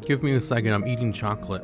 Give me a second, I'm eating chocolate.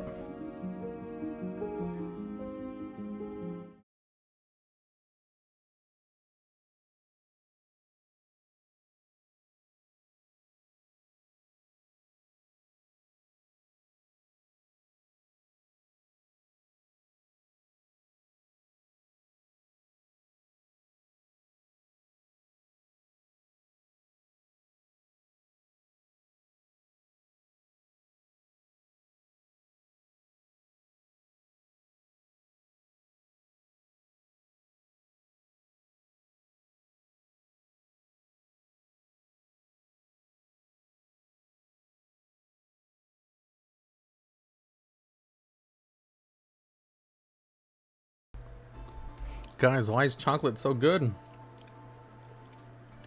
Guys, why is chocolate so good?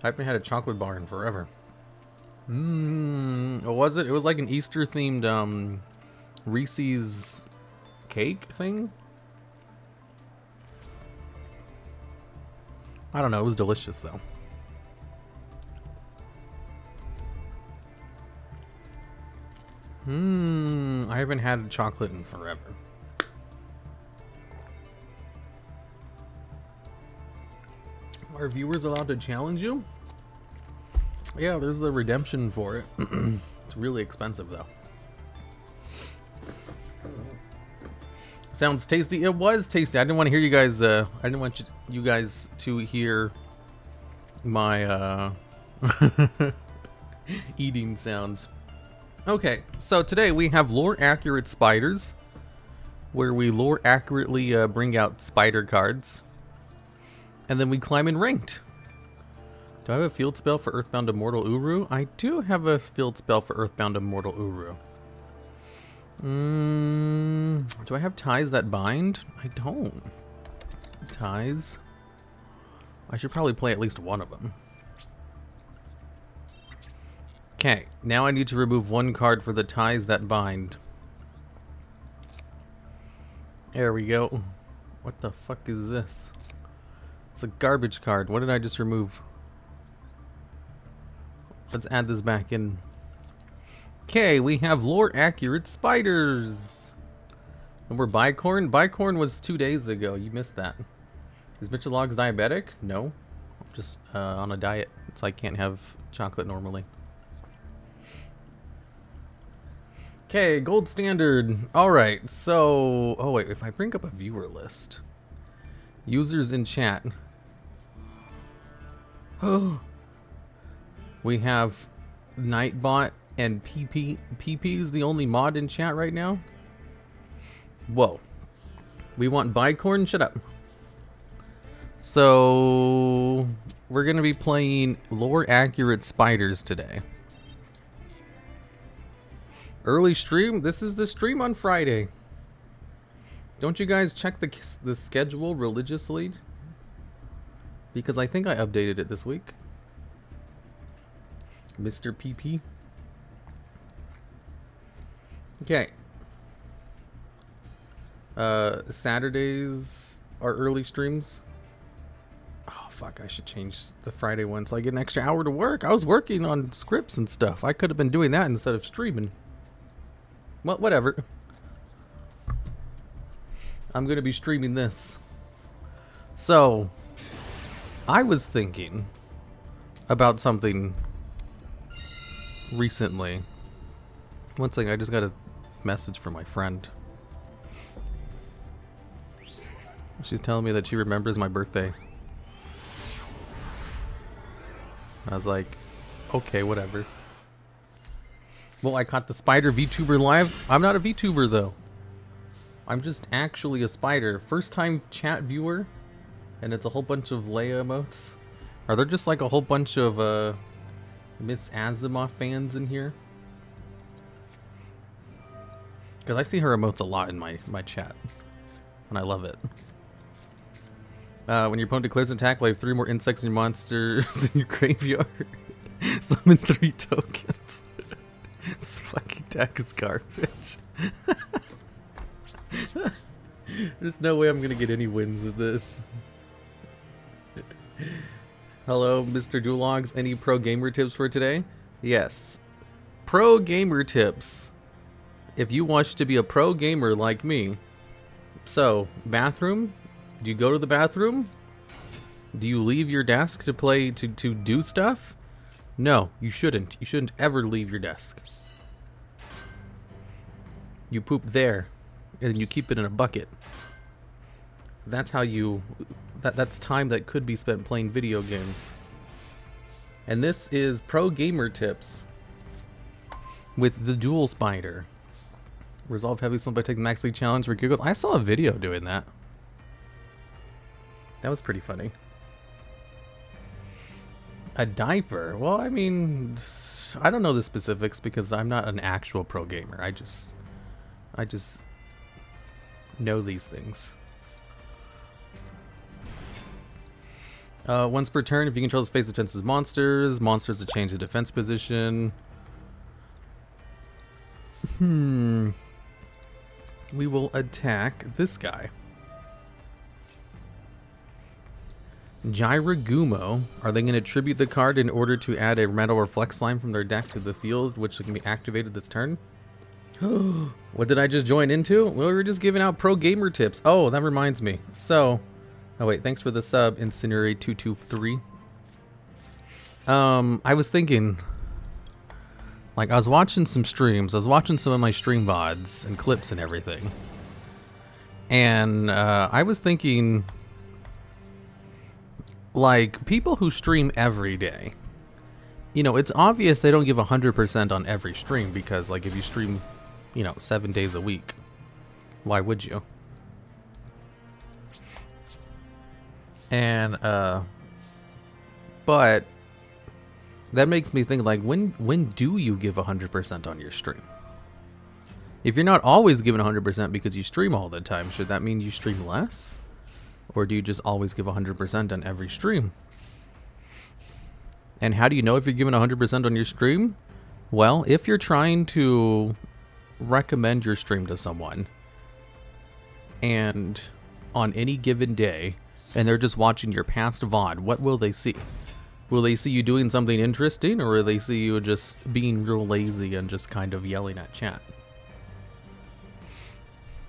I haven't had a chocolate bar in forever. What was it? It was like an Easter themed Reese's cake thing? I don't know, it was delicious though. I haven't had chocolate in forever. Are viewers allowed to challenge you? Yeah, there's the redemption for it. It's really expensive though. Sounds tasty. It was tasty. I didn't want to hear you guys. I didn't want you guys to hear my eating sounds. Okay, so today we have lore accurate spiders, where we lore accurately bring out spider cards, and then we climb in ranked. Do I have a field spell for Earthbound Immortal Uru? I do have a field spell for Earthbound Immortal Uru. Do I have ties that bind? I don't. Ties. I should probably play at least one of them. Okay, now I need to remove one card for the ties that bind. There we go. What the fuck is this? It's a garbage card. What did I just remove? Let's add this back in. Okay, we have lore accurate spiders. And we're Bicorn. Bicorn was 2 days ago. You missed that. Is TheDuelLogs diabetic? No. I'm just on a diet, so I can't have chocolate normally. Okay, gold standard. Alright, so... Oh wait, if I bring up a viewer list. Users in chat. Oh. We have Nightbot and PP. PP is the only mod in chat right now? Whoa. We want Bicorn? Shut up. So... We're gonna be playing lore accurate spiders today. Early stream? This is the stream on Friday. Don't you guys check the schedule religiously? Because I think I updated it this week. Mr. PP. Okay. Saturdays are early streams. Oh fuck, I should change the Friday one so I get an extra hour to work. I was working on scripts and stuff. I could have been doing that instead of streaming. Well, whatever. I'm gonna be streaming this. So, I was thinking about something recently. One second, I just got a message from my friend. She's telling me that she remembers my birthday. I was like, okay, whatever. Well, I caught the spider VTuber live. I'm not a VTuber though. I'm just actually a spider. First time chat viewer. And it's a whole bunch of Leia emotes. Are there just like a whole bunch of Miss Asimov fans in here? Because I see her emotes a lot in my chat. And I love it. When your opponent declares an attack, like 3 more insects and monsters in your graveyard. Summon 3 tokens. This fucking deck is garbage. There's no way I'm gonna get any wins with this. Hello, Mr. TheDuelLogs. Any pro gamer tips for today? Yes. Pro gamer tips. if you wish to be a pro gamer like me, so, bathroom? Do you go to the bathroom? Do you leave your desk to play, to do stuff? No, you shouldn't. You shouldn't ever leave your desk. You poop there, and you keep it in a bucket. That's how you... That's time that could be spent playing video games. And this is Pro Gamer Tips with the Duel Spider. Resolve heavy slump by taking Max League Challenge for giggles. I saw a video doing that. That was pretty funny. A diaper? Well, I mean, I don't know the specifics because I'm not an actual pro gamer. I just know these things. Once per turn, if you control the space defenses monsters will change the defense position. We will attack this guy. Gyragumo. Are they going to tribute the card in order to add a metal or flex line from their deck to the field, which can be activated this turn? What did I just join into? Well, we were just giving out pro gamer tips. Oh, that reminds me. So, oh wait, thanks for the sub, Incinerate223. I was thinking, like, I was watching some streams. I was watching some of my stream VODs and clips and everything. And I was thinking, like, people who stream every day, you know, it's obvious they don't give 100% on every stream because, like, if you stream, you know, 7 days a week, why would you? And, but that makes me think, like, when do you give 100% on your stream? If you're not always giving 100% because you stream all the time, should that mean you stream less? Or do you just always give 100% on every stream? And how do you know if you're giving 100% on your stream? Well, if you're trying to recommend your stream to someone, and on any given day, and they're just watching your past VOD, what will they see? Will they see you doing something interesting, or will they see you just being real lazy and just kind of yelling at chat?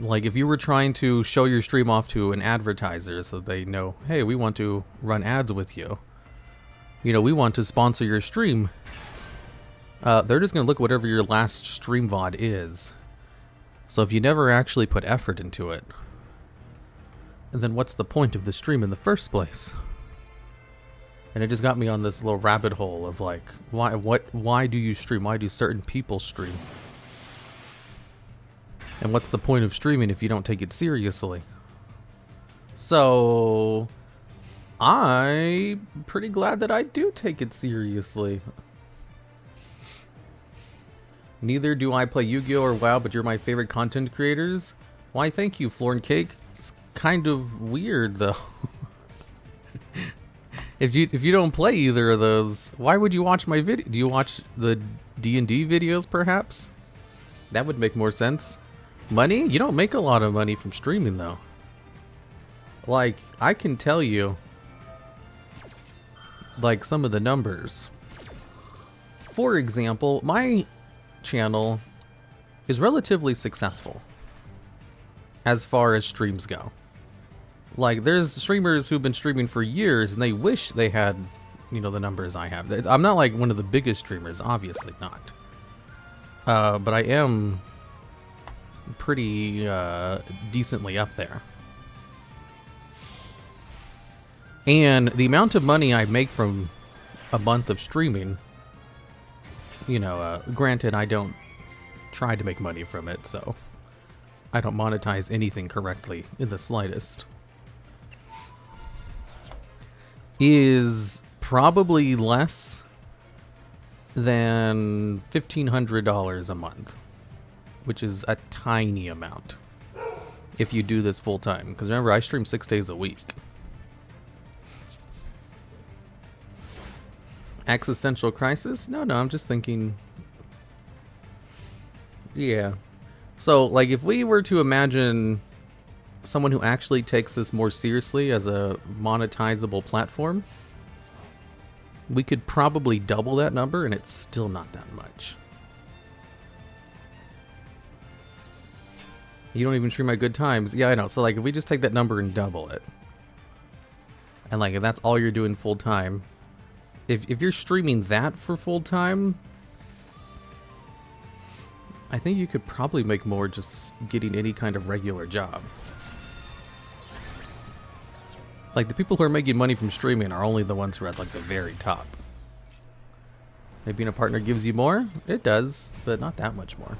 Like, if you were trying to show your stream off to an advertiser so they know, hey, we want to run ads with you. You know, we want to sponsor your stream. They're just going to look at whatever your last stream VOD is. So if you never actually put effort into it, then what's the point of the stream in the first place? And it just got me on this little rabbit hole of, like, why do you stream? Why do certain people stream? And what's the point of streaming if you don't take it seriously? So, I'm pretty glad that I do take it seriously. Neither do I play Yu-Gi-Oh! Or WoW, but you're my favorite content creators. Why, thank you, Floor and Cake. It's kind of weird, though. If you don't play either of those, why would you watch my video? Do you watch the D&D videos, perhaps? That would make more sense. Money? You don't make a lot of money from streaming, though. Like, I can tell you, like, some of the numbers. For example, my channel is relatively successful as far as streams go. Like, there's streamers who've been streaming for years and they wish they had, you know, the numbers I have. I'm not like one of the biggest streamers, obviously not. But I am pretty decently up there. And the amount of money I make from a month of streaming, you know, granted I don't try to make money from it, so I don't monetize anything correctly in the slightest, is probably less than $1,500 a month, which is a tiny amount if you do this full time. Because remember, I stream 6 days a week. Existential crisis? No, I'm just thinking. Yeah. So, like, if we were to imagine someone who actually takes this more seriously as a monetizable platform, we could probably double that number, and it's still not that much. You don't even stream at good times. Yeah, I know. So like, if we just take that number and double it, and like if that's all you're doing full time, if you're streaming that for full time, I think you could probably make more just getting any kind of regular job. Like, the people who are making money from streaming are only the ones who are at like the very top. Maybe being a partner gives you more? It does, but not that much more.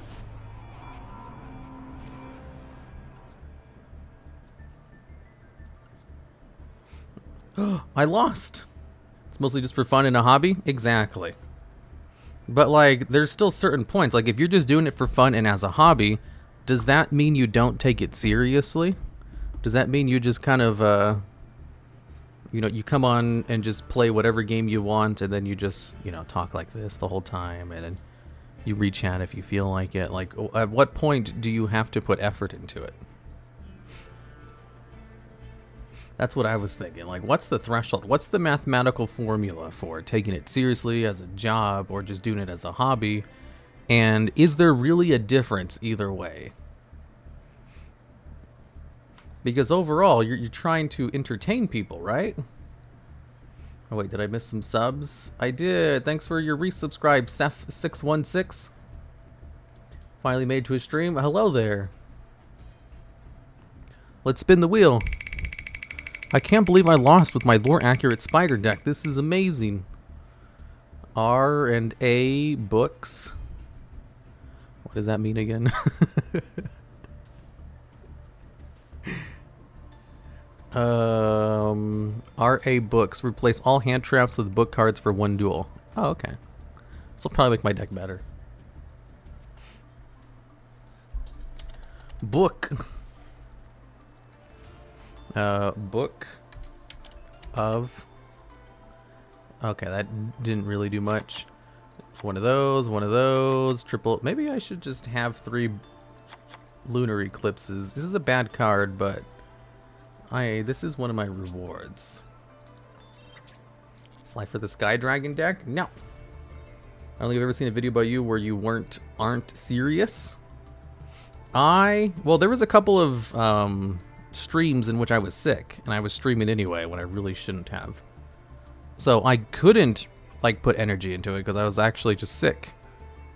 I lost. It's mostly just for fun and a hobby? Exactly. But like, there's still certain points. Like, if you're just doing it for fun and as a hobby, does that mean you don't take it seriously? Does that mean you just kind of, you know, you come on and just play whatever game you want, and then you just, you know, talk like this the whole time, and then you re-chat if you feel like it? Like, at what point do you have to put effort into it? That's what I was thinking. Like, what's the threshold? What's the mathematical formula for taking it seriously as a job or just doing it as a hobby? And is there really a difference either way? Because overall, you're trying to entertain people, right? Oh wait, did I miss some subs? I did. Thanks for your resubscribe, Seth616. Finally made to a stream. Hello there. Let's spin the wheel. I can't believe I lost with my lore accurate spider deck. This is amazing. R and A books. What does that mean again? RA books. Replace all hand traps with book cards for one duel. Oh, okay. This will probably make my deck better. Book. Book of. Okay, that didn't really do much. One of those, triple. Maybe I should just have 3 lunar eclipses. This is a bad card, but this is one of my rewards. Slide for the Sky Dragon deck? No. I don't think I've ever seen a video about you where you aren't serious. Well, there was a couple of streams in which I was sick, and I was streaming anyway when I really shouldn't have. So I couldn't like put energy into it because I was actually just sick.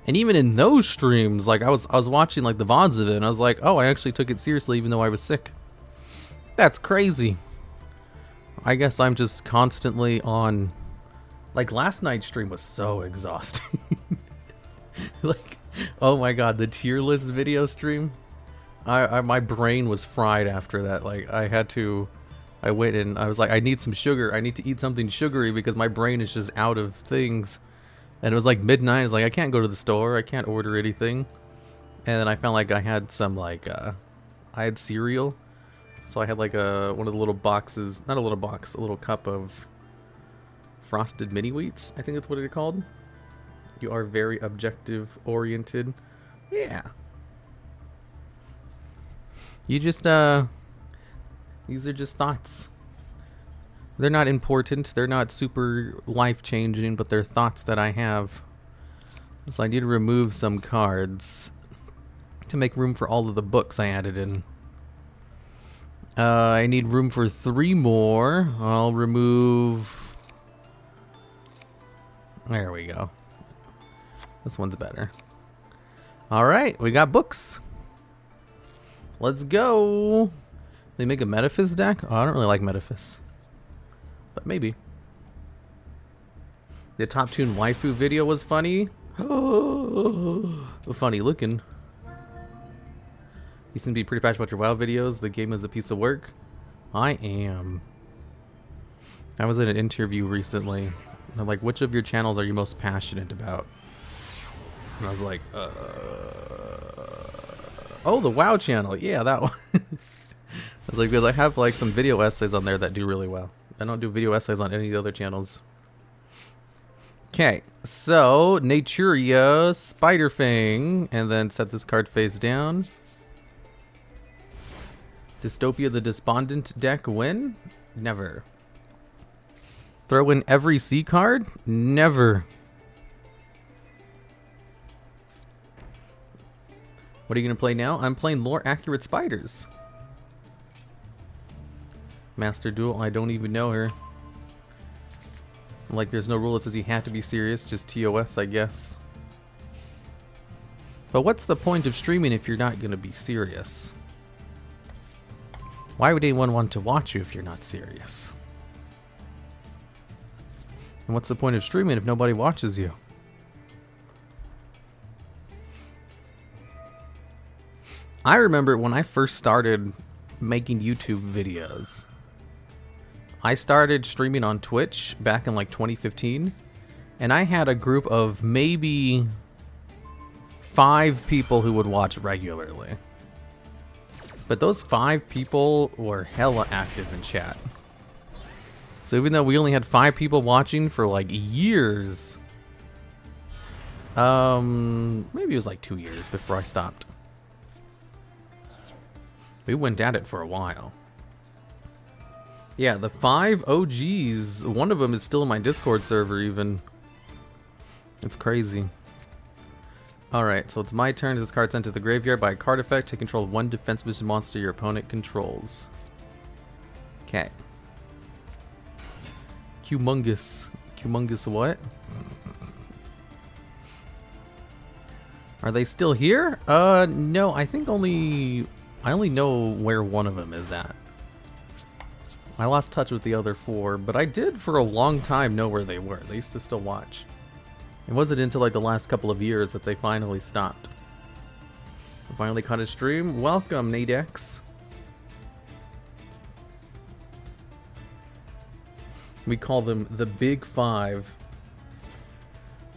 And even in those streams, like I was watching like the VODs of it, and I was like, oh, I actually took it seriously even though I was sick. That's crazy. I guess I'm just constantly on. Like, last night's stream was so exhausting. Like, oh my god, the tier list video stream. My brain was fried after that. Like, I went and I was like, I need some sugar. I need to eat something sugary because my brain is just out of things. And it was like midnight. I was like, I can't go to the store. I can't order anything. And then I found like I had some like, I had cereal. So I had like one of the little boxes, not a little box, a little cup of frosted mini wheats. I think that's what they're called. You are very objective oriented. Yeah. You just, these are just thoughts. They're not important. They're not super life-changing, but they're thoughts that I have. So I need to remove some cards to make room for all of the books I added in. I need room for 3 more. I'll remove... There we go. This one's better. Alright, we got books. Let's go. They make a Metaphys deck? Oh, I don't really like Metaphys. But maybe. The Top Tune waifu video was funny. Funny looking. You seem to be pretty passionate about your WoW videos. The game is a piece of work. I am. I was in an interview recently. They're like, which of your channels are you most passionate about? And I was like, oh, the WoW channel. Yeah, that one. I was like, because I have like some video essays on there that do really well. I don't do video essays on any of the other channels. Okay, so Naturia, Spiderfang, and then set this card face down. Dystopia the Despondent deck win? Never. Throw in every C card? Never. What are you going to play now? I'm playing Lore Accurate Spiders. Master Duel, I don't even know her. Like, there's no rule that says you have to be serious, just TOS, I guess. But what's the point of streaming if you're not going to be serious? Why would anyone want to watch you if you're not serious? And what's the point of streaming if nobody watches you? I remember when I first started making YouTube videos. I started streaming on Twitch back in like 2015, and I had a group of maybe 5 people who would watch regularly. But those 5 people were hella active in chat. So even though we only had 5 people watching for like years, maybe it was like 2 years before I stopped. We went at it for a while. Yeah, the 5 OGs, one of them is still in my Discord server even. It's crazy. Alright, so it's my turn. This card sent to the graveyard by a card effect. Take control of 1 defensive monster your opponent controls. Okay. Humongous. Humongous what? Are they still here? No, I think I only know where one of them is at. I lost touch with the other 4, but I did for a long time know where they were. They used to still watch. It wasn't until like the last couple of years that they finally stopped. I finally caught a stream. Welcome, Nadex. We call them the Big 5.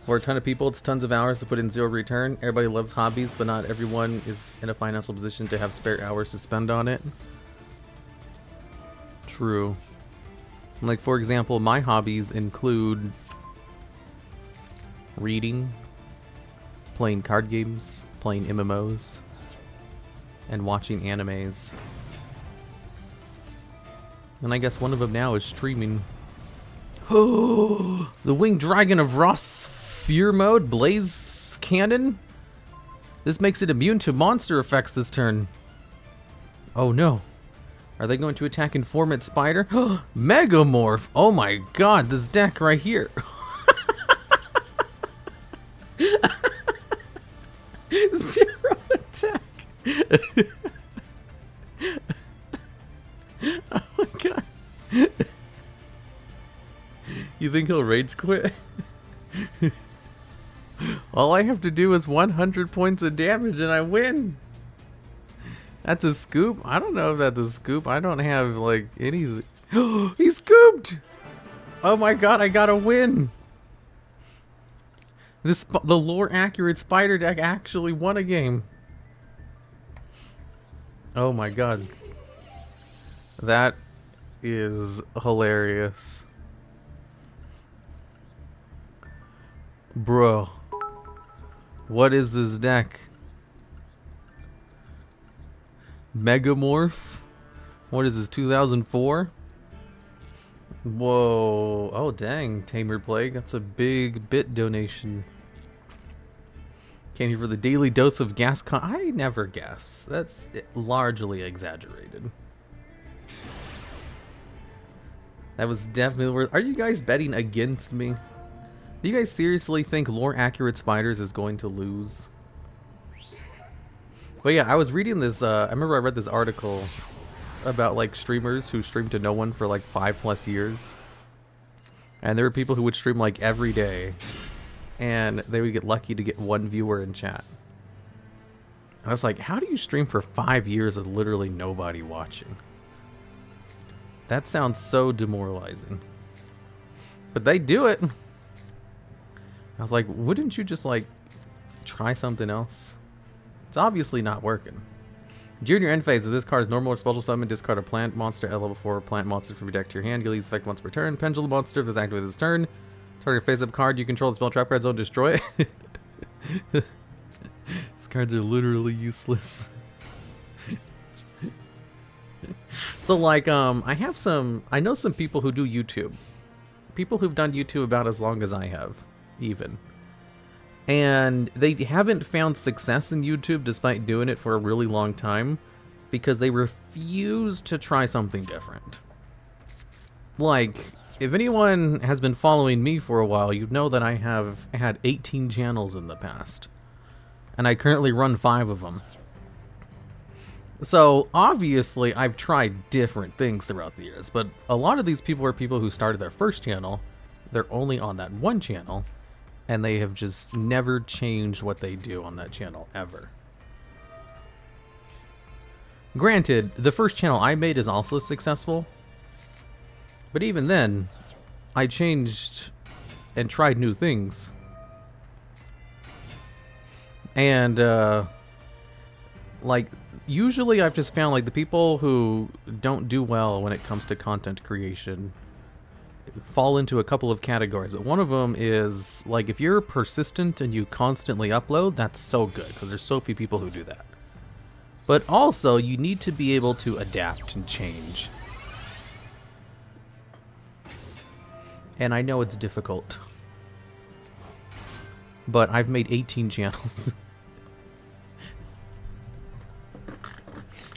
For a ton of people, it's tons of hours to put in 0 return. Everybody loves hobbies, but not everyone is in a financial position to have spare hours to spend on it. True. Like, for example, my hobbies include reading, playing card games, playing MMOs, and watching animes. And I guess one of them now is streaming. Oh, the Winged Dragon of Ross Fear Mode Blaze Cannon? This makes it immune to monster effects this turn. Oh no. Are they going to attack Informant Spider? Megamorph! Oh my god, this deck right here. Zero attack. Oh my god. You think he'll rage quit? All I have to do is 100 points of damage and I win. That's a scoop? I don't know if that's a scoop. I don't have like any... He scooped! Oh my god, I got a win! The lore accurate spider deck actually won a game. Oh my god. That is hilarious. Bro. What is this deck? Megamorph? What is this, 2004? Whoa. Oh dang, Tamer Plague. That's a big bit donation. Came here for the daily dose of gas I never guess. That's largely exaggerated. That was definitely worth... Are you guys betting against me? Do you guys seriously think Lore Accurate Spiders is going to lose? But yeah, I was reading this, I remember I read this article about like streamers who streamed to no one for like 5+ years. And there were people who would stream like every day. And they would get lucky to get 1 viewer in chat. And I was like, how do you stream for 5 years with literally nobody watching? That sounds so demoralizing. But they do it. I was like, wouldn't you just like try something else? It's obviously not working. During your end phase of this card's normal or special summon, discard a plant monster at level 4 plant monster from your deck to your hand. You'll use effect once per turn. Pendulum monster, if this activates this turn. Target face-up card you control the spell trap card zone, destroy it. These cards are literally useless. So like, I know some people who do YouTube. People who've done YouTube about as long as I have, even. And they haven't found success in YouTube despite doing it for a really long time because they refuse to try something different. Like, if anyone has been following me for a while, you know that I have had 18 channels in the past. And I currently run 5 of them. So, obviously, I've tried different things throughout the years, but a lot of these people are people who started their first channel, they're only on that one channel, and they have just never changed what they do on that channel, ever. Granted, the first channel I made is also successful, but even then, I changed and tried new things. And, like, usually I've just found, like, the people who don't do well when it comes to content creation fall into a couple of categories. But one of them is, like, if you're persistent and you constantly upload, that's so good, because there's so few people who do that. But also, you need to be able to adapt and change. And I know it's difficult. But I've made 18 channels.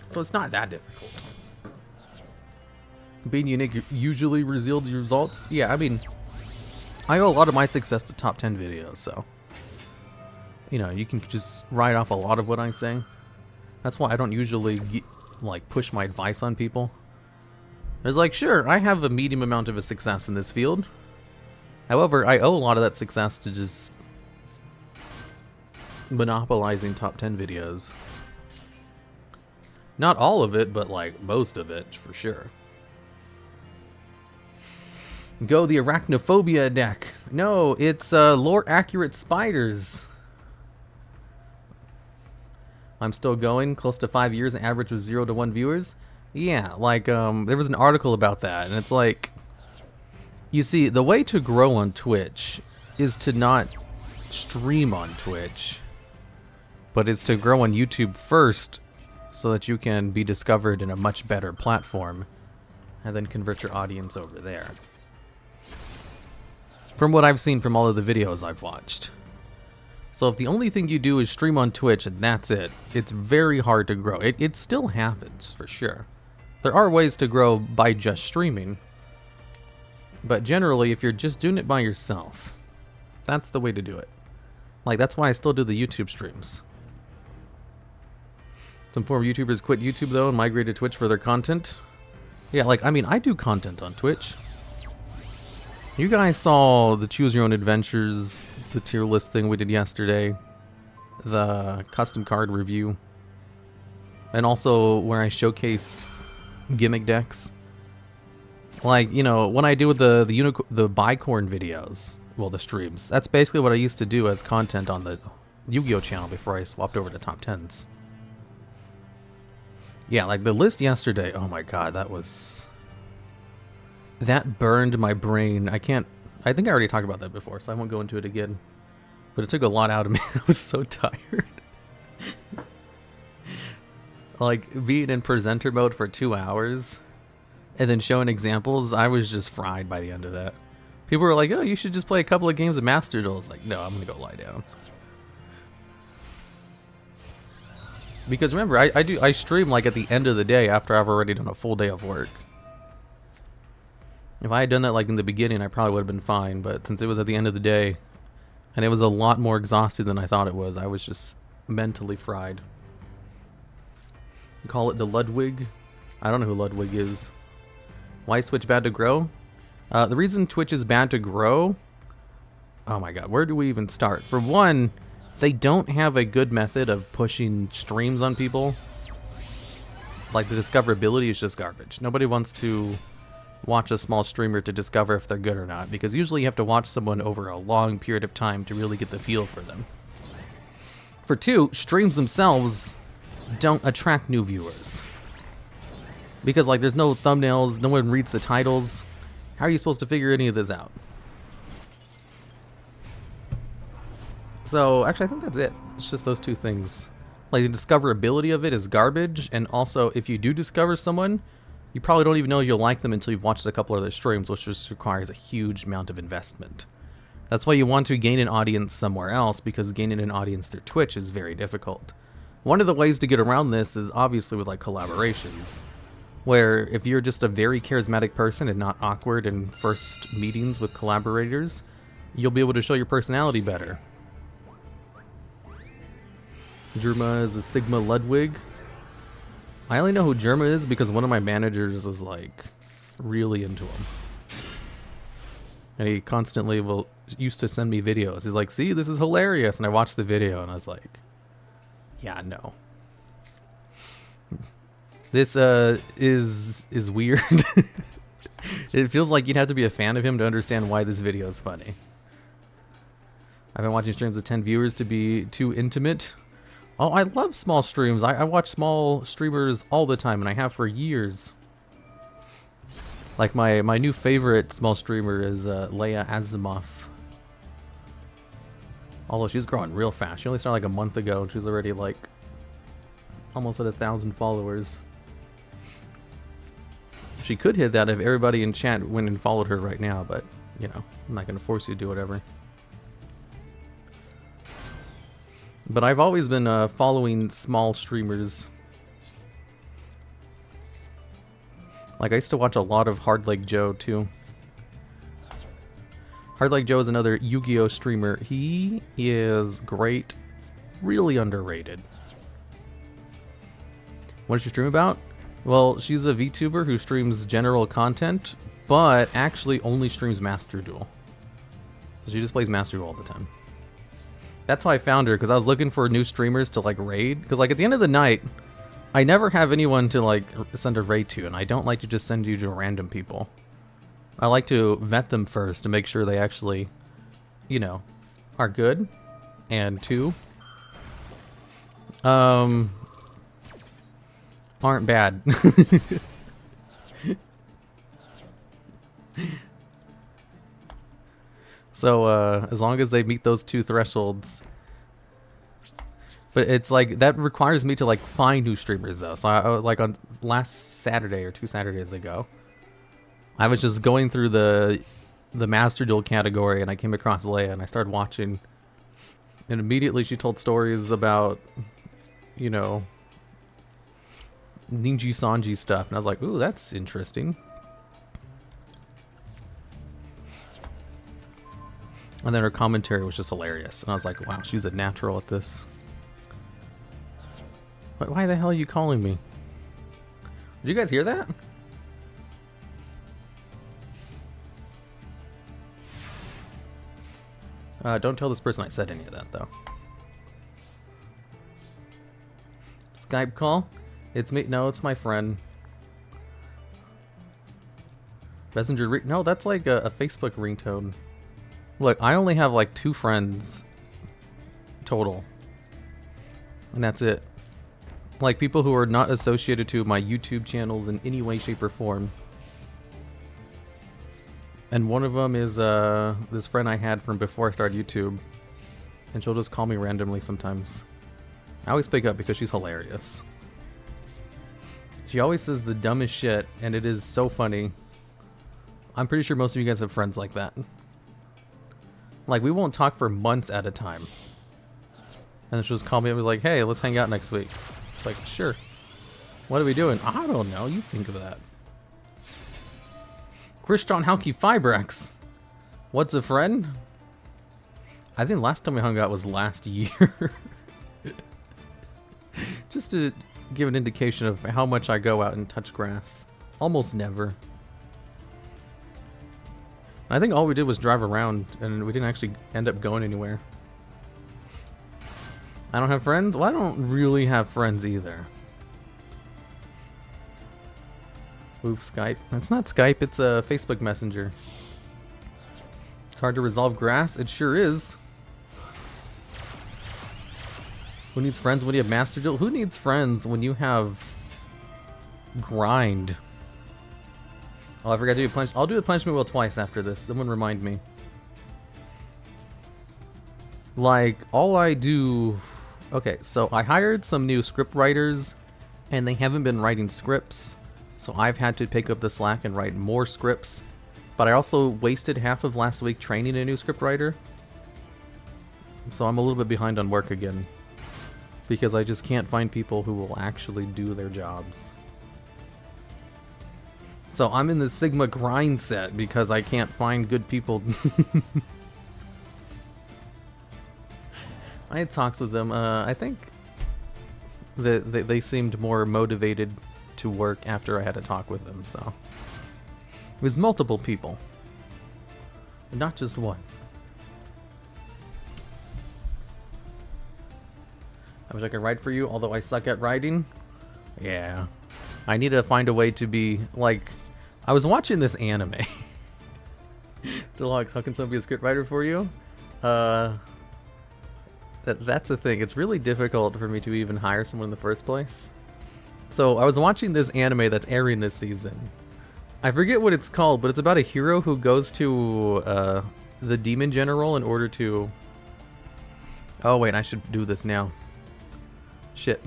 So it's not that difficult. Being unique usually yields results. Yeah, I mean, I owe a lot of my success to top 10 videos, so you know, you can just write off a lot of what I'm saying. That's why I don't usually like push my advice on people. It's like, sure, I have a medium amount of a success in this field. However, I owe a lot of that success to just monopolizing top 10 videos. Not all of it, but like most of it, for sure. Go the arachnophobia deck. No, it's lore accurate spiders. I'm still going, close to 5 years, and average was 0 to 1 viewers. Yeah, like there was an article about that, and it's like, you see, the way to grow on Twitch is to not stream on Twitch, but is to grow on YouTube first, so that you can be discovered in a much better platform, and then convert your audience over there. From what I've seen from all of the videos I've watched. So if the only thing you do is stream on Twitch and that's it, it's very hard to grow. It still happens, for sure. There are ways to grow by just streaming, but generally, if you're just doing it by yourself, that's the way to do it. Like, that's why I still do the YouTube streams. Some former YouTubers quit YouTube, though, and migrated to Twitch for their content. Yeah, like, I mean, I do content on Twitch. You guys saw the Choose Your Own Adventures, the tier list thing we did yesterday, the custom card review, and also where I showcase gimmick decks. Like, you know, when I do the Bicorn videos, well, the streams, that's basically what I used to do as content on the Yu-Gi-Oh channel before I swapped over to top 10s. Yeah, like the list yesterday, oh my god, that burned my brain. I think I already talked about that before, so I won't go into it again. But it took a lot out of me. I was so tired. Like, being in presenter mode for 2 hours, and then showing examples, I was just fried by the end of that. People were like, oh, you should just play a couple of games of Master Duel. I was like, no, I'm gonna go lie down. Because remember, I stream like at the end of the day after I've already done a full day of work. If I had done that like in the beginning, I probably would have been fine, but since it was at the end of the day, and it was a lot more exhausted than I thought it was, I was just mentally fried. Call it the Ludwig. I don't know who Ludwig is. Why is Twitch bad to grow? The reason Twitch is bad to grow... Oh my god, where do we even start? For one, they don't have a good method of pushing streams on people. Like, the discoverability is just garbage. Nobody wants to watch a small streamer to discover if they're good or not, because usually you have to watch someone over a long period of time to really get the feel for them. For two, streams themselves don't attract new viewers. Because, like, there's no thumbnails, no one reads the titles. How are you supposed to figure any of this out? So, actually, I think that's it. It's just those two things. Like, the discoverability of it is garbage, and also, if you do discover someone, you probably don't even know you'll like them until you've watched a couple of their streams, which just requires a huge amount of investment. That's why you want to gain an audience somewhere else, because gaining an audience through Twitch is very difficult. One of the ways to get around this is obviously with like collaborations, where if you're just a very charismatic person and not awkward in first meetings with collaborators, you'll be able to show your personality better. Germa is a Sigma Ludwig. I only know who Germa is because one of my managers is like really into him. And he constantly used to send me videos. He's like, see, this is hilarious. And I watched the video and I was like, yeah, no. This is weird. It feels like you'd have to be a fan of him to understand why this video is funny. I've been watching streams with 10 viewers to be too intimate. Oh, I love small streams. I watch small streamers all the time, and I have for years. Like my new favorite small streamer is Leia Asimov. Although she's growing real fast. She only started like a month ago, and she's already like almost at 1,000 followers. She could hit that if everybody in chat went and followed her right now, but you know, I'm not gonna force you to do whatever. But I've always been following small streamers. Like, I used to watch a lot of Hardleg Joe, too. Hardleg Joe is another Yu-Gi-Oh! Streamer. He is great. Really underrated. What does she stream about? Well, she's a VTuber who streams general content, but actually only streams Master Duel. So she just plays Master Duel all the time. That's how I found her, because I was looking for new streamers to like raid. Because like at the end of the night, I never have anyone to like send a raid to, and I don't like to just send you to random people. I like to vet them first to make sure they actually, you know, are good, and two, aren't bad. So as long as they meet those two thresholds. But it's like, that requires me to like find new streamers though. So I like on last Saturday or 2 Saturdays ago, I was just going through the Master Duel category and I came across Leia and I started watching. And immediately she told stories about, you know, Ninji Sanji stuff. And I was like, ooh, that's interesting. And then her commentary was just hilarious. And I was like, wow, she's a natural at this. But why the hell are you calling me? Did you guys hear that? Don't tell this person I said any of that, though. Skype call? It's me. No, it's my friend. Messenger. No, that's like a Facebook ringtone. Look, I only have like 2 friends total. And that's it. Like people who are not associated to my YouTube channels in any way, shape, or form. And one of them is this friend I had from before I started YouTube. And she'll just call me randomly sometimes. I always pick up because she's hilarious. She always says the dumbest shit, and it is so funny. I'm pretty sure most of you guys have friends like that. Like, we won't talk for months at a time. And then she'll just call me and be like, hey, let's hang out next week. It's like, sure. What are we doing? I don't know. You think of that. Christian Halki Fibrax. What's a friend? I think last time we hung out was last year. Just to give an indication of how much I go out and touch grass. Almost never. I think all we did was drive around, and we didn't actually end up going anywhere. I don't have friends? Well, I don't really have friends either. Oof, Skype. It's not Skype, it's a Facebook Messenger. It's hard to resolve grass? It sure is. Who needs friends when you have Master Duel? Who needs friends when you have Grind? Oh, I forgot to do punch. I'll do the punishment wheel twice after this. Someone remind me. Like, all I do... Okay, so I hired some new script writers, and they haven't been writing scripts. So I've had to pick up the slack and write more scripts. But I also wasted half of last week training a new scriptwriter. So I'm a little bit behind on work again. Because I just can't find people who will actually do their jobs. So I'm in the Sigma grind set because I can't find good people. I had talks with them. I think they seemed more motivated to work after I had a talk with them, so. It was multiple people. Not just one. I wish I could ride for you, although I suck at riding. Yeah. I need to find a way to be, like... I was watching this anime. TheDuelLogs, how can someone be a scriptwriter for you? That's the thing. It's really difficult for me to even hire someone in the first place. So I was watching this anime that's airing this season. I forget what it's called, but it's about a hero who goes to the demon general in order to... Oh wait, I should do this now. Shit.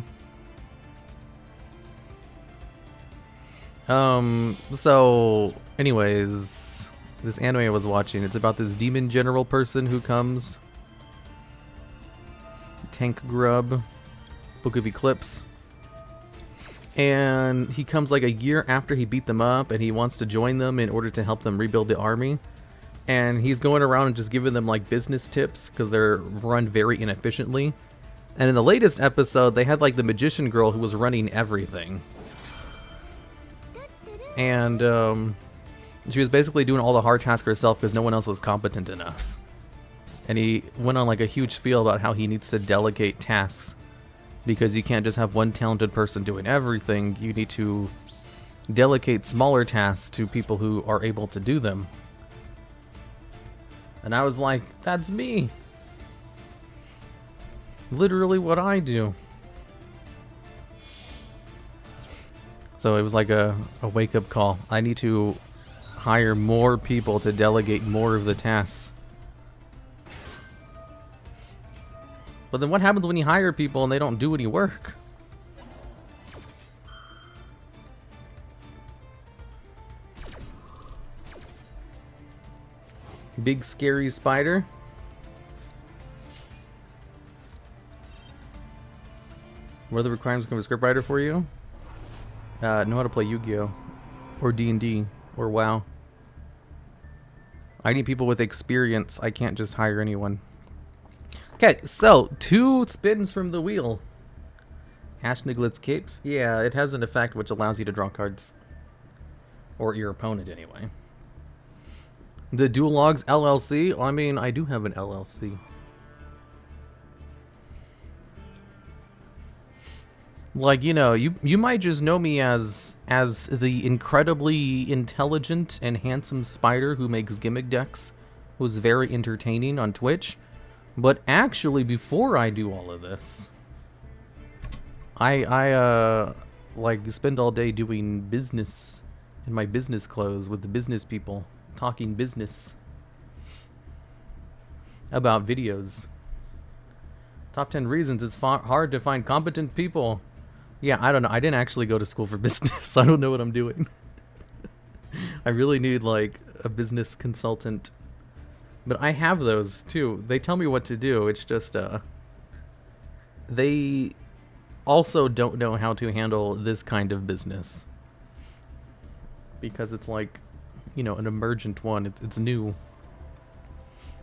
So anyways, this anime I was watching, it's about this demon general person who comes. Tank Grub, Book of Eclipse. And he comes like a year after he beat them up, and he wants to join them in order to help them rebuild the army. And he's going around and just giving them like business tips because they're run very inefficiently. And in the latest episode, they had like the magician girl who was running everything. And she was basically doing all the hard tasks herself because no one else was competent enough. And he went on like a huge spiel about how he needs to delegate tasks because you can't just have one talented person doing everything. You need to delegate smaller tasks to people who are able to do them. And I was like, that's me. Literally what I do. So it was like a wake-up call. I need to hire more people to delegate more of the tasks. But then what happens when you hire people and they don't do any work? Big scary spider. What are the requirements to become a scriptwriter for you? Know how to play Yu-Gi-Oh! Or D&D, or WoW. I need people with experience. I can't just hire anyone. Okay, so 2 spins from the wheel. Ash Niglet's Capes. Yeah, it has an effect which allows you to draw cards. Or your opponent, anyway. TheDuelLogs LLC. I mean, I do have an LLC. Like, you know, you might just know me as the incredibly intelligent and handsome spider who makes gimmick decks, who's very entertaining on Twitch. But actually, before I do all of this, I like spend all day doing business in my business clothes with the business people, talking business about videos. Top 10 reasons it's hard to find competent people. Yeah, I don't know. I didn't actually go to school for business. I don't know what I'm doing. I really need like a business consultant. But I have those too. They tell me what to do. It's just they also don't know how to handle this kind of business. Because it's like, you know, an emergent one. It's new.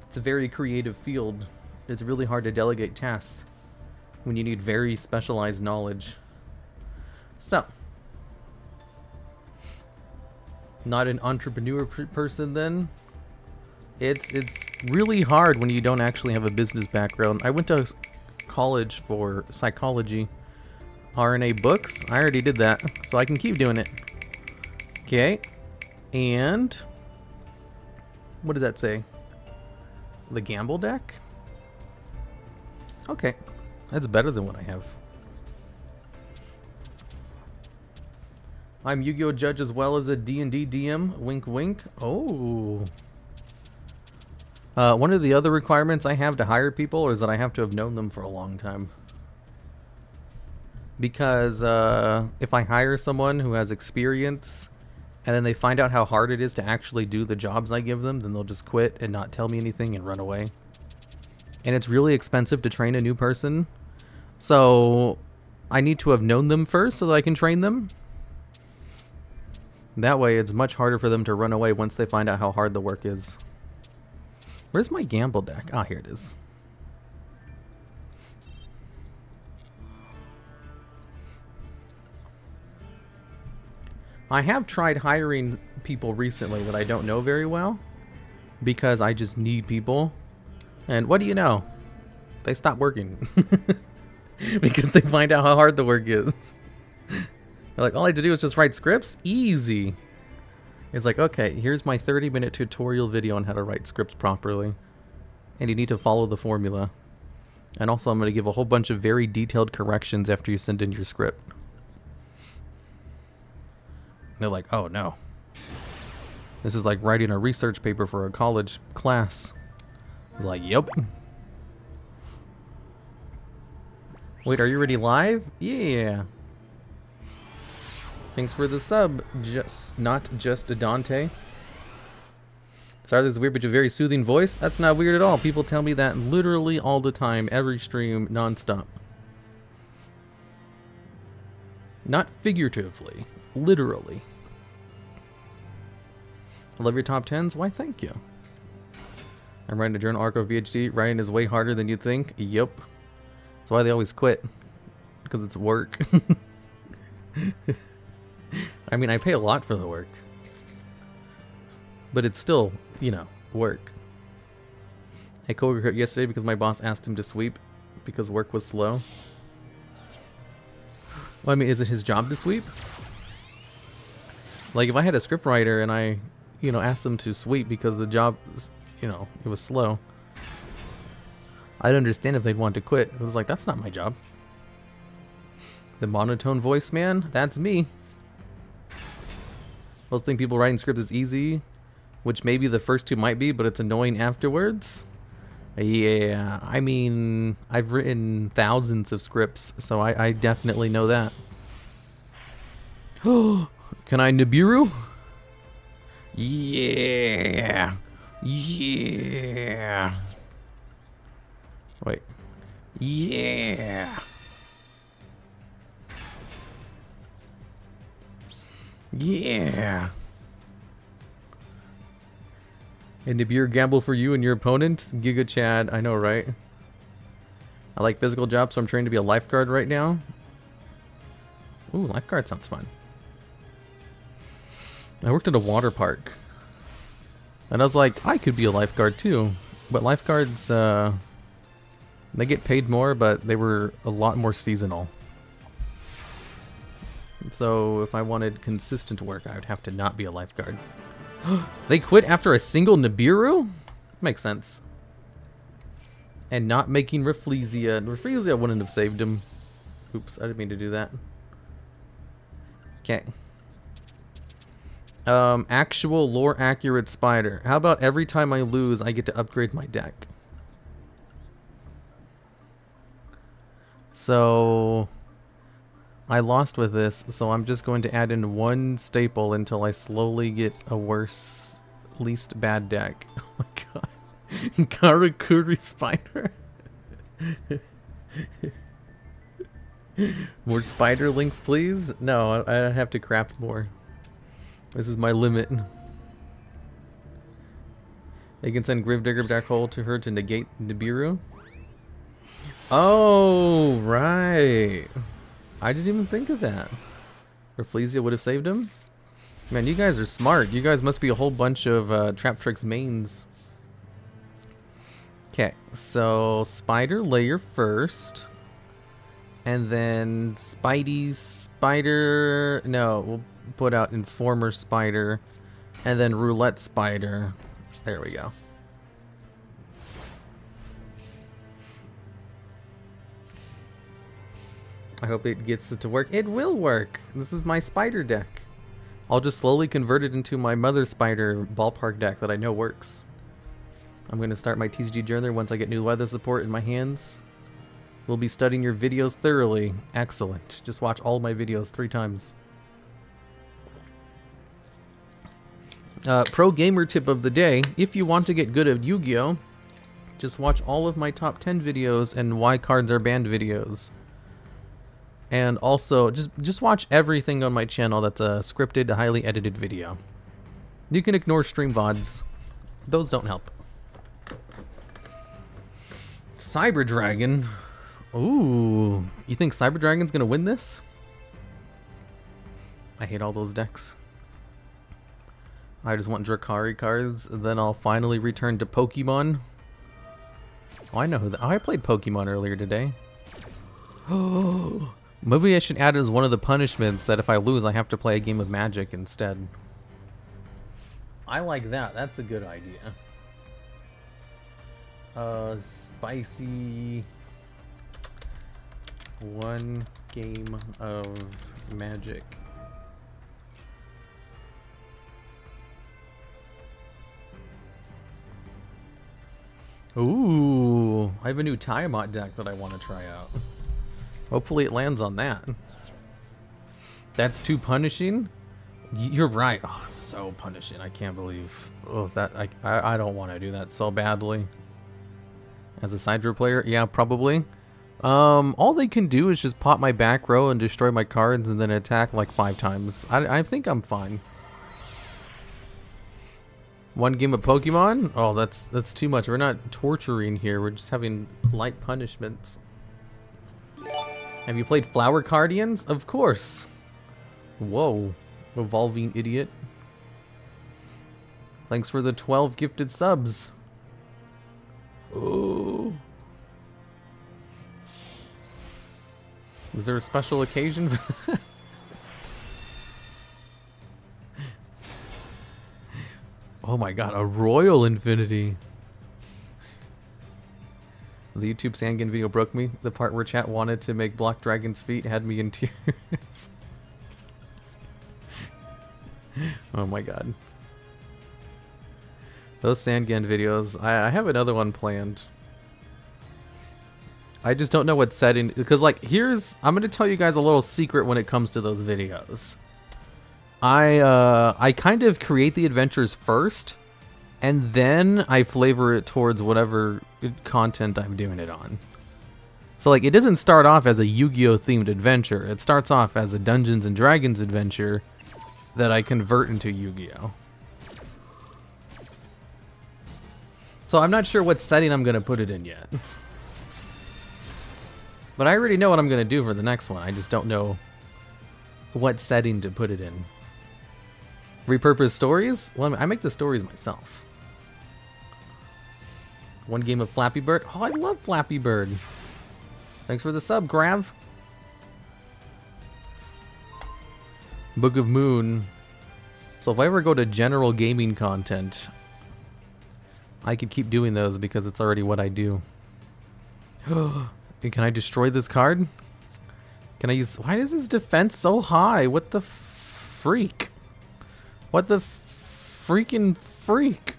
It's a very creative field. It's really hard to delegate tasks when you need very specialized knowledge. So, not an entrepreneur person then? It's really hard when you don't actually have a business background. I went to college for psychology. RNA books, I already did that, so I can keep doing it. Okay, and what does that say? The gamble deck? Okay, that's better than what I have. I'm Yu-Gi-Oh! Judge as well as a D&D DM. Wink, wink. Oh. One of the other requirements I have to hire people is that I have to have known them for a long time. Because if I hire someone who has experience and then they find out how hard it is to actually do the jobs I give them, then they'll just quit and not tell me anything and run away. And it's really expensive to train a new person, so I need to have known them first so that I can train them. That way it's much harder for them to run away once they find out how hard the work is. Where's my gamble deck? Ah, here it is. I have tried hiring people recently that I don't know very well because I just need people. And what do you know? They stop working because they find out how hard the work is. They're like, all I have to do is just write scripts? Easy. It's like, okay, here's my 30-minute tutorial video on how to write scripts properly. And you need to follow the formula. And also I'm going to give a whole bunch of very detailed corrections after you send in your script. They're like, oh no. This is like writing a research paper for a college class. I was like, yep. Wait, are you already live? Yeah. Thanks for the sub, not just a Dante. Sorry, this is weird, but you have a very soothing voice. That's not weird at all. People tell me that literally all the time, every stream, nonstop. Not figuratively, literally. I love your top 10s. Why, thank you. I'm writing a journal arc of PhD. Writing is way harder than you'd think. Yep. That's why they always quit. Because it's work. I mean, I pay a lot for the work. But it's still, you know, work. A coworker quit yesterday because my boss asked him to sweep because work was slow. Well, I mean, is it his job to sweep? Like, if I had a scriptwriter and I, you know, asked them to sweep because the job, you know, it was slow, I'd understand if they'd want to quit. It was like, that's not my job. The monotone voice, man, that's me. Most think people writing scripts is easy, which maybe the first two might be, but it's annoying afterwards. Yeah, I mean, I've written thousands of scripts, so I definitely know that. Oh, can I Nibiru? Yeah. Yeah. Wait. Yeah. Yeah. And Nibiru gamble for you and your opponent? Giga Chad, I know, right? I like physical jobs, so I'm trained to be a lifeguard right now. Ooh, lifeguard sounds fun. I worked at a water park. And I was like, I could be a lifeguard too. But lifeguards, they get paid more, but they were a lot more seasonal. So if I wanted consistent work, I would have to not be a lifeguard. They quit after a single Nibiru? Makes sense. And not making Rafflesia. Rafflesia wouldn't have saved him. Oops, I didn't mean to do that. Okay. Actual lore accurate spider. How about every time I lose, I get to upgrade my deck? So I lost with this, so I'm just going to add in one staple until I slowly get a worse, least bad deck. Oh my god. Karakuri spider. More spider links, please? No, I have to craft more. This is my limit. You can send Gravedigger Black Hole to her to negate Nibiru. Oh, right. I didn't even think of that. Rafflesia would have saved him? Man, you guys are smart. You guys must be a whole bunch of Trap Tricks mains. Okay, so Spider Layer first. And then Spidey's Spider... No, we'll put out Informer Spider. And then Roulette Spider. There we go. I hope it gets it to work. It will work. This is my spider deck. I'll just slowly convert it into my mother spider ballpark deck that I know works. I'm going to start my TCG journey once I get new weather support in my hands. We'll be studying your videos thoroughly. Excellent. Just watch all my videos 3 times. Pro gamer tip of the day: if you want to get good at Yu-Gi-Oh, just watch all of my top 10 videos and why cards are banned videos. And also, just watch everything on my channel that's a scripted, highly edited video. You can ignore stream VODs. Those don't help. Cyber Dragon. Ooh. You think Cyber Dragon's gonna win this? I hate all those decks. I just want Drakari cards, then I'll finally return to Pokemon. Oh, I know who that. Oh, I played Pokemon earlier today. Oh. Maybe I should add it as one of the punishments that if I lose, I have to play a game of Magic instead. I like that. That's a good idea. Spicy. One game of Magic. Ooh, I have a new Tiamat deck that I want to try out. Hopefully it lands on that. That's too punishing? You're right. Oh, so punishing. I can't believe. Oh, that I don't want to do that so badly. As a side draw player, yeah, probably. All they can do is just pop my back row and destroy my cards and then attack like 5 times. I think I'm fine. One game of Pokemon? Oh, that's too much. We're not torturing here. We're just having light punishments. Have you played Flower Guardians? Of course. Whoa. Evolving idiot. Thanks for the 12 gifted subs. Oh. Is there a special occasion for that? Oh my god, a Royal Infinity. The YouTube Sangan video broke me. The part where chat wanted to make Block Dragon's feet had me in tears. Oh my god. Those Sangan videos, I have another one planned. I just don't know what setting, because like I'm gonna tell you guys a little secret when it comes to those videos. I kind of create the adventures first, and then I flavor it towards whatever content I'm doing it on. So like it doesn't start off as a Yu-Gi-Oh themed adventure. It starts off as a Dungeons and Dragons adventure that I convert into Yu-Gi-Oh. So I'm not sure what setting I'm gonna put it in yet. But I already know what I'm gonna do for the next one. I just don't know what setting to put it in. Repurpose stories? Well, I make the stories myself. One game of Flappy Bird. Oh, I love Flappy Bird. Thanks for the sub, Grav. Book of Moon. So if I ever go to general gaming content, I could keep doing those because it's already what I do. Can I destroy this card? Can I use... Why is his defense so high? What the freak? What the freaking freak?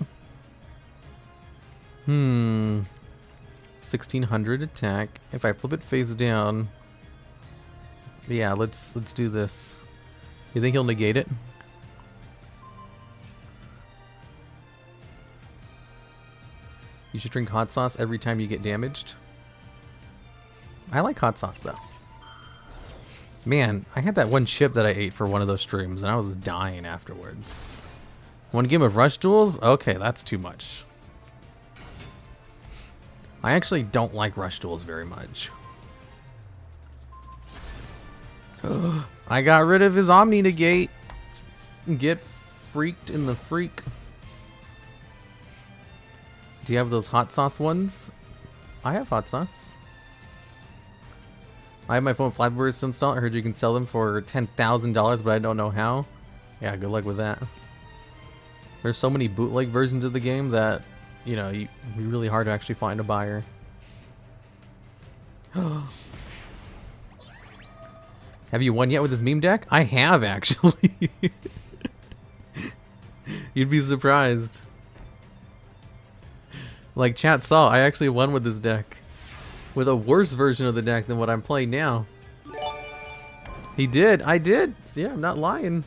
1600 attack. If I flip it face down... Yeah, let's do this. You think he'll negate it? You should drink hot sauce every time you get damaged. I like hot sauce though. Man, I had that one chip that I ate for one of those streams and I was dying afterwards. One game of Rush Duels? Okay, that's too much. I actually don't like Rush Duels very much. I got rid of his Omni Negate. Get freaked in the freak. Do you have those hot sauce ones? I have hot sauce. I have my phone Flappy Birds installed. I heard you can sell them for $10,000, but I don't know how. Yeah, good luck with that. There's so many bootleg versions of the game that, you know, it'd be really hard to actually find a buyer. Have you won yet with this meme deck? I have, actually. You'd be surprised. Like chat saw, I actually won with this deck. With a worse version of the deck than what I'm playing now. He did, I did. Yeah, I'm not lying.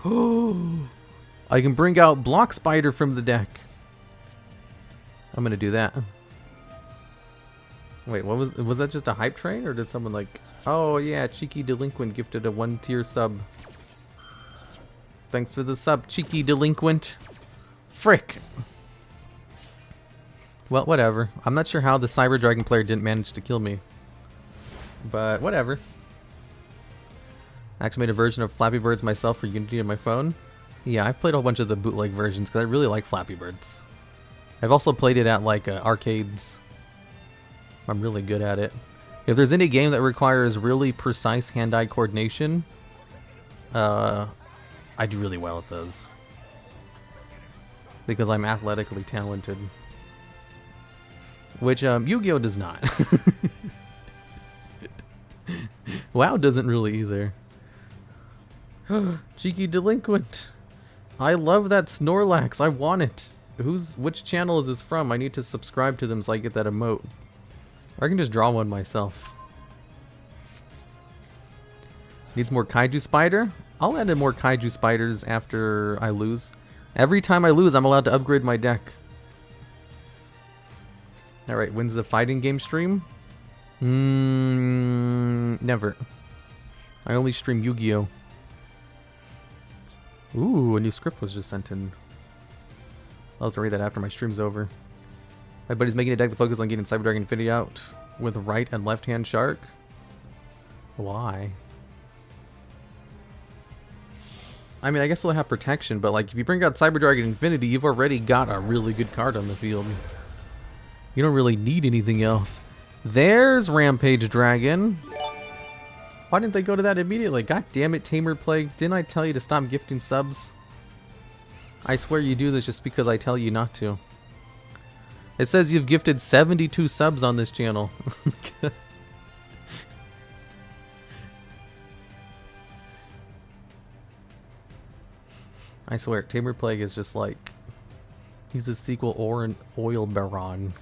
Oh, I can bring out Block Spider from the deck. I'm gonna do that. Wait, what was that just a hype train, or did someone like... Oh yeah, Cheeky Delinquent gifted a 1-tier sub. Thanks for the sub, Cheeky Delinquent. Frick. Well, whatever. I'm not sure how the Cyber Dragon player didn't manage to kill me. But whatever. I actually made a version of Flappy Birds myself for Unity on my phone. Yeah, I've played a whole bunch of the bootleg versions because I really like Flappy Birds. I've also played it at like arcades. I'm really good at it. If there's any game that requires really precise hand-eye coordination, I do really well at those. Because I'm athletically talented. Which Yu-Gi-Oh! Does not. WoW doesn't really either. Cheeky Delinquent. I love that Snorlax. I want it. Which channel is this from? I need to subscribe to them so I get that emote. Or I can just draw one myself. Needs more Kaiju Spider? I'll add in more Kaiju Spiders after I lose. Every time I lose, I'm allowed to upgrade my deck. Alright, when's the fighting game stream? Never. I only stream Yu-Gi-Oh! Ooh, a new script was just sent in. I'll have to read that after my stream's over. My buddy's making a deck to focus on getting Cyber Dragon Infinity out with right and left hand Shark. Why? I mean, I guess they'll have protection, but like if you bring out Cyber Dragon Infinity, you've already got a really good card on the field. You don't really need anything else. There's Rampage Dragon. Why didn't they go to that immediately? God damn it, Tamer Plague. Didn't I tell you to stop gifting subs? I swear you do this just because I tell you not to. It says you've gifted 72 subs on this channel. I swear, Tamer Plague is just like... He's a sequel or an oil baron.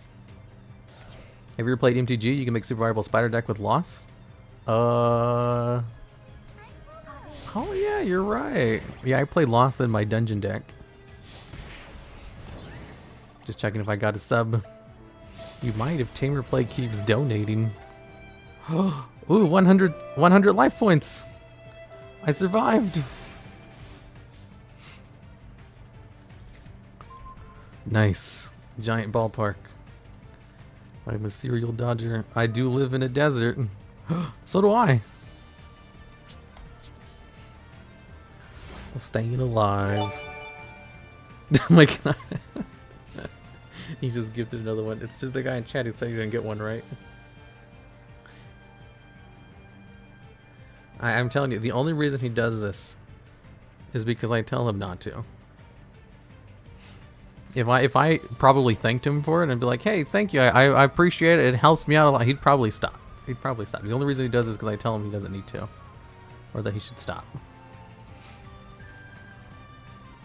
Have you ever played MTG? You can make super viable spider deck with Loth. Oh yeah, you're right. Yeah, I played Loth in my dungeon deck. Just checking if I got a sub. You might if Tamer Plague keeps donating. Ooh, 100 life points. I survived. Nice. Giant ballpark. I'm a serial dodger. I do live in a desert. So do I. Staying alive. Oh my god. He just gifted another one. It's just the guy in chat who said you're gonna get one, right? I'm telling you, the only reason he does this is because I tell him not to. If I probably thanked him for it and be like, hey, thank you, I appreciate it, it helps me out a lot, he'd probably stop. He'd probably stop. The only reason he does is because I tell him he doesn't need to. Or that he should stop.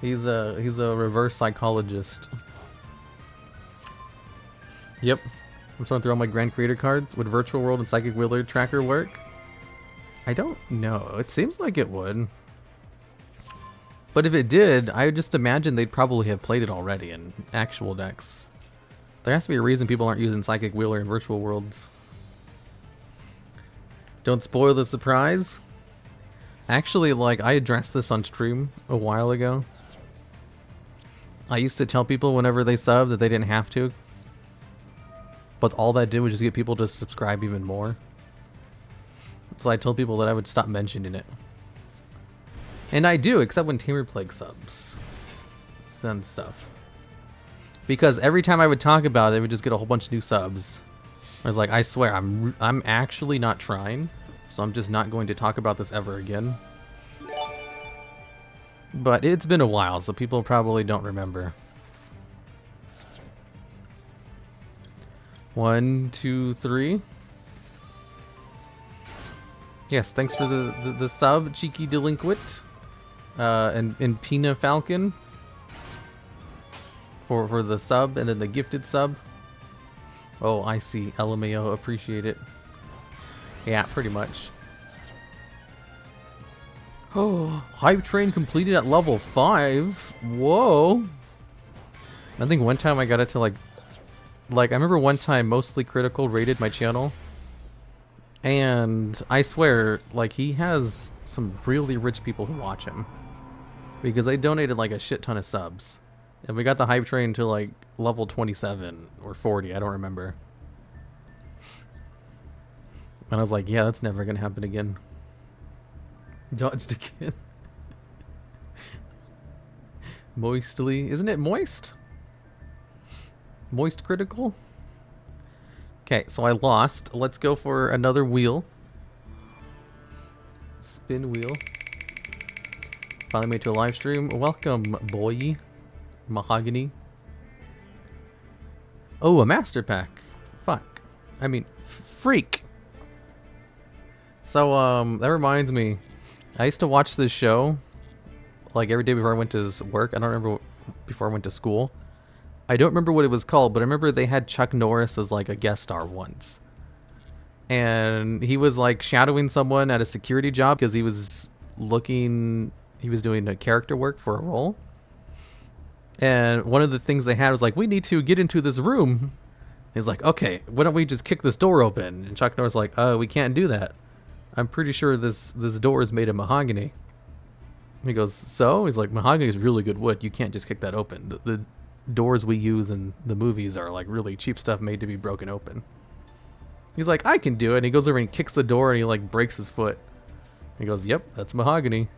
He's a reverse psychologist. Yep. I'm just going through all my Grand Creator cards. Would Virtual World and Psychic Wheeler Tracker work? I don't know. It seems like it would. But if it did, I would just imagine they'd probably have played it already in actual decks. There has to be a reason people aren't using Psychic Wheeler in Virtual Worlds. Don't spoil the surprise. Actually, like, I addressed this on stream a while ago. I used to tell people whenever they subbed that they didn't have to. But all that did was just get people to subscribe even more. So I told people that I would stop mentioning it. And I do, except when Tamer Plague subs. And stuff. Because every time I would talk about it, I would just get a whole bunch of new subs. I was like, I swear, I'm actually not trying. So I'm just not going to talk about this ever again. But it's been a while, so people probably don't remember. 1, 2, 3. Yes, thanks for the sub, Cheeky Delinquent. And Pina Falcon. For the sub, and then the gifted sub. Oh, I see. LMAO, appreciate it. Yeah, pretty much. Oh, hype train completed at level 5. Whoa. I think one time I got it to like I remember one time Mostly Critical rated my channel. And I swear, like, he has some really rich people who watch him. Because they donated like a shit ton of subs. And we got the hype train to like level 27 or 40, I don't remember. And I was like, yeah, that's never gonna happen again. Dodged again. Moistly. Isn't it moist? Moist critical? Okay, so I lost. Let's go for another wheel. Spin wheel. Finally made it to a live stream. Welcome, boy. Mahogany. Oh, a master pack. Fuck. I mean, freak. So, that reminds me. I used to watch this show, like, every day before I went to work. I don't remember before I went to school. I don't remember what it was called, but I remember they had Chuck Norris as, like, a guest star once. And he was, like, shadowing someone at a security job because he was doing a character work for a role. And one of the things they had was like, we need to get into this room. He's like, okay, why don't we just kick this door open? And Chuck Norris like, we can't do that. I'm pretty sure this door is made of mahogany. He goes, so? He's like, mahogany is really good wood. You can't just kick that open. The doors we use in the movies are like really cheap stuff made to be broken open. He's like, I can do it. And he goes over and kicks the door and he like breaks his foot. He goes, yep, that's mahogany.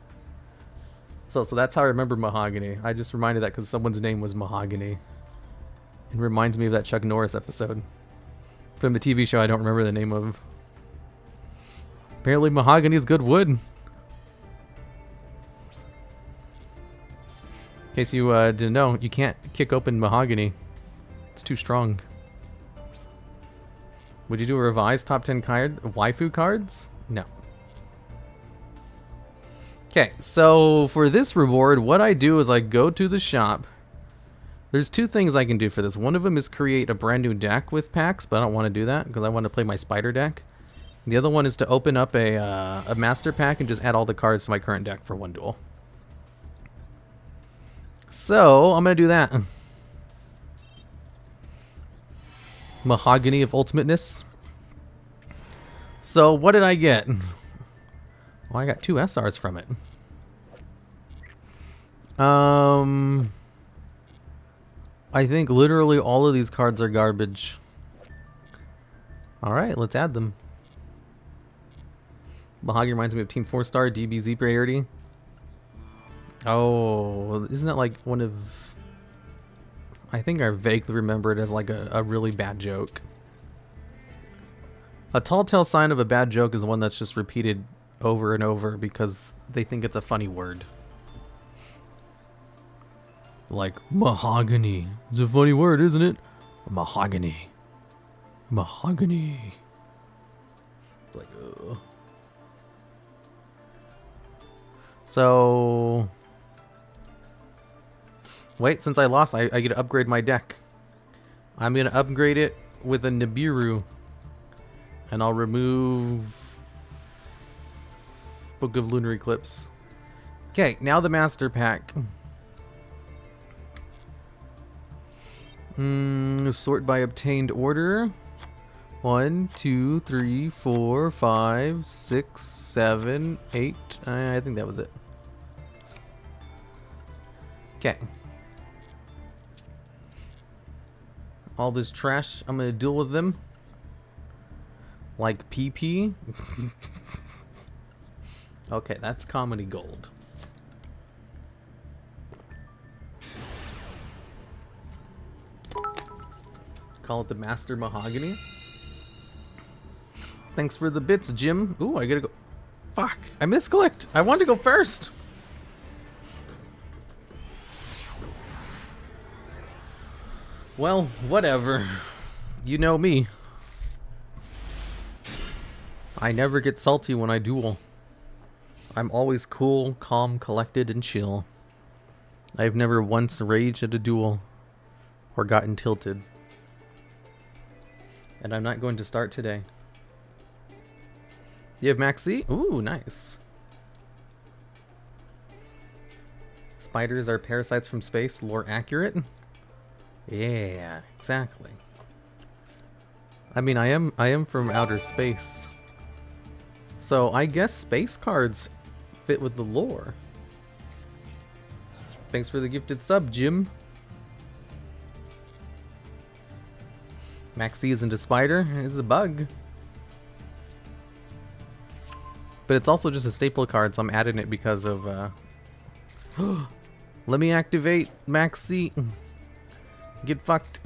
So that's how I remember mahogany. I just reminded that because someone's name was Mahogany. It reminds me of that Chuck Norris episode from the TV show I don't remember the name of. Apparently mahogany is good wood. In case you didn't know, you can't kick open mahogany. It's too strong. Would you do a revised top 10 waifu cards? No. Okay, so for this reward, what I do is I go to the shop. There's two things I can do for this. One of them is create a brand new deck with packs, but I don't want to do that because I want to play my spider deck. The other one is to open up a master pack and just add all the cards to my current deck for one duel. So, I'm going to do that. Mahogany of Ultimateness. So, what did I get? Well, I got 2 SRs from it. I think literally all of these cards are garbage. Alright, let's add them. Mahogany reminds me of Team 4-star DBZ priority. Oh, isn't that like one of... I think I vaguely remember it as like a really bad joke. A tall tale sign of a bad joke is the one that's just repeated over and over because they think it's a funny word. Like, mahogany. It's a funny word, isn't it? Mahogany. Mahogany. It's like, ugh. So... Wait, since I lost, I get to upgrade my deck. I'm going to upgrade it with a Nibiru. And I'll remove... Book of Lunar Eclipse. Okay, now the Master Pack. Sort by obtained order. 1, 2, 3, 4, 5, 6, 7, 8. I think that was it. Okay. All this trash, I'm gonna deal with them. Like PP. Okay, that's comedy gold. Call it the Master Mahogany. Thanks for the bits, Jim. Ooh, I gotta go. Fuck, I misclicked. I wanted to go first. Well, whatever. You know me. I never get salty when I duel. I'm always cool, calm, collected, and chill. I've never once raged at a duel or gotten tilted. And I'm not going to start today. You have Maxi? Ooh, nice. Spiders are parasites from space, lore accurate? Yeah, exactly. I mean, I am from outer space. So I guess space cards fit with the lore. Thanks for the gifted sub, Jim. Maxi isn't a spider, it's a bug. But it's also just a staple card, so I'm adding it because of let me activate Maxi. Get fucked.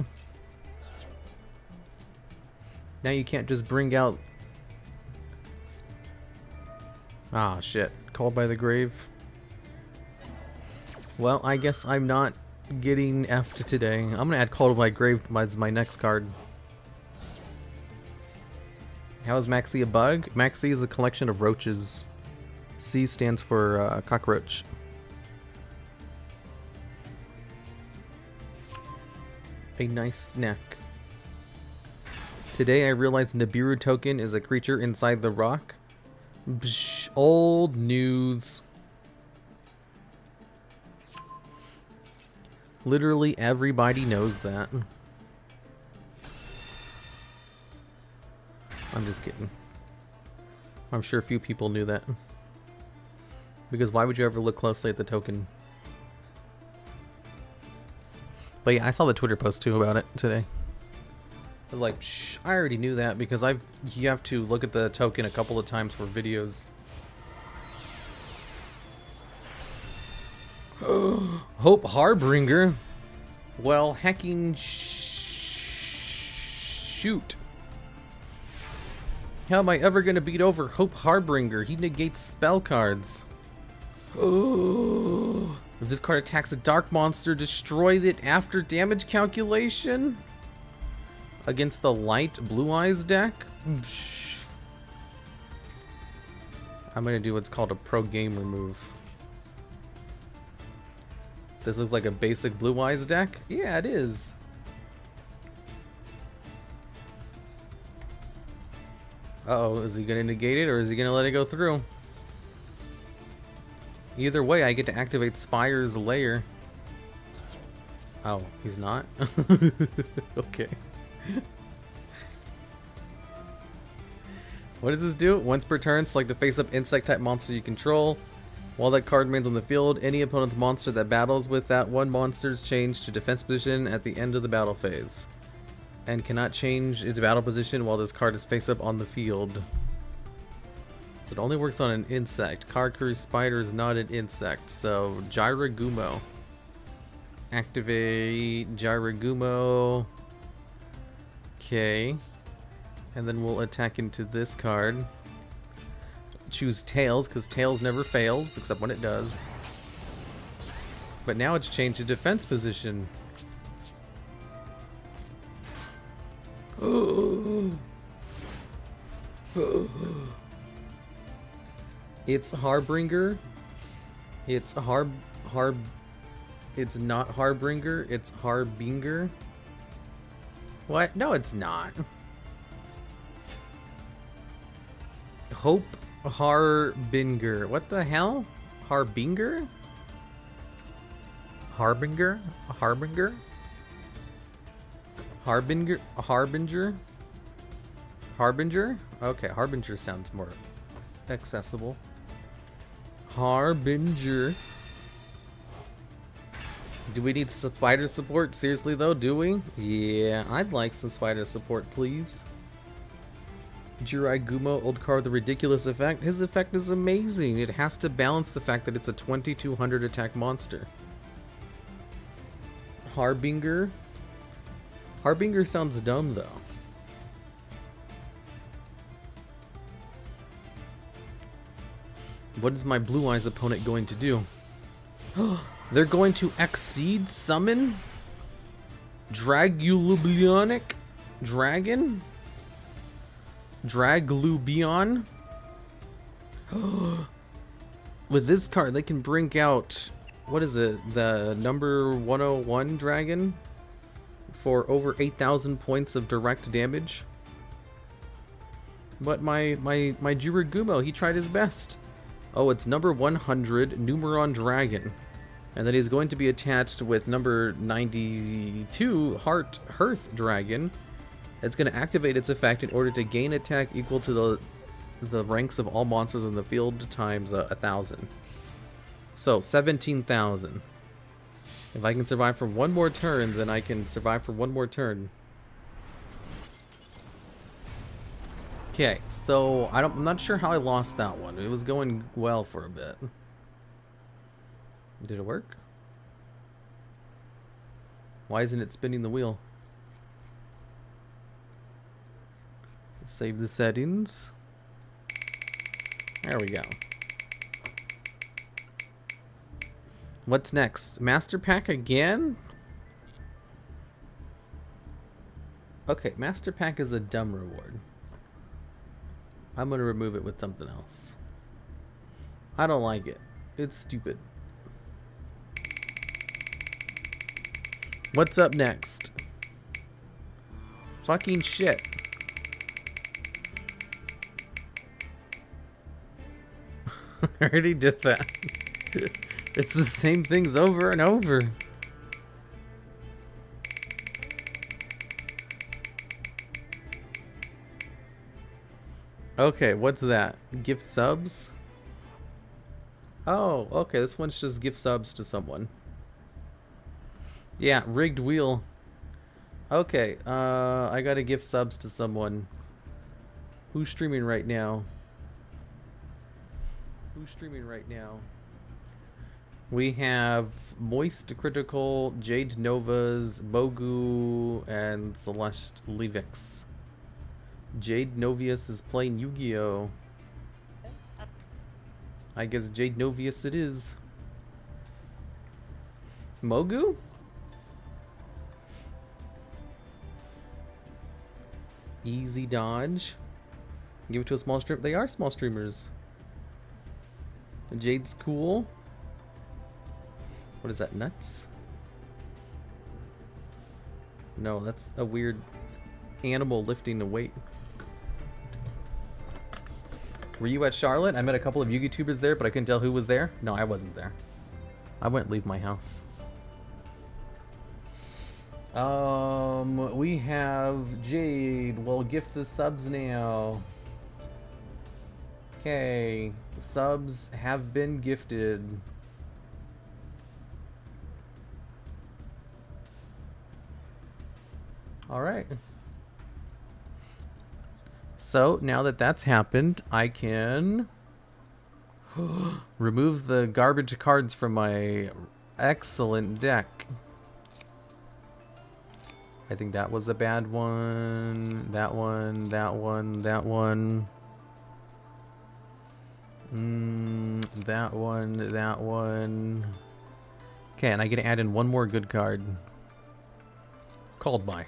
Now you can't just bring out... Ah, shit. Called by the grave. Well, I guess I'm not getting F'd today. I'm gonna add Called by Grave as my next card. How is Maxi a bug? Maxi is a collection of roaches. C stands for cockroach. A nice snack. Today I realized Nibiru token is a creature inside the rock. Psh, old news. Literally everybody knows that. I'm just kidding. I'm sure few people knew that. Because why would you ever look closely at the token? But yeah, I saw the Twitter post too about it today. I was like, shh, I already knew that because you have to look at the token a couple of times for videos. Hope Harbinger. Well, hacking shoot. How am I ever gonna beat over Hope Harbinger? He negates spell cards. Oh. If this card attacks a dark monster, destroy it after damage calculation? Against the light Blue Eyes deck? I'm gonna do what's called a pro gamer move. This looks like a basic Blue Eyes deck? Yeah, it is. Uh-oh, is he gonna negate it or is he gonna let it go through? Either way, I get to activate Spire's Lair. Oh, he's not? Okay. What does this do? Once per turn, select a face-up insect-type monster you control. While that card remains on the field, any opponent's monster that battles with that one monster is changed to defense position at the end of the battle phase. And cannot change its battle position while this card is face-up on the field. So it only works on an insect. Karku's spider is not an insect, so Gyragumo. Activate Gyragumo. Okay. And then we'll attack into this card. Choose Tails, because Tails never fails, except when it does. But now it's changed to defense position. It's Harbinger. It's it's not Harbinger, it's Harbinger. What? No, it's not. Hope Harbinger. What the hell? Harbinger? Harbinger? Harbinger? Harbinger? Harbinger? Harbinger? Okay, Harbinger sounds more accessible. Harbinger. Do we need spider support? Seriously though, do we? Yeah, I'd like some spider support, please. Gyragumo, old card with a ridiculous effect. His effect is amazing. It has to balance the fact that it's a 2200 attack monster. Harbinger. Harbinger sounds dumb though. What is my Blue Eyes opponent going to do? They're going to Exceed Summon? Dragulubionic Dragon? Draglubion? With this card, they can bring out, what is it, the number 101 dragon for over 8,000 points of direct damage. But my Gyragumo, he tried his best. Oh, it's number 100 Numeron Dragon. And then he's going to be attached with number 92, Hearth Dragon. It's going to activate its effect in order to gain attack equal to the ranks of all monsters in the field times 1,000. So 17,000. If I can survive for one more turn, then I can survive for one more turn. Okay, so I'm not sure how I lost that one. It was going well for a bit. Did it work? Why isn't it spinning the wheel? Save the settings. There we go. What's next? Master Pack again? Okay, Master Pack is a dumb reward. I'm gonna remove it with something else. I don't like it. It's stupid. What's up next? Fucking shit. I already did that. It's the same things over and over. Okay, what's that? Gift subs? Oh, okay, this one's just gift subs to someone. Yeah, rigged wheel. Okay, I gotta give subs to someone. Who's streaming right now? Who's streaming right now? We have Moist Critical, Jade Novas, Bogu, and Celeste Levix. Jade Novius is playing Yu-Gi-Oh! I guess Jade Novius it is. Mogu? Easy dodge. Give it to a small streamer. They are small streamers. Jade's cool. What is that, nuts? No, that's a weird animal lifting a weight. Were you at Charlotte? I met a couple of YouTubers there, but I couldn't tell who was there. No, I wasn't there. I wouldn't leave my house. We have Jade. We'll gift the subs now. Okay, the subs have been gifted. All right. So now that that's happened, I can remove the garbage cards from my excellent deck. I think that was a bad one. That one, that one, that one. That one, that one. Okay, and I get to add in one more good card. Called by.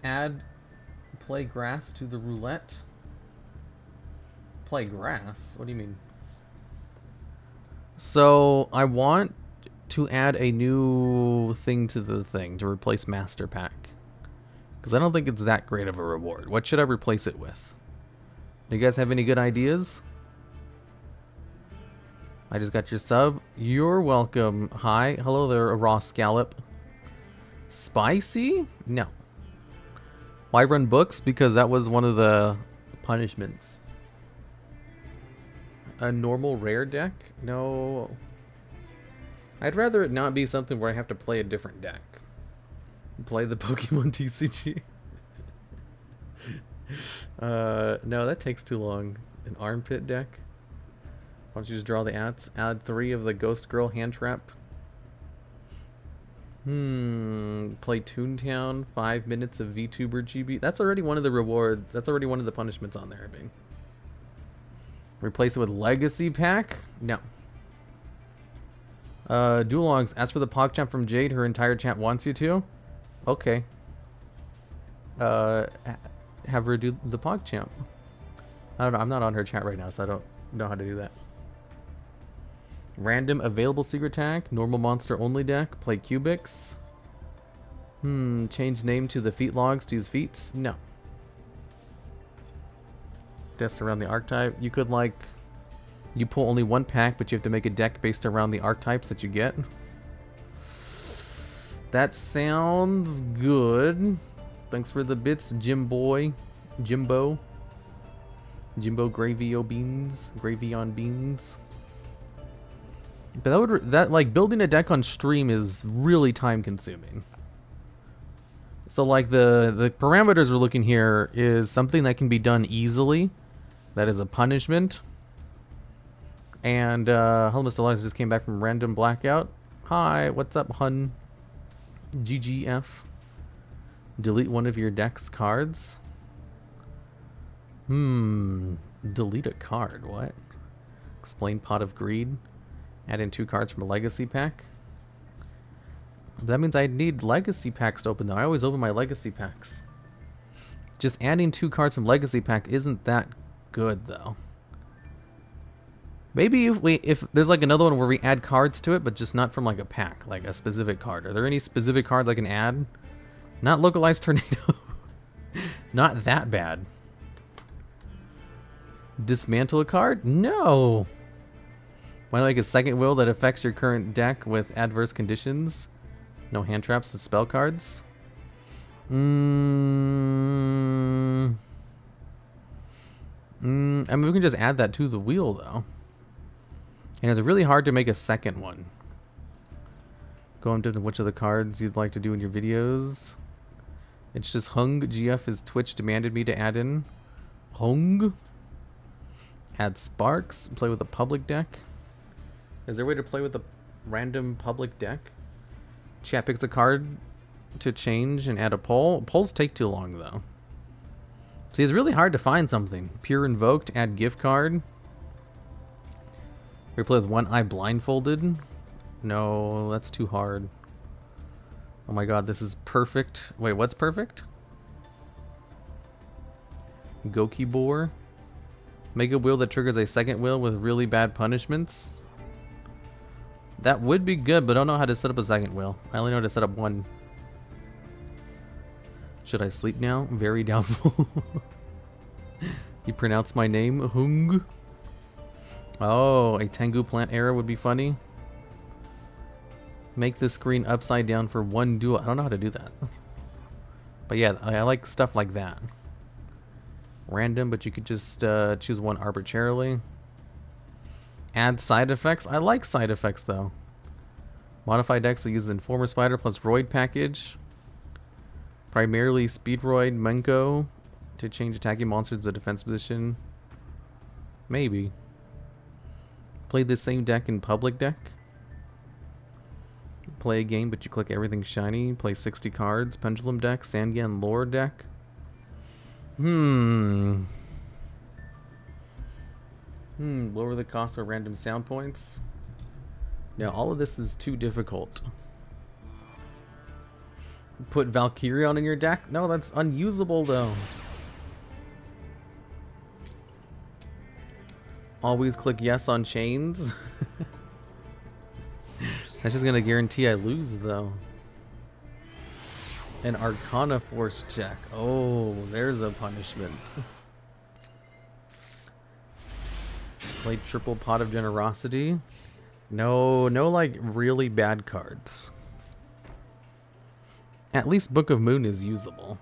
Add play grass to the roulette. Play grass? What do you mean? So I want to add a new thing to the thing to replace Master Pack. Because I don't think it's that great of a reward. What should I replace it with? Do you guys have any good ideas? I just got your sub. You're welcome. Hi. Hello there, a raw scallop. Spicy? No. Why run books? Because that was one of the punishments. A normal rare deck? No. I'd rather it not be something where I have to play a different deck. Play the Pokemon TCG. No, that takes too long. An armpit deck? Why don't you just draw the ads? Add 3 of the Ghost Girl hand trap. Play Toontown, 5 minutes of VTuber GB. That's already one of the rewards. That's already one of the punishments on there, I mean. Replace it with Legacy Pack? No. DuelLogs, ask for the PogChamp from Jade. Her entire chat wants you to. Okay. Have her do the PogChamp. I don't know. I'm not on her chat right now, so I don't know how to do that. Random available secret attack. Normal monster only deck. Play Cubics. Change name to the feet logs to use feats. No. test around the archetype. You could like, you pull only one pack, but you have to make a deck based around the archetypes that you get. That sounds good. Thanks for the bits, Jimbo. Jimbo gravy on beans. Gravy on beans. But that like building a deck on stream is really time consuming. So like the parameters we're looking here is something that can be done easily. That is a punishment. And hello, Mr. Lux just came back from random blackout. Hi, what's up, hun? GGF. Delete one of your deck's cards. Delete a card. What? Explain Pot of Greed. Add in 2 cards from a legacy pack. That means I need legacy packs to open though. I always open my legacy packs. Just adding 2 cards from legacy pack isn't that good though. Maybe if there's like another one where we add cards to it, but just not from like a pack, like a specific card. Are there any specific cards I can add? Not localized tornado. Not that bad. Dismantle a card? No. Want to make a second will that affects your current deck with adverse conditions? No hand traps to spell cards? I mean, we can just add that to the wheel, though. And it's really hard to make a second one. Go into which of the cards you'd like to do in your videos. It's just Hung GF is Twitch demanded me to add in. Hung. Add Sparks. Play with a public deck. Is there a way to play with a random public deck? Chat picks a card to change and add a poll. Polls take too long, though. See, it's really hard to find something. Pure Invoked, add gift card. We play with one eye blindfolded. No, that's too hard. Oh my god, this is perfect. Wait, what's perfect? Goki Boar. Make a wheel that triggers a second wheel with really bad punishments. That would be good, but I don't know how to set up a second wheel. I only know how to set up one. Should I sleep now? Very doubtful. You pronounce my name? Hung. Oh, a Tengu plant era would be funny. Make the screen upside down for one duel. I don't know how to do that. But yeah, I like stuff like that. Random, but you could just choose one arbitrarily. Add side effects. I like side effects though. Modify decks will use Informer Spider plus Roid package. Primarily Speedroid Menko to change attacking monsters to defense position. Maybe. Play the same deck in public deck. Play a game, but you click everything shiny. Play 60 cards. Pendulum deck. Sandian lore deck. Lower the cost of random sound points. Now, all of this is too difficult. Put Valkyrion in your deck? No, that's unusable, though. Always click yes on chains. That's just gonna guarantee I lose, though. An Arcana Force check. Oh, there's a punishment. Play triple Pot of Generosity. No, like really bad cards. At least Book of Moon is usable.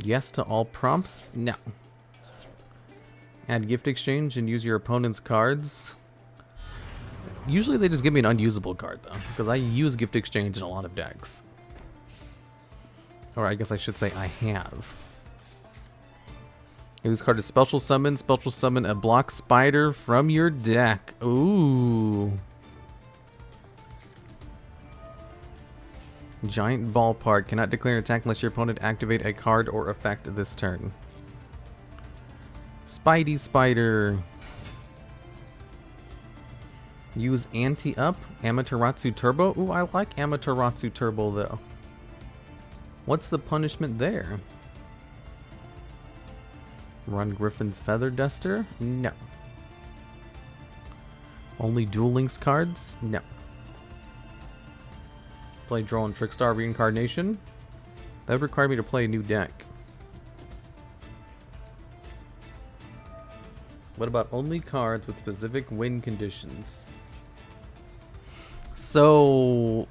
Yes to all prompts? No. Add gift exchange and use your opponent's cards. Usually they just give me an unusable card though, because I use gift exchange in a lot of decks. Or I guess I should say I have. If this card is special summon a block spider from your deck. Ooh. Giant Ballpark. Cannot declare an attack unless your opponent activate a card or effect this turn. Spidey Spider. Use anti-up. Amaterasu Turbo. Ooh, I like Amaterasu Turbo though. What's the punishment there? Run Griffin's Feather Duster? No. Only Duel Links cards? No. Play Droll and Trickstar Reincarnation? That would require me to play a new deck. What about only cards with specific win conditions? So,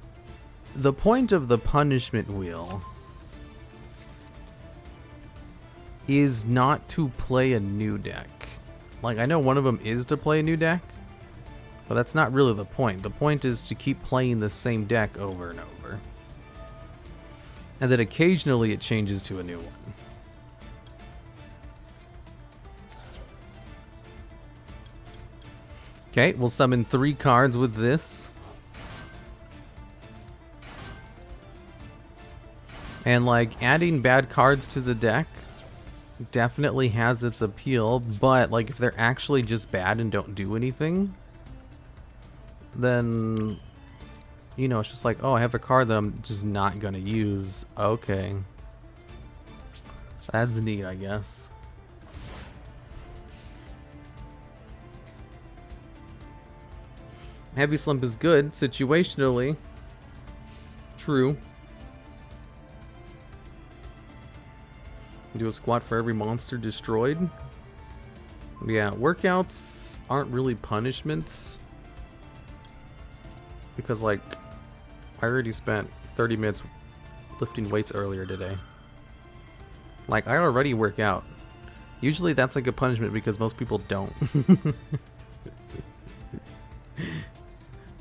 the point of the punishment wheel is not to play a new deck. Like, I know one of them is to play a new deck, but that's not really the point. The point is to keep playing the same deck over and over. And then occasionally it changes to a new one. Okay, we'll summon 3 cards with this. And like, adding bad cards to the deck definitely has its appeal, but like if they're actually just bad and don't do anything, then, you know, it's just like, oh, I have a card that I'm just not gonna use. Okay. That's neat, I guess. Heavy Slump is good, situationally. True. Do a squat for every monster destroyed. Yeah, workouts aren't really punishments. Because, like, I already spent 30 minutes lifting weights earlier today. Like, I already work out. Usually that's like a punishment because most people don't.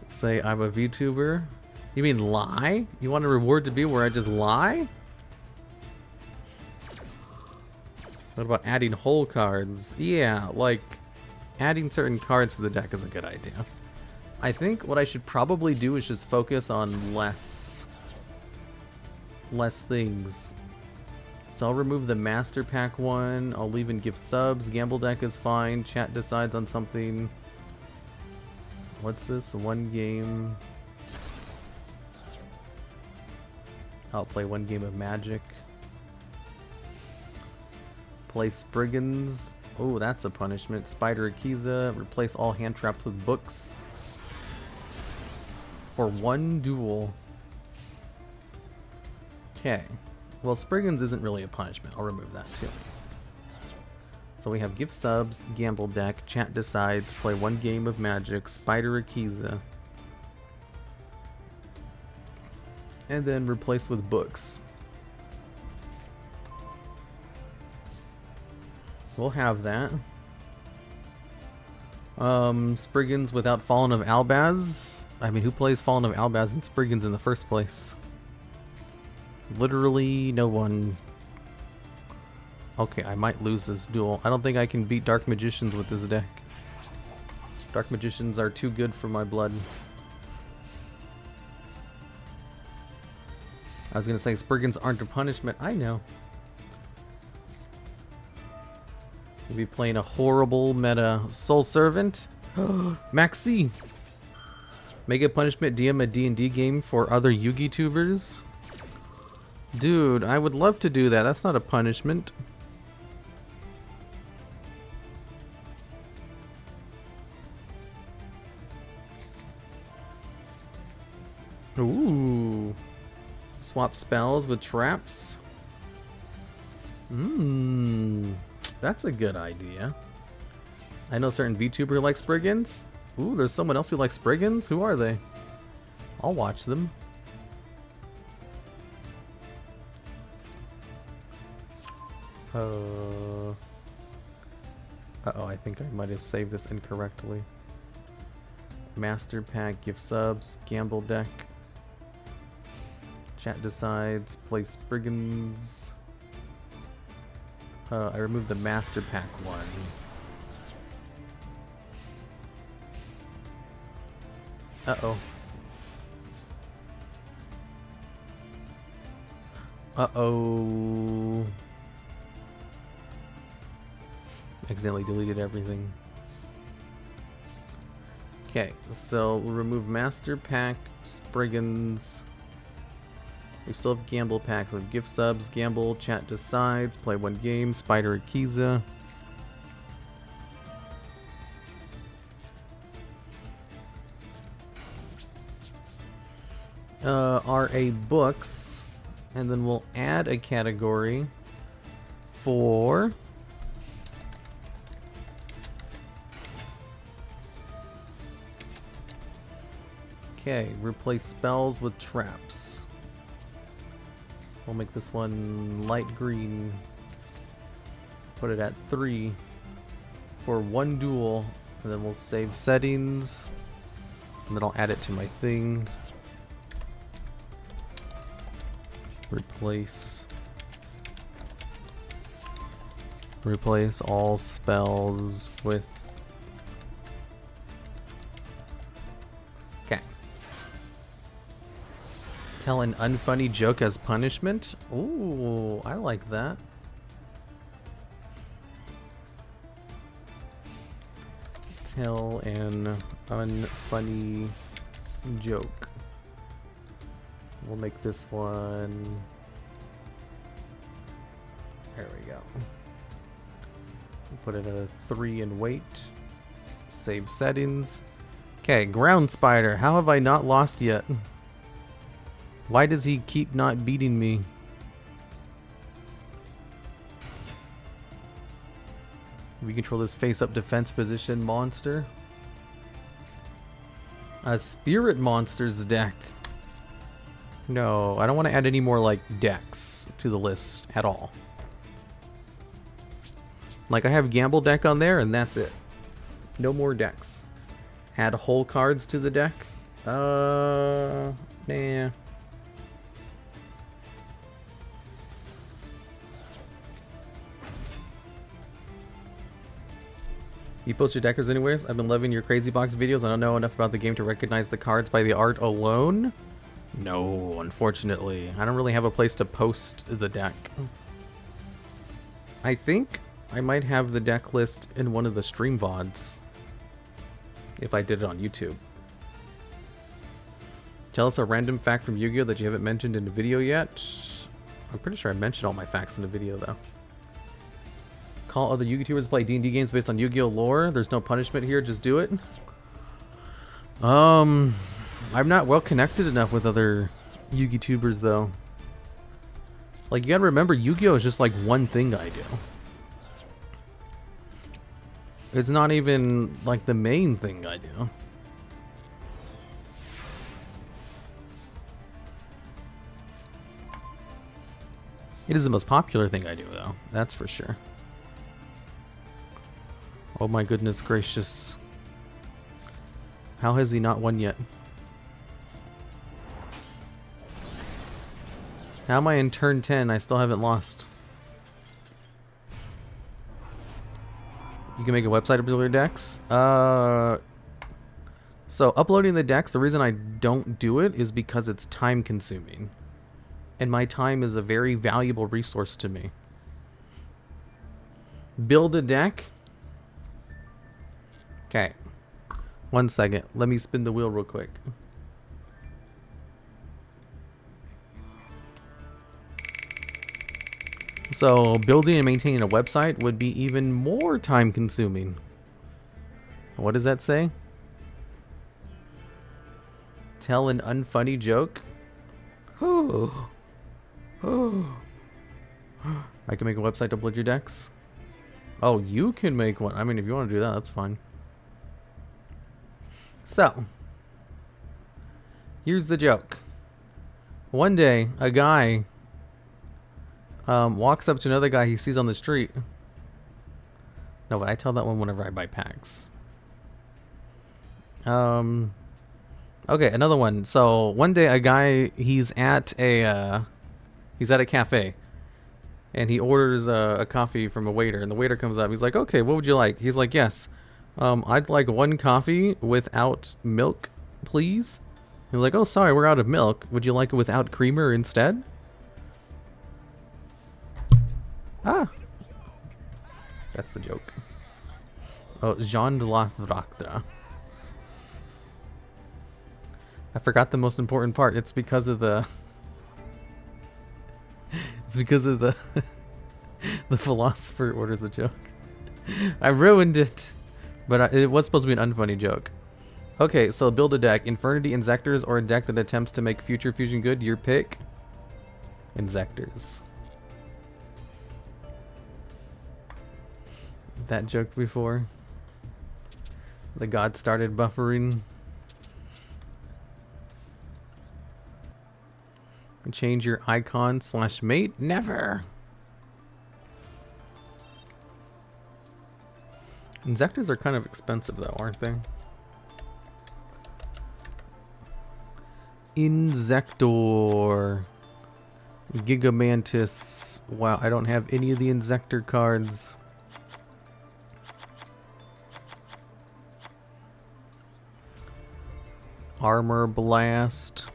Say I'm a VTuber? You mean lie? You want a reward to be where I just lie? What about adding whole cards? Yeah, like, adding certain cards to the deck is a good idea. I think what I should probably do is just focus on less things. So I'll remove the Master Pack one, I'll leave in gift subs, Gamble deck is fine, chat decides on something. What's this? One game. I'll play one game of Magic. Play Spriggans. Oh, that's a punishment. Spider Akiza. Replace all hand traps with books. For one duel. Okay. Well, Spriggans isn't really a punishment. I'll remove that too. So we have gift subs, Gamble deck, chat decides, play one game of Magic, Spider Akiza. And then replace with books. We'll have that. Spriggans without Fallen of Albaz. I mean, who plays Fallen of Albaz and Spriggans in the first place? Literally no one. Okay, I might lose this duel. I don't think I can beat Dark Magicians with this deck. Dark Magicians are too good for my blood. I was gonna say Spriggans aren't a punishment. I know. We'll be playing a horrible meta Soul Servant. Maxi! Mega Punishment DM a D&D game for other Yugi tubers. Dude, I would love to do that. That's not a punishment. Ooh. Swap spells with traps. That's a good idea. I know certain VTuber who likes Spriggans. Ooh, there's someone else who likes Spriggans? Who are they? I'll watch them. Uh-oh, I think I might have saved this incorrectly. Master Pack, gift subs, Gamble deck. Chat decides, play Spriggans. I removed the Master Pack one. Uh-oh. Uh-oh. Accidentally deleted everything. Okay, so we'll remove Master Pack, Spriggans. We still have Gamble packs with gift subs, Gamble, chat decides, play one game, Spider Akiza. RA books, and then we'll add a category for Okay, replace spells with traps. We'll make this one light green. Put it at 3 for 1 duel, and then we'll save settings, and then I'll add it to my thing. Replace all spells with. Okay. Tell an unfunny joke as punishment. Ooh, I like that. Tell an unfunny joke. We'll make this one. There we go. Put it at a 3 and wait. Save settings. Okay, ground spider. How have I not lost yet? Why does he keep not beating me? We control this face-up defense position monster. A spirit monsters deck. No, I don't want to add any more like decks to the list at all. Like I have gamble deck on there and that's it. No more decks. Add whole cards to the deck. Nah. You post your deckers anyways? I've been loving your Crazy Box videos. I don't know enough about the game to recognize the cards by the art alone. No, unfortunately. I don't really have a place to post the deck. I think I might have the deck list in one of the stream VODs. If I did it on YouTube. Tell us a random fact from Yu-Gi-Oh! That you haven't mentioned in the video yet. I'm pretty sure I mentioned all my facts in the video though. Call other YouTubers to play D&D games based on Yu-Gi-Oh! Lore. There's no punishment here, just do it. I'm not well connected enough with other Yu-Gi-Tubers though. Like you gotta remember, Yu-Gi-Oh! Is just like one thing I do. It's not even like the main thing I do. It is the most popular thing I do though, that's for sure. Oh my goodness gracious. How has he not won yet? How am I in turn 10? I still haven't lost. You can make a website to build your decks. So uploading the decks, the reason I don't do it is because it's time consuming. And my time is a very valuable resource to me. Build a deck. Okay. 1 second. Let me spin the wheel real quick. So building and maintaining a website would be even more time consuming. What does that say? Tell an unfunny joke. Oh. Oh. I can make a website to build your decks. Oh, you can make one. I mean, if you want to do that, that's fine. So, here's the joke. One day, a guy walks up to another guy he sees on the street. No, but I tell that one whenever I buy packs. Okay, another one. So one day a guy, he's at a cafe, and he orders a coffee from a waiter, and the waiter comes up. He's like, "Okay, what would you like?" He's like, "Yes, I'd like 1 coffee without milk, please." He's like, "Oh, sorry, we're out of milk. Would you like it without creamer instead?" Ah, that's the joke. Oh, Jean de la Vractra. I forgot the most important part. It's because of the... It's because of the... the philosopher orders a joke. I ruined it. But it was supposed to be an unfunny joke. Okay, so build a deck. Infernity, Inzectors, or a deck that attempts to make future fusion good. Your pick. Inzectors. That joke before. The god started buffering. Change your icon / mate? Never. Insectors are kind of expensive though, aren't they? Insector. Gigamantis. Wow, I don't have any of the Insector cards. Armor Blast.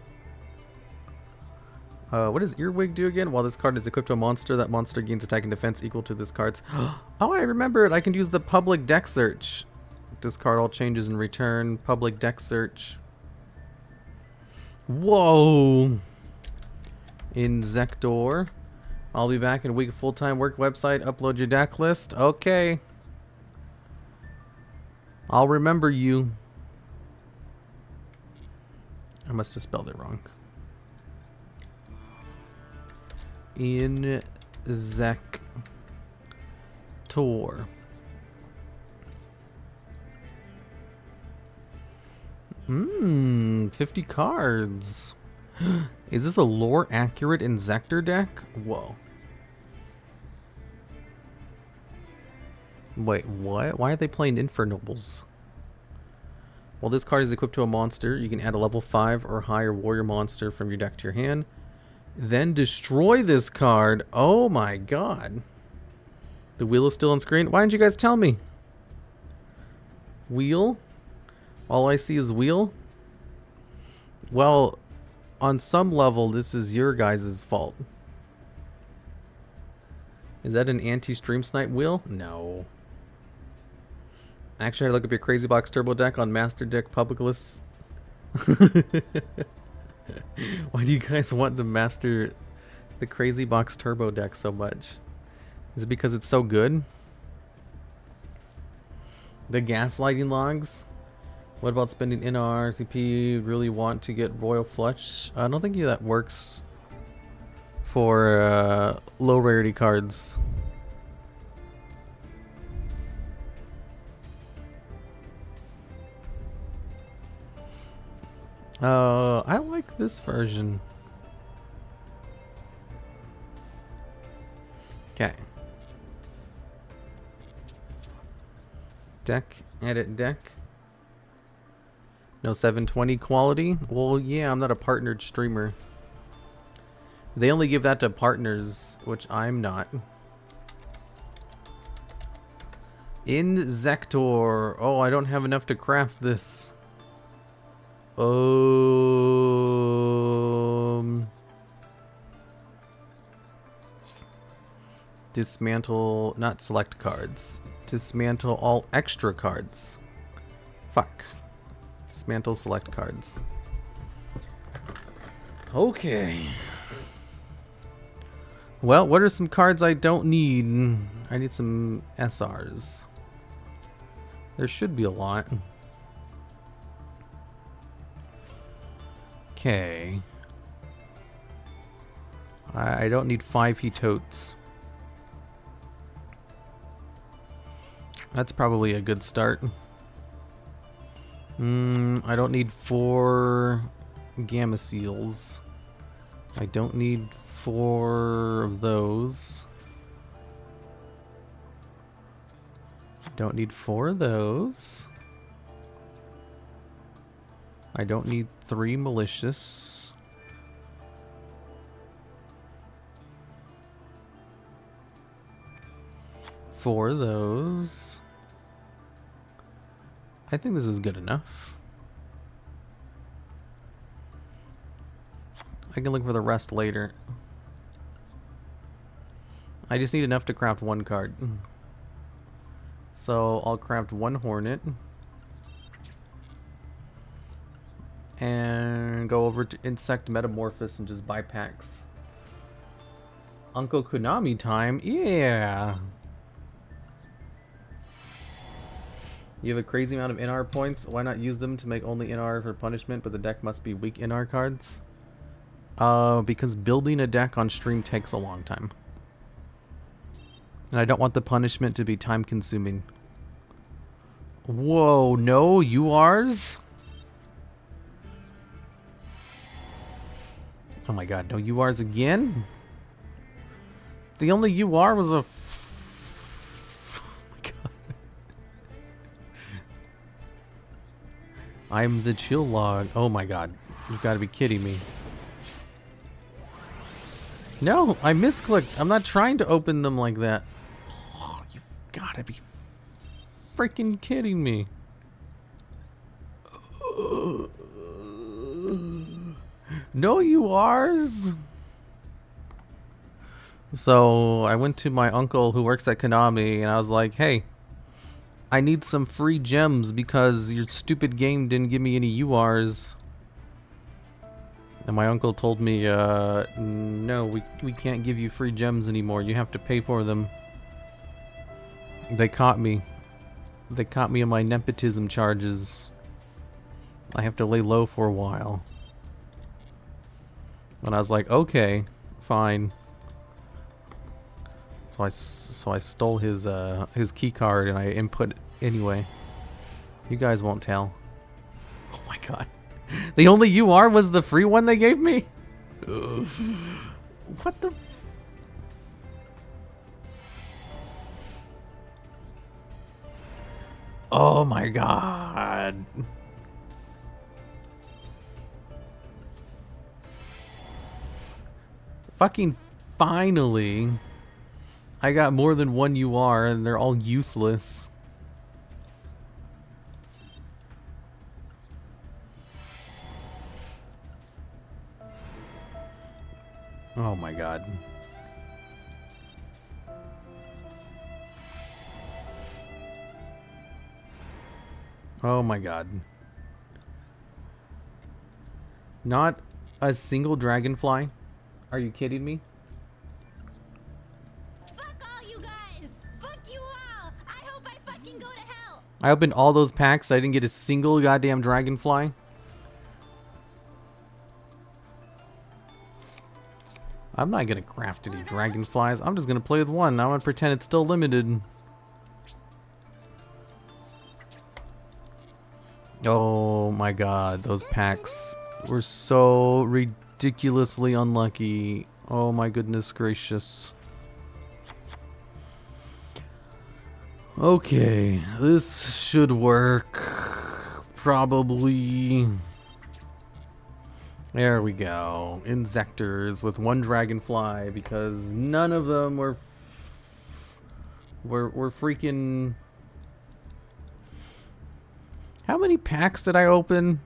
What does Earwig do again? While this card is equipped to a monster, that monster gains attack and defense equal to this card's. Oh, I remember it. I can use the public deck search. Discard all changes in return. Public deck search. Whoa. Insector. I'll be back in a week. Full-time work website. Upload your deck list. Okay. I'll remember you. I must have spelled it wrong. Insector. 50 cards. Is this a lore accurate Insector deck? Whoa. Wait, what? Why are they playing Infernobles? While this card is equipped to a monster, you can add a level 5 or higher warrior monster from your deck to your hand. Then destroy this card. Oh my god. The wheel is still on screen. Why didn't you guys tell me? Wheel? All I see is wheel? Well, on some level, this is your guys' fault. Is that an anti-stream snipe wheel? No. Actually, I look up your Crazy Box Turbo deck on Master Deck public lists. Why do you guys want to master the Crazy Box Turbo deck so much? Is it because it's so good? The gaslighting logs? What about spending NR, CP? Really want to get Royal Flush? I don't think that works for low rarity cards. I like this version. Okay. Deck, edit deck. No 720 quality? Well, yeah, I'm not a partnered streamer. They only give that to partners, which I'm not. Insector. Oh, I don't have enough to craft this. Dismantle, not select cards. Dismantle all extra cards. Fuck. Dismantle select cards. Okay. Well, what are some cards I don't need? I need some SRs. There should be a lot. Okay. I don't need 5 Hitotes. That's probably a good start. I don't need 4 Gamma Seals. I don't need 4 of those. Don't need 4 of those. I don't need 3 Malicious. Four of those. I think this is good enough. I can look for the rest later. I just need enough to craft 1 card. So I'll craft 1 Hornet. And go over to Insect Metamorphosis and just buy packs. Uncle Konami time? Yeah! You have a crazy amount of NR points. Why not use them to make only NR for punishment, but the deck must be weak NR cards? Because building a deck on stream takes a long time. And I don't want the punishment to be time consuming. Whoa, no URs? Oh my god, no URs again? The only UR was a... oh my god. I'm the chill log. Oh my god. You've got to be kidding me. No, I misclicked. I'm not trying to open them like that. Oh, you've got to be freaking kidding me. No URs? So I went to my uncle who works at Konami and I was like, hey, I need some free gems because your stupid game didn't give me any URs. And my uncle told me, no, we can't give you free gems anymore. You have to pay for them. They caught me. They caught me in my nepotism charges. I have to lay low for a while. And I was like, okay, fine. So I stole his key card and I input it anyway. You guys won't tell. Oh my god. The only UR was the free one they gave me? What the oh my god. Fucking finally. I got more than one UR and they're all useless. Oh my god. Oh my god. Not a single dragonfly? Are you kidding me? Fuck all you guys! Fuck you all! I hope I fucking go to hell! I opened all those packs, I didn't get a single goddamn dragonfly. I'm not gonna craft any dragonflies, I'm just gonna play with one. I'm gonna pretend it's still limited. Oh my god, those packs were so ridiculously unlucky. Oh my goodness gracious. Okay, this should work. Probably. There we go. Insectors with one dragonfly because none of them were freaking. How many packs did I open?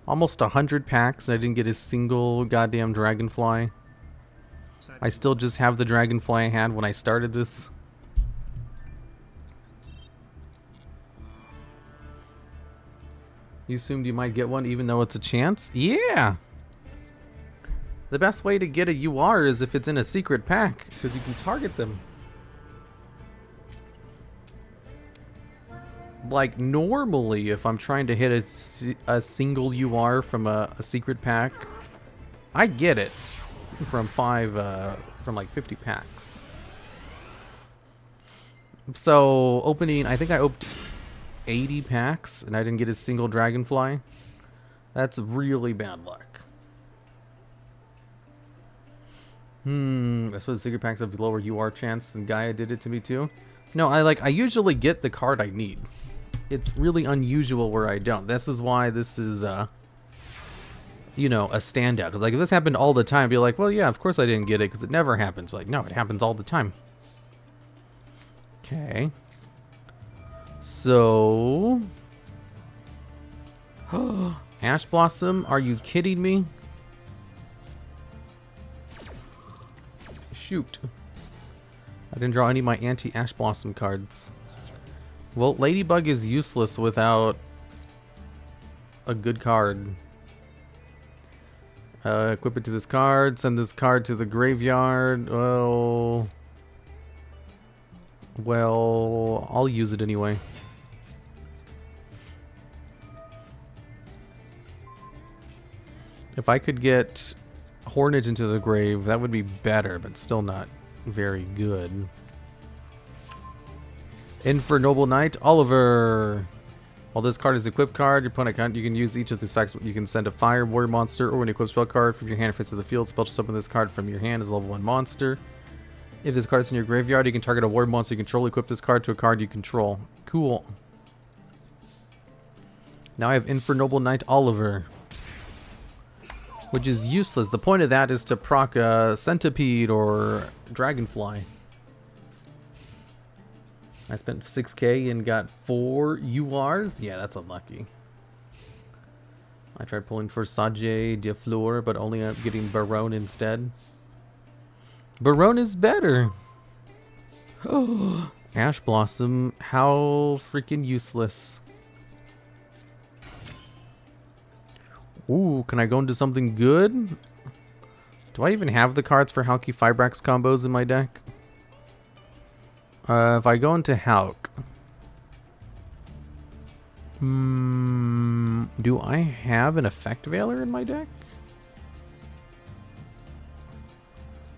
Almost 100 packs and I didn't get a single goddamn dragonfly. I still just have the dragonfly I had when I started this. You assumed you might get one even though it's a chance? Yeah! The best way to get a UR is if it's in a secret pack, because you can target them. Like, normally, if I'm trying to hit a single UR from a secret pack, I get it from like 50 packs. So, opening, I think I opened 80 packs and I didn't get a single dragonfly. That's really bad luck. I suppose secret packs have lower UR chance than Gaia did it to me too. No, I usually get the card I need. It's really unusual where I don't. This is why this is you know, a standout. Because like if this happened all the time, I'd be like, well yeah, of course I didn't get it because it never happens. But like, no, it happens all the time. Okay. So Ash Blossom, are you kidding me? Shoot. I didn't draw any of my anti-Ash Blossom cards. Well, Ladybug is useless without a good card. Equip it to this card, send this card to the graveyard. Well, I'll use it anyway. If I could get Hornet into the grave, that would be better, but still not very good. In for Noble Knight, Oliver. While this card is equipped card, your opponent can you can use each of these facts. You can send a fire warrior monster or an equipped spell card from your hand if it's with the field. Spell to summon this card from your hand is a level 1 monster. If this card is in your graveyard, you can target a warrior monster you control. Equip this card to a card you control. Cool. Now I have Infernoble Knight Oliver, which is useless. The point of that is to proc a Centipede or Dragonfly. I spent 6k and got 4 URs. Yeah, that's unlucky. I tried pulling for Sage de Fleur, but only ended up getting Baronne instead. Baronne is better. Ash Blossom, how freaking useless. Ooh, can I go into something good? Do I even have the cards for Halki Fibrax combos in my deck? If I go into Halk, do I have an Effect Veiler in my deck?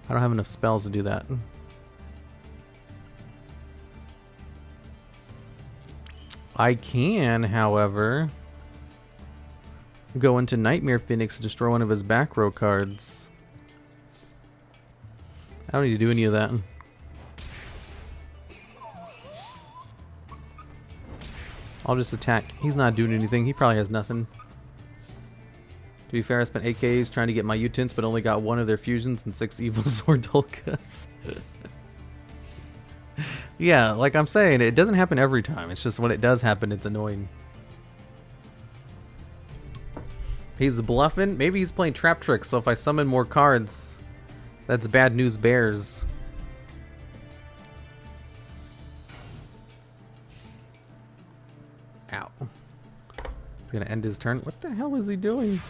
I don't have enough spells to do that. I can, however, go into Nightmare Phoenix to destroy one of his back row cards. I don't need to do any of that. I'll just attack. He's not doing anything. He probably has nothing. To be fair, I spent 8Ks trying to get my Utents, but only got 1 of their fusions and 6 Evil Sword Dolkas. Yeah, like I'm saying, it doesn't happen every time. It's just when it does happen, it's annoying. He's bluffing. Maybe he's playing Trap Tricks, so if I summon more cards, that's bad news bears. Ow. He's gonna end his turn. What the hell is he doing?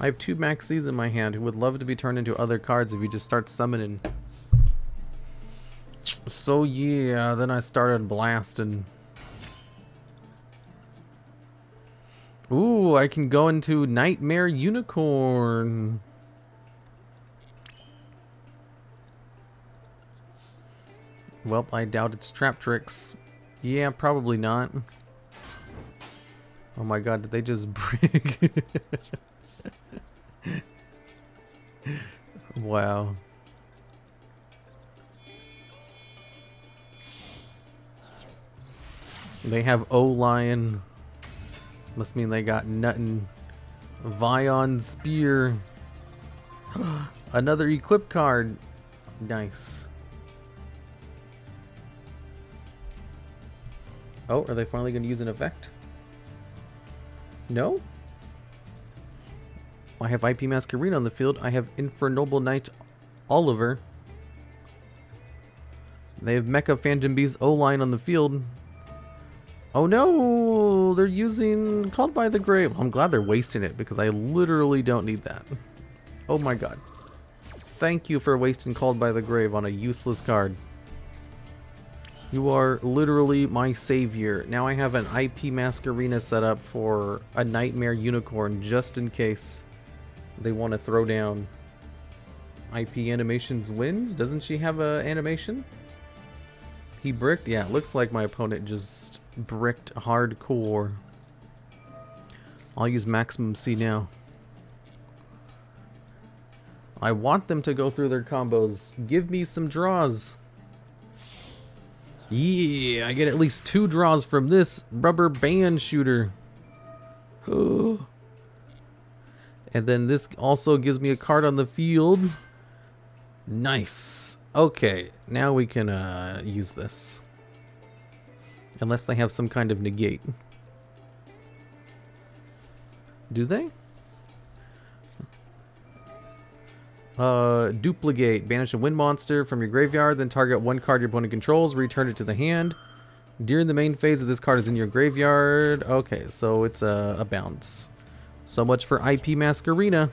I have 2 Maxis in my hand who would love to be turned into other cards if he just starts summoning. So yeah, then I started blasting. Ooh, I can go into Nightmare Unicorn. Well, I doubt it's Trap Tricks. Yeah, probably not. Oh my god, did they just brig? Wow. They have O-Lion. Must mean they got nuttin'. Vion Spear. Another equip card. Nice. Oh, are they finally going to use an effect? No? I have IP Masquerade on the field. I have Infernoble Knight Oliver. They have Mecha Phantom Beast O-Line on the field. Oh no! They're using Called by the Grave. I'm glad they're wasting it because I literally don't need that. Oh my god. Thank you for wasting Called by the Grave on a useless card. You are literally my savior. Now I have an IP Masquerena set up for a Nightmare Unicorn just in case they want to throw down. IP Animations wins? Doesn't she have a animation? He bricked? Yeah, it looks like my opponent just bricked hardcore. I'll use Maximum C now. I want them to go through their combos. Give me some draws. Yeah, I get at least 2 draws from this rubber band shooter. And then this also gives me a card on the field. Nice. Okay, now we can use this. Unless they have some kind of negate. Do they? Duplicate. Banish a wind monster from your graveyard, then target 1 card your opponent controls, return it to the hand. During the main phase of this card is in your graveyard. Okay, so it's a bounce. So much for IP Masquerena.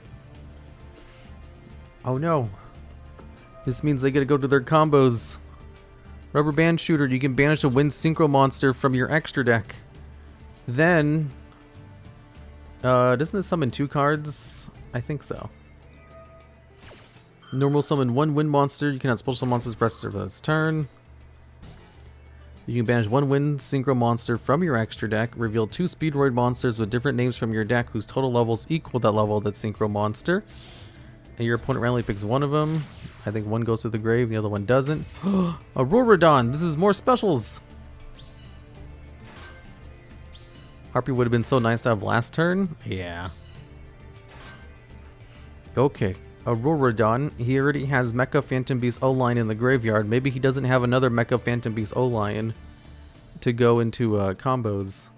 Oh no. This means they get to go to their combos. Rubber Band Shooter, you can banish a Wind Synchro monster from your extra deck. Then, doesn't this summon 2 cards? I think so. Normal summon 1 Wind monster. You cannot special summon monsters press for this turn. You can banish one wind synchro monster from your extra deck, reveal 2 Speedroid monsters with different names from your deck whose total levels equal that level of that synchro monster. And your opponent randomly picks one of them. I think one goes to the grave, the other one doesn't. Auroradon! This is more specials! Harpy would have been so nice to have last turn. Yeah. Okay. Auroradon. He already has Mecha Phantom Beast O-Line in the graveyard. Maybe he doesn't have another Mecha Phantom Beast O-Line to go into combos.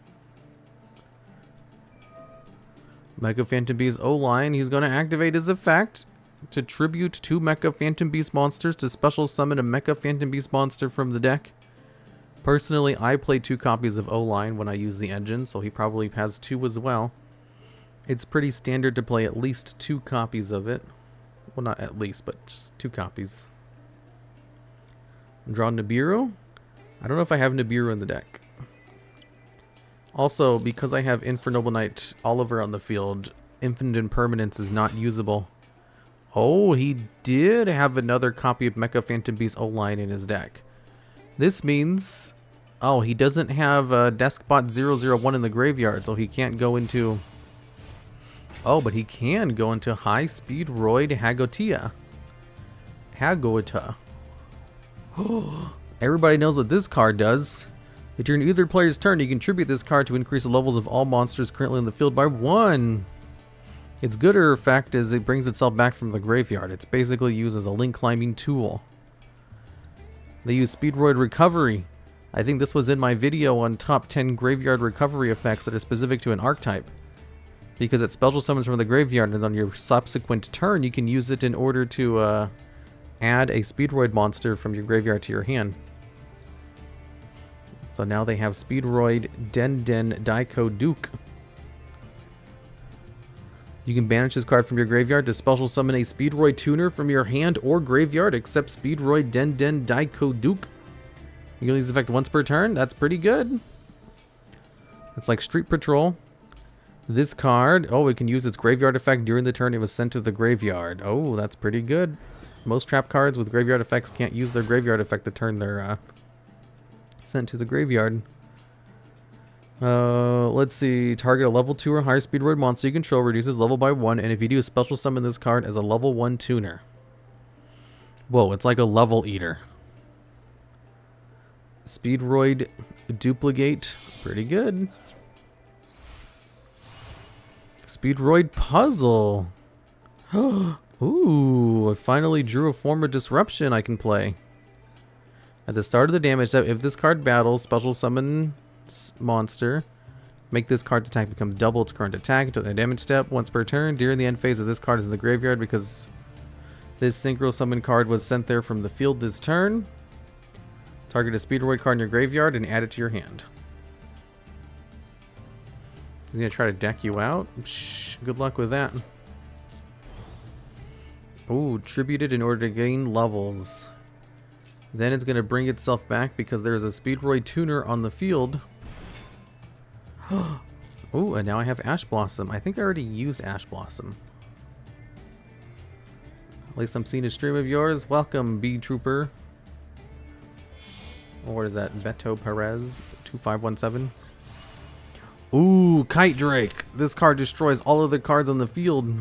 Mecha Phantom Beast O-Line. He's going to activate his effect to tribute 2 Mecha Phantom Beast monsters to special summon a Mecha Phantom Beast monster from the deck. Personally, I play 2 copies of O-Line when I use the engine, so he probably has 2 as well. It's pretty standard to play at least 2 copies of it. Well, not at least, but just 2 copies. Draw Nibiru. I don't know if I have Nibiru in the deck. Also, because I have Infernoble Knight Oliver on the field, Infinite Impermanence is not usable. Oh, he did have another copy of Mecha Phantom Beast O-Line in his deck. This means... Oh, he doesn't have Deskbot 001 in the graveyard, so he can't go into... Oh, but he can go into High Speed Roid Hagotia. Hagota. Everybody knows what this card does. During either player's turn, you contribute this card to increase the levels of all monsters currently in the field by 1. Its gooder effect is it brings itself back from the graveyard. It's basically used as a link climbing tool. They use Speedroid Recovery. I think this was in my video on top 10 graveyard recovery effects that are specific to an archetype. Because it special summons from the graveyard, and on your subsequent turn, you can use it in order to add a Speedroid monster from your graveyard to your hand. So now they have Speedroid Den Daiko Duke. You can banish this card from your graveyard to special summon a Speedroid tuner from your hand or graveyard, except Speedroid Den Daiko Duke. You can use this effect once per turn. That's pretty good. It's like Street Patrol. This card, oh, it can use its graveyard effect during the turn it was sent to the graveyard. Oh, that's pretty good. Most trap cards with graveyard effects can't use their graveyard effect the turn they're sent to the graveyard. Let's see. Target a level 2 or higher Speedroid monster you control, reduces level by 1, and if you do, special summon this card as a level 1 tuner. Whoa, it's like a level eater. Speedroid Duplicate. Pretty good. Speedroid Puzzle. Ooh, I finally drew a form of disruption I can play. At the start of the damage step, if this card battles, special summon monster. Make this card's attack become double its current attack until the damage step once per turn. During the end phase of this card is in the graveyard because this synchro summon card was sent there from the field this turn. Target a Speedroid card in your graveyard and add it to your hand. He's gonna try to deck you out. Shh, good luck with that. Ooh, tributed in order to gain levels. Then it's gonna bring itself back because there's a Speedroid tuner on the field. Ooh, and now I have Ash Blossom. I think I already used Ash Blossom. At least I'm seeing a stream of yours. Welcome, Bee Trooper. Or what is that? Beto Perez 2517. Ooh, Kite Drake. This card destroys all other cards on the field.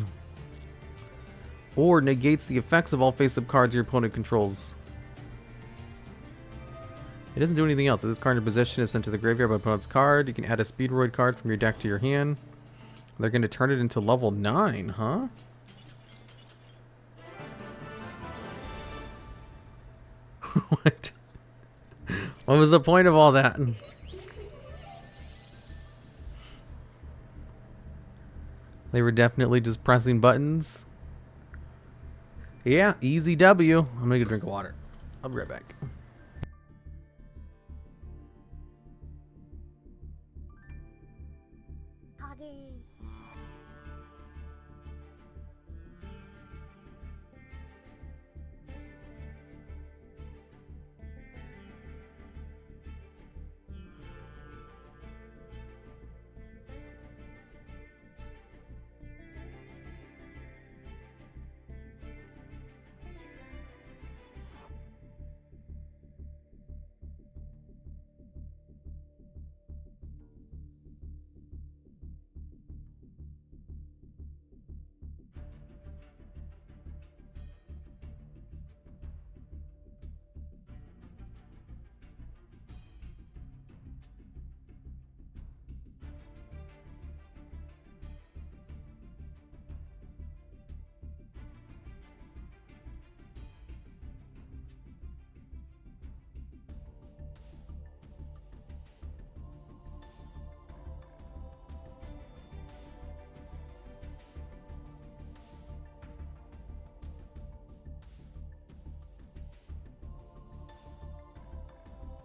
Or negates the effects of all face-up cards your opponent controls. It doesn't do anything else. If this card in position is sent to the graveyard by opponent's card, you can add a Speedroid card from your deck to your hand. They're going to turn it into level 9, huh? What? What was the point of all that? They were definitely just pressing buttons. Yeah, easy W. I'm gonna go drink water. I'll be right back.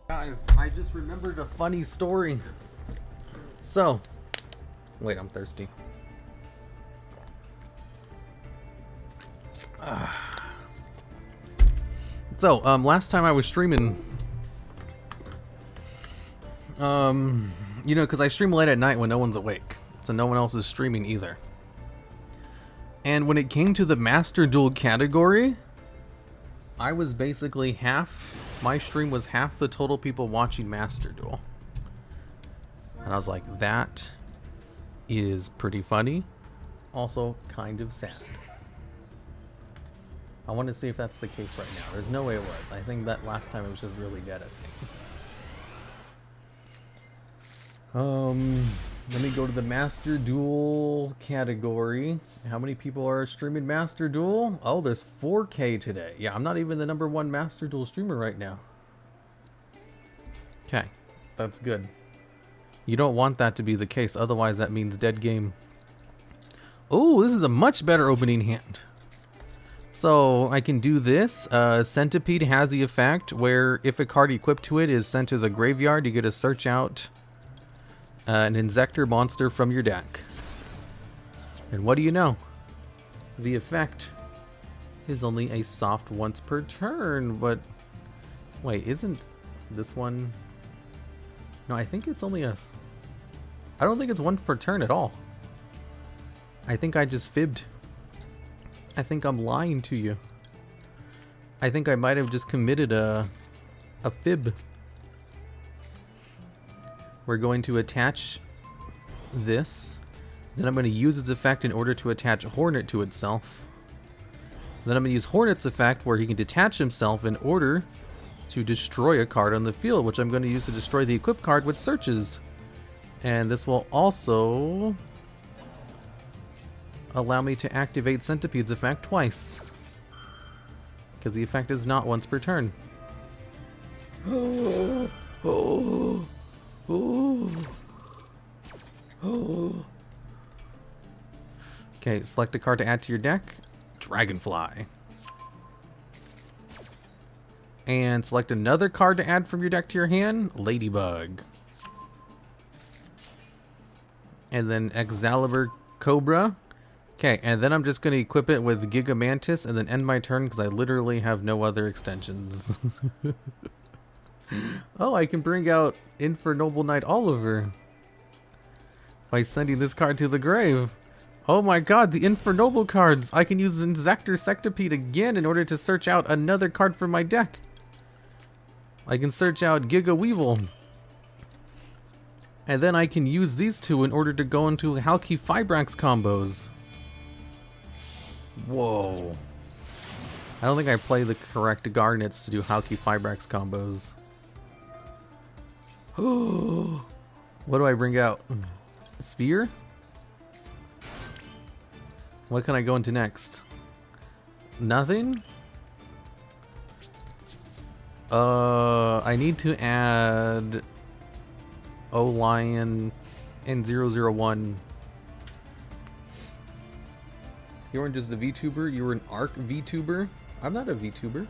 Guys, I just remembered a funny story. So, wait, I'm thirsty. So, last time I was streaming, you know, because I stream late at night when no one's awake, so no one else is streaming either. And when it came to the Master Duel category, I was basically my stream was half the total people watching Master Duel. And I was like, that is pretty funny, also kind of sad. I want to see if that's the case right now. There's no way it was. I think that last time it was just really dead, I think. Let me go to the Master Duel category. How many people are streaming Master Duel? Oh, there's 4K today. Yeah, I'm not even the #1 Master Duel streamer right now. Okay, that's good. You don't want that to be the case, otherwise that means dead game. Oh, this is a much better opening hand. So I can do this. Centipede has the effect where if a card equipped to it is sent to the graveyard, you get to search out an Insector monster from your deck. And what do you know? The effect is only a soft once per turn, but wait, isn't this one? No, I think it's only I don't think it's once per turn at all. I think I just fibbed. I think I'm lying to you. I think I might have just committed a fib. We're going to attach this. Then I'm going to use its effect in order to attach Hornet to itself. Then I'm going to use Hornet's effect where he can detach himself in order to destroy a card on the field, which I'm going to use to destroy the equipped card with searches. And this will also allow me to activate Centipede's effect twice, because the effect is not once per turn. Okay, select a card to add to your deck. Dragonfly. And select another card to add from your deck to your hand. Ladybug. And then Excalibur Cobra. Okay, and then I'm just going to equip it with Gigamantis and then end my turn because I literally have no other extensions. Oh, I can bring out Infernoble Knight Oliver by sending this card to the grave. Oh my god, the Infernoble cards! I can use Insector Sectipede again in order to search out another card from my deck. I can search out Giga Weevil. And then I can use these two in order to go into Halki Fibrax combos. Whoa. I don't think I play the correct Garnets to do Halki Fibrax combos. What do I bring out? Sphere? What can I go into next? Nothing? I need to add O-Lion and 001. You weren't just a VTuber, you were an ARC VTuber? I'm not a VTuber.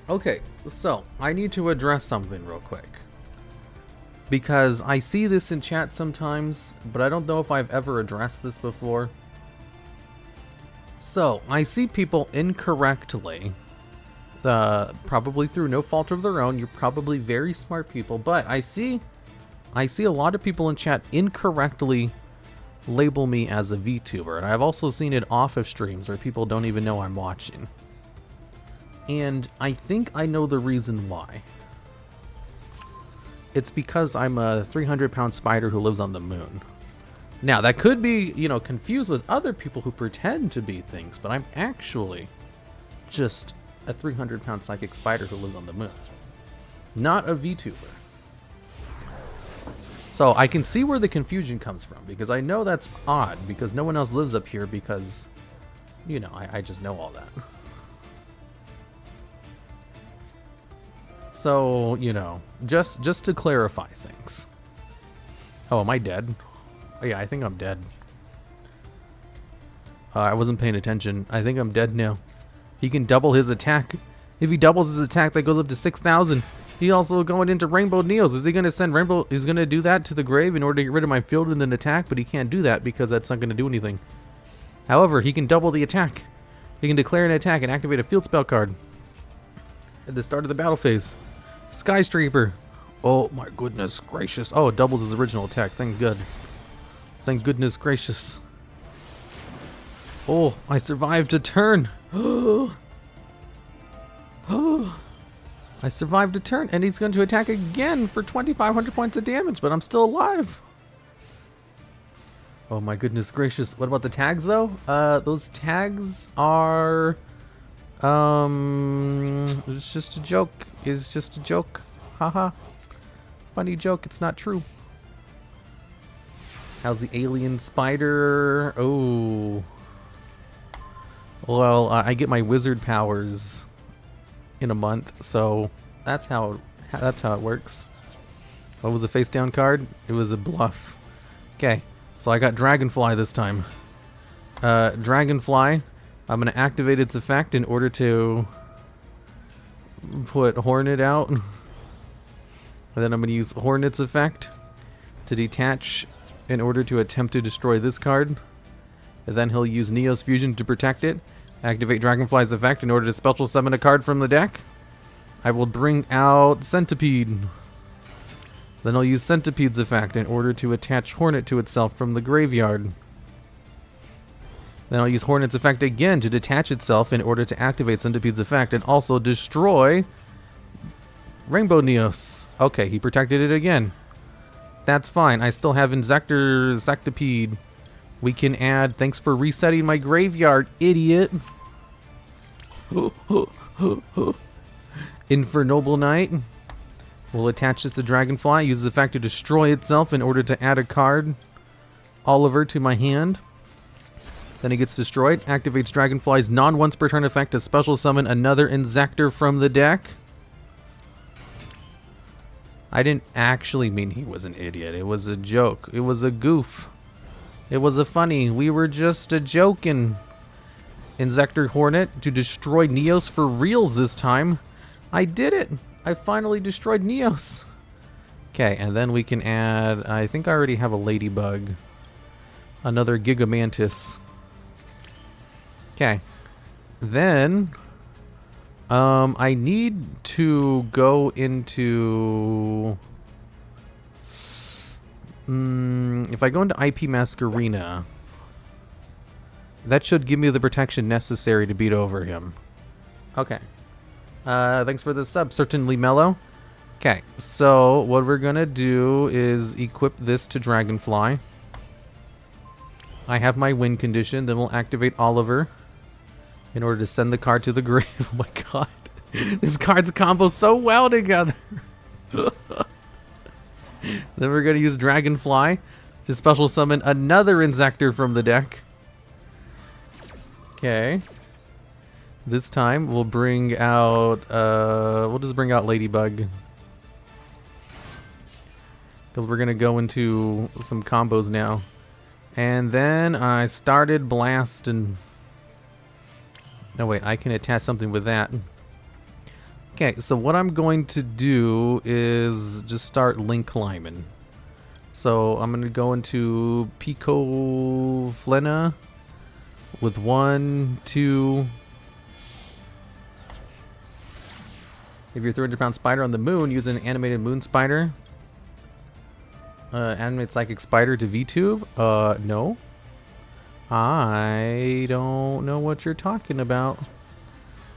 Okay, so I need to address something real quick. Because I see this in chat sometimes, but I don't know if I've ever addressed this before. So, I see people incorrectly, probably through no fault of their own, you're probably very smart people, but I see a lot of people in chat incorrectly label me as a VTuber, and I've also seen it off of streams where people don't even know I'm watching. And I think I know the reason why. It's because I'm a 300-pound spider who lives on the moon. Now, that could be, you know, confused with other people who pretend to be things, but I'm actually just a 300-pound psychic spider who lives on the moon. Not a VTuber. So I can see where the confusion comes from, because I know that's odd, because no one else lives up here because, you know, I just know all that. So, you know, just to clarify things. Oh, am I dead? Oh, yeah, I think I'm dead. I wasn't paying attention. I think I'm dead now. He can double his attack. If he doubles his attack, that goes up to 6,000. He also going into Rainbow Neos. Is he going to send Rainbow? He's going to do that to the grave in order to get rid of my field and then attack, but he can't do that because that's not going to do anything. However, he can double the attack. He can declare an attack and activate a field spell card at the start of the battle phase. Skystreaper. Oh my goodness gracious. Oh, it doubles his original attack. Thank God. Thank goodness gracious. Oh, I survived a turn. I survived a turn, and he's going to attack again for 2,500 points of damage, but I'm still alive. Oh my goodness gracious. What about the tags, though? Those tags are... it's just a joke. It's just a joke. Haha. Funny joke. It's not true. How's the alien spider? Oh. Well, I get my wizard powers in a month, so that's how it works. What was the face down card? It was a bluff. Okay, so I got Dragonfly this time. Dragonfly, I'm gonna activate its effect in order to put Hornet out. And then I'm gonna use Hornet's effect to detach in order to attempt to destroy this card. And then he'll use Neo's Fusion to protect it. Activate Dragonfly's effect in order to special summon a card from the deck. I will bring out Centipede. Then I'll use Centipede's effect in order to attach Hornet to itself from the graveyard. Then I'll use Hornet's effect again to detach itself in order to activate Centipede's effect and also destroy Rainbow Neos. Okay, he protected it again. That's fine. I still have Insectipede. We can add, thanks for resetting my graveyard, idiot. Infernoble Knight. We'll attach this to Dragonfly, use the effect to destroy itself in order to add a card, Oliver, to my hand. Then it gets destroyed. Activates Dragonfly's non-once per turn effect to special summon another Insector from the deck. I didn't actually mean he was an idiot. It was a joke. It was a goof. It was a funny. We were just a joking. Insector Hornet to destroy Neos for reals this time. I did it. I finally destroyed Neos. Okay, and then we can add... I think I already have a Ladybug. Another Gigamantis. Okay. Then... I need to go into... if I go into IP Masquerena, that should give me the protection necessary to beat over him. Okay. Thanks for the sub, Certainly Mellow. Okay, so what we're gonna do is equip this to Dragonfly. I have my win condition, then we'll activate Oliver in order to send the card to the grave. Oh my god. This card's combo so well together. Then we're going to use Dragonfly to special summon another Insector from the deck. Okay. This time we'll bring out, we'll just bring out Ladybug. Because we're going to go into some combos now. And then I started blasting. No, wait, I can attach something with that. Okay, so what I'm going to do is just start link climbing. So I'm going to go into Pico Flena with 1, 2. If you're 300-pound spider on the moon, use an animated moon spider. Animate psychic spider to VTube? No. I don't know what you're talking about.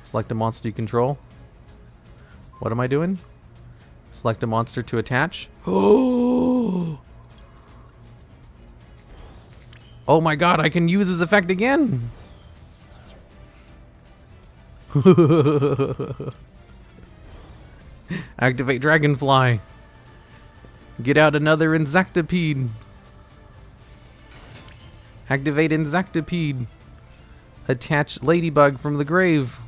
Select a monster you control. What am I doing? Select a monster to attach. Oh! Oh my god, I can use his effect again! Activate Dragonfly. Get out another Insectipede. Activate Insectipede. Attach Ladybug from the grave.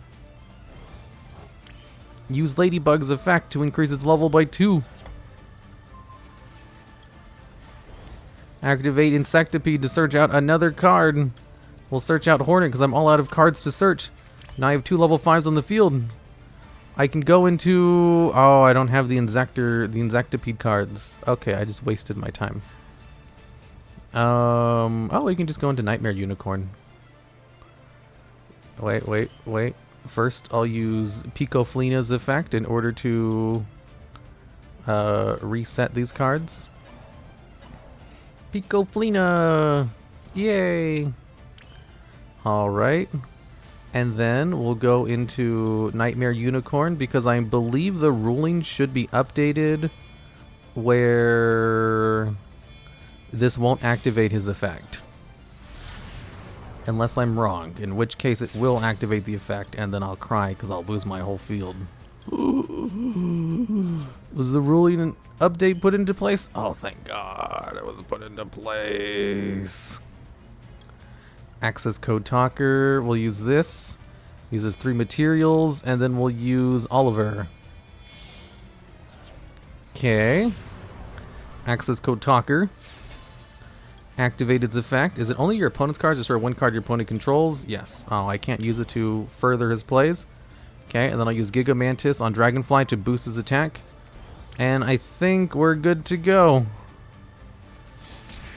Use Ladybug's effect to increase its level by 2. Activate Insectipede to search out another card. We'll search out Hornet because I'm all out of cards to search. Now I have 2 level 5s on the field. I can go into... Oh, I don't have the Insectipede cards. Okay, I just wasted my time. Oh, you can just go into Nightmare Unicorn. Wait. First, I'll use Pico Fleena's effect in order to reset these cards. Pico Fleena! Yay! Alright. And then we'll go into Nightmare Unicorn because I believe the ruling should be updated where this won't activate his effect. Unless I'm wrong, in which case it will activate the effect and then I'll cry because I'll lose my whole field. Was the ruling update put into place? Oh, thank God it was put into place. Access code talker, we'll use this. Uses 3 materials, and then we'll use Oliver. Okay. Access code talker. Activate its effect. Is it only your opponent's cards or sort of one card your opponent controls? Yes. Oh, I can't use it to further his plays. Okay, and then I'll use Giga Mantis on Dragonfly to boost his attack. And I think we're good to go.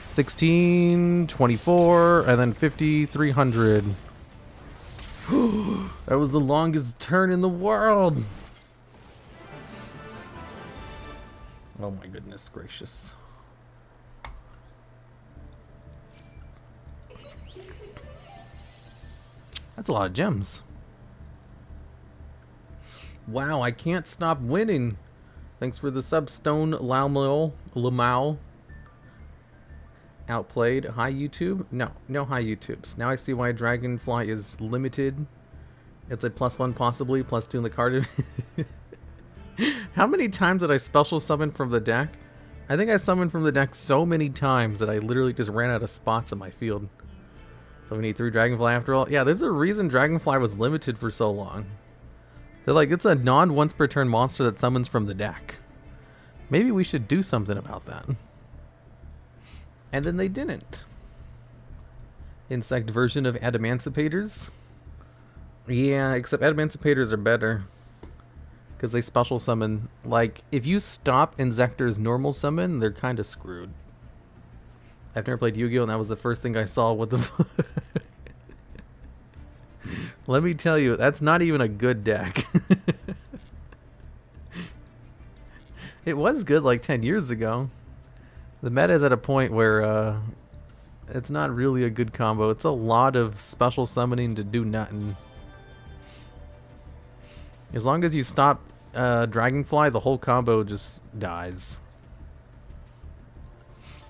16, 24, and then 5,300. That was the longest turn in the world. Oh my goodness gracious. That's a lot of gems. Wow, I can't stop winning. Thanks for the sub, Stone Lamau. Outplayed. Hi, YouTube? No hi, YouTubes. Now I see why Dragonfly is limited. It's a +1, possibly, +2 in the card. How many times did I special summon from the deck? I think I summoned from the deck so many times that I literally just ran out of spots in my field. So we need 3 Dragonfly after all. Yeah, there's a reason Dragonfly was limited for so long. They're like, it's a non-once per turn monster that summons from the deck. Maybe we should do something about that. And then they didn't. Insect version of Adamanticators. Yeah, except Adamanticators are better. Because they special summon. Like, if you stop Insector's normal summon, they're kind of screwed. I've never played Yu-Gi-Oh! And that was the first thing I saw. What the Let me tell you, that's not even a good deck. It was good like 10 years ago. The meta is at a point where it's not really a good combo. It's a lot of special summoning to do nothing. As long as you stop Dragonfly, the whole combo just dies.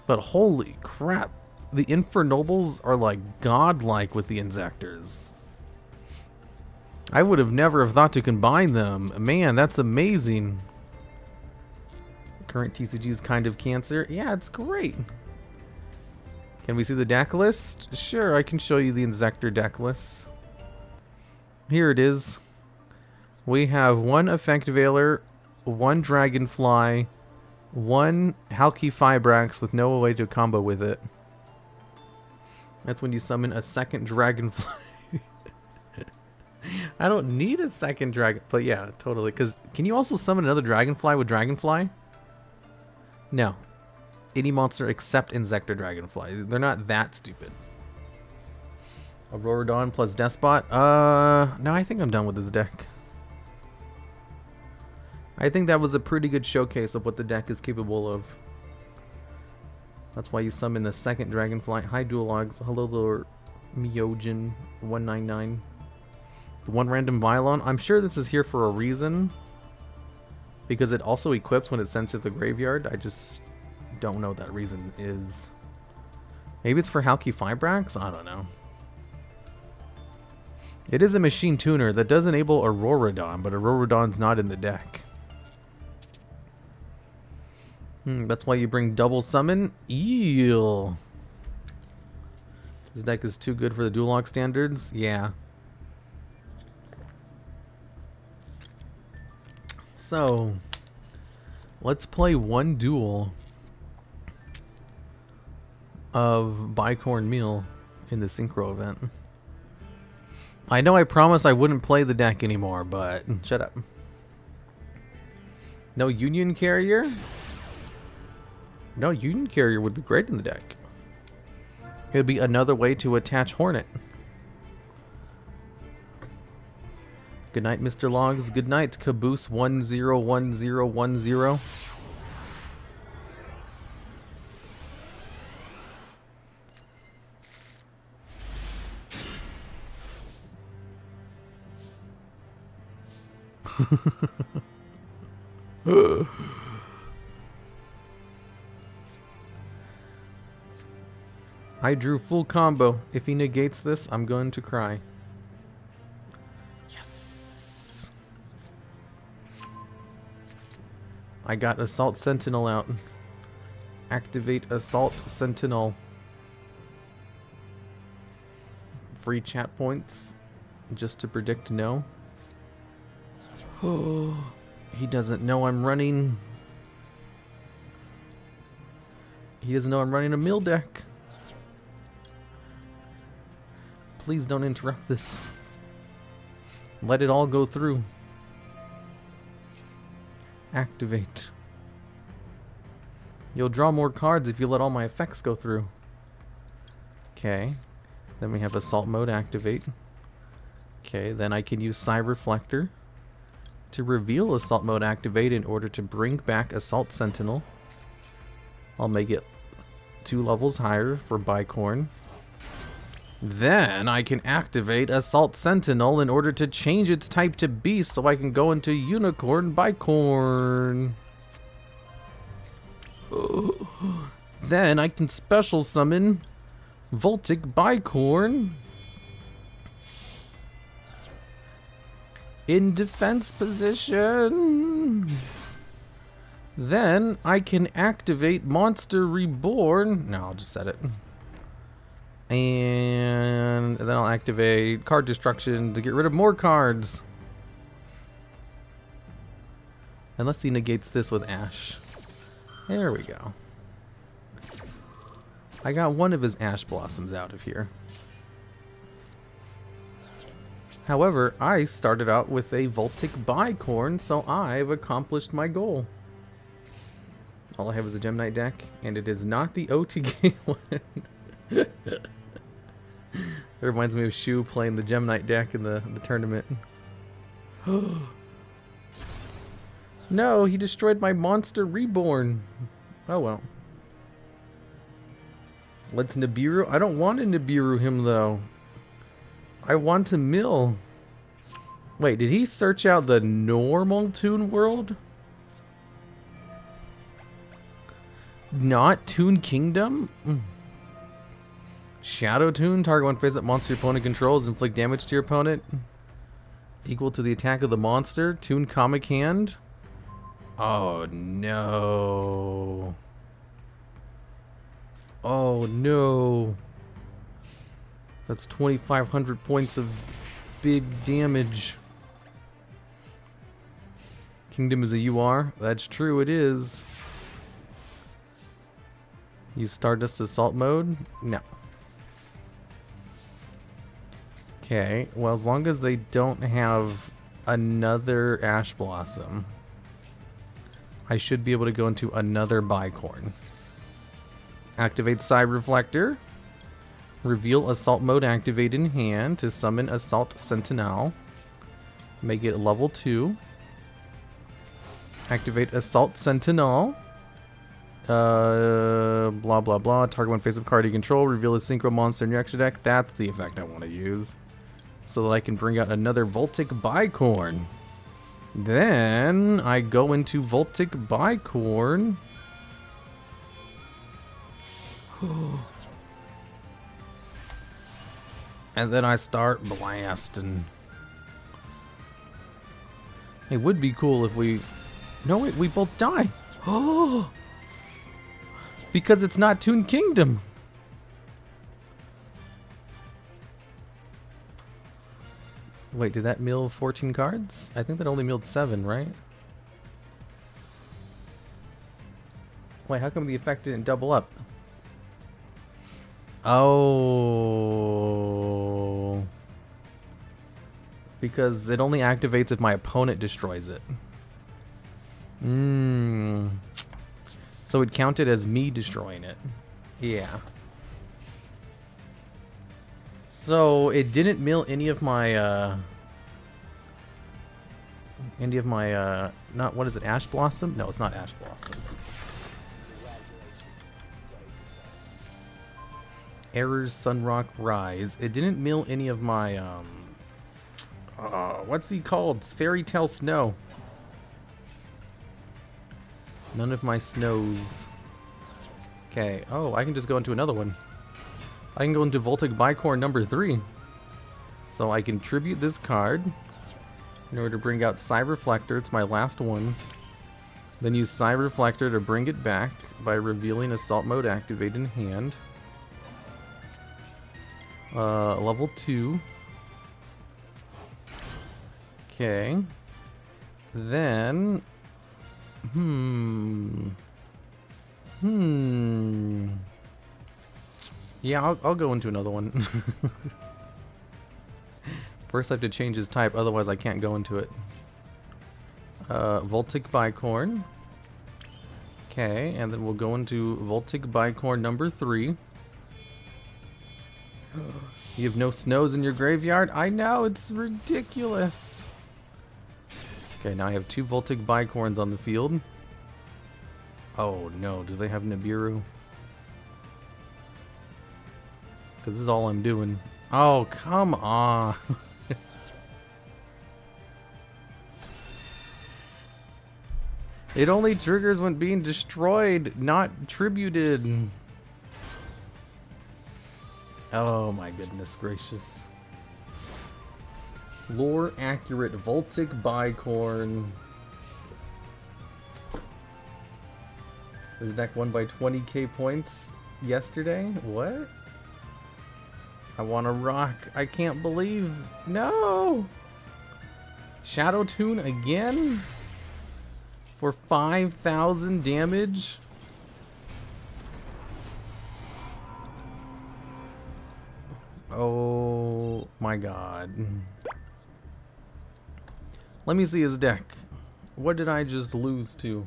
But holy crap, the Infernobles are like godlike with the Insectors. I would have never have thought to combine them. Man, that's amazing. Current TCG is kind of cancer. Yeah, it's great. Can we see the deck list? Sure, I can show you the Insector deck list. Here it is. We have 1 Effect Veiler, 1 Dragonfly, 1 Halki Fibrax with no way to combo with it. That's when you summon a second Dragonfly. I don't need a second dragon, but yeah, totally. Because can you also summon another Dragonfly with Dragonfly? No. Any monster except Insector Dragonfly. They're not that stupid. Aurora Dawn plus Despot. No, I think I'm done with this deck. I think that was a pretty good showcase of what the deck is capable of. That's why you summon the second Dragonfly. Hi, TheDuelLogs. Hello there, Miojin199. The 1 random Vylon. I'm sure this is here for a reason. Because it also equips when it's sent to the graveyard. I just don't know what that reason is. Maybe it's for Halki Fibrax? I don't know. It is a machine tuner that does enable Aurora Dawn, but Aurora Dawn's not in the deck. That's why you bring double summon. Eel. This deck is too good for the TheDuelLogs standards. Yeah. So, let's play 1 duel of Bicorn Meal in the Synchro event. I know I promised I wouldn't play the deck anymore, but shut up. No Union Carrier? No, Union Carrier would be great in the deck. It would be another way to attach Hornet. Good night, Mr. Logs. Good night, Caboose 101010. I drew full combo. If he negates this, I'm going to cry. Yes. I got Assault Sentinel out. Activate Assault Sentinel. Free chat points just to predict no. Oh, he doesn't know I'm running. He doesn't know I'm running a mill deck. Please don't interrupt this. Let it all go through. Activate. You'll draw more cards if you let all my effects go through. Okay. Then we have Assault Mode activate. Okay, then I can use Psy Reflector to reveal Assault Mode activate in order to bring back Assault Sentinel. I'll make it 2 levels higher for Bicorn. Then I can activate Assault Sentinel in order to change its type to Beast so I can go into Unicorn Bicorn. Then I can special summon Voltic Bicorn in defense position. Then I can activate Monster Reborn. No, I'll just set it. And then I'll activate Card Destruction to get rid of more cards. Unless he negates this with Ash. There we go. I got one of his Ash Blossoms out of here. However, I started out with a Voltic Bicorn, so I've accomplished my goal. All I have is a Gem Knight deck, and it is not the OTK one. It reminds me of Shu playing the Gem Knight deck in the tournament. No, he destroyed my Monster Reborn. Oh well. Let's Nibiru. I don't want to Nibiru him though. I want to mill. Wait, did he search out the normal Toon world? Not Toon Kingdom? Shadow Toon. Target one face up monster your opponent controls. Inflict damage to your opponent. Equal to the attack of the monster. Toon Comic Hand. Oh no. Oh no. That's 2,500 points of big damage. Kingdom is a UR. That's true, it is. Use Stardust Assault mode? No. Okay, well, as long as they don't have another Ash Blossom, I should be able to go into another Bicorn. Activate Psy Reflector. Reveal Assault Mode activate in hand to summon Assault Sentinel. Make it level 2. Activate Assault Sentinel. Blah blah blah. Target one face up card you control. Reveal a synchro monster in your extra deck. That's the effect I want to use. So that I can bring out another Voltic Bicorn. Then I go into Voltic Bicorn. And then I start blasting. It would be cool if we... No, wait, we both die. Oh! Because it's not Toon Kingdom. Wait, did that mill 14 cards? I think that only milled 7, right? Wait, how come the effect didn't double up? Oh. Because it only activates if my opponent destroys it. So it counted as me destroying it. Yeah. So it didn't mill any of my not, what is it, Ash Blossom? No, it's not Ash Blossom. Errors Sunrock Rise. It didn't mill any of my what's he called? It's Fairy Tale Snow. None of my snows. Okay. Oh, I can just go into another one. I can go into Voltic Bicorn number 3. So I can tribute this card in order to bring out Psy Reflector. It's my last one. Then use Psy Reflector to bring it back by revealing Assault Mode activated in hand. Level 2. Okay. Then... Yeah, I'll go into another one. First I have to change his type, otherwise I can't go into it. Voltic Bicorn. Okay, and then we'll go into Voltic Bicorn number 3. You have no snows in your graveyard? I know, it's ridiculous. Okay, now I have 2 Voltic Bicorns on the field. Oh no, do they have Nibiru? Because this is all I'm doing. Oh, come on. It only triggers when being destroyed, not tributed. Oh my goodness gracious. Lore accurate Voltic Bicorn. This deck won by 20k points yesterday? What? I want to rock. I can't believe. No! Shadow Tune again? For 5,000 damage? Oh my god. Let me see his deck. What did I just lose to?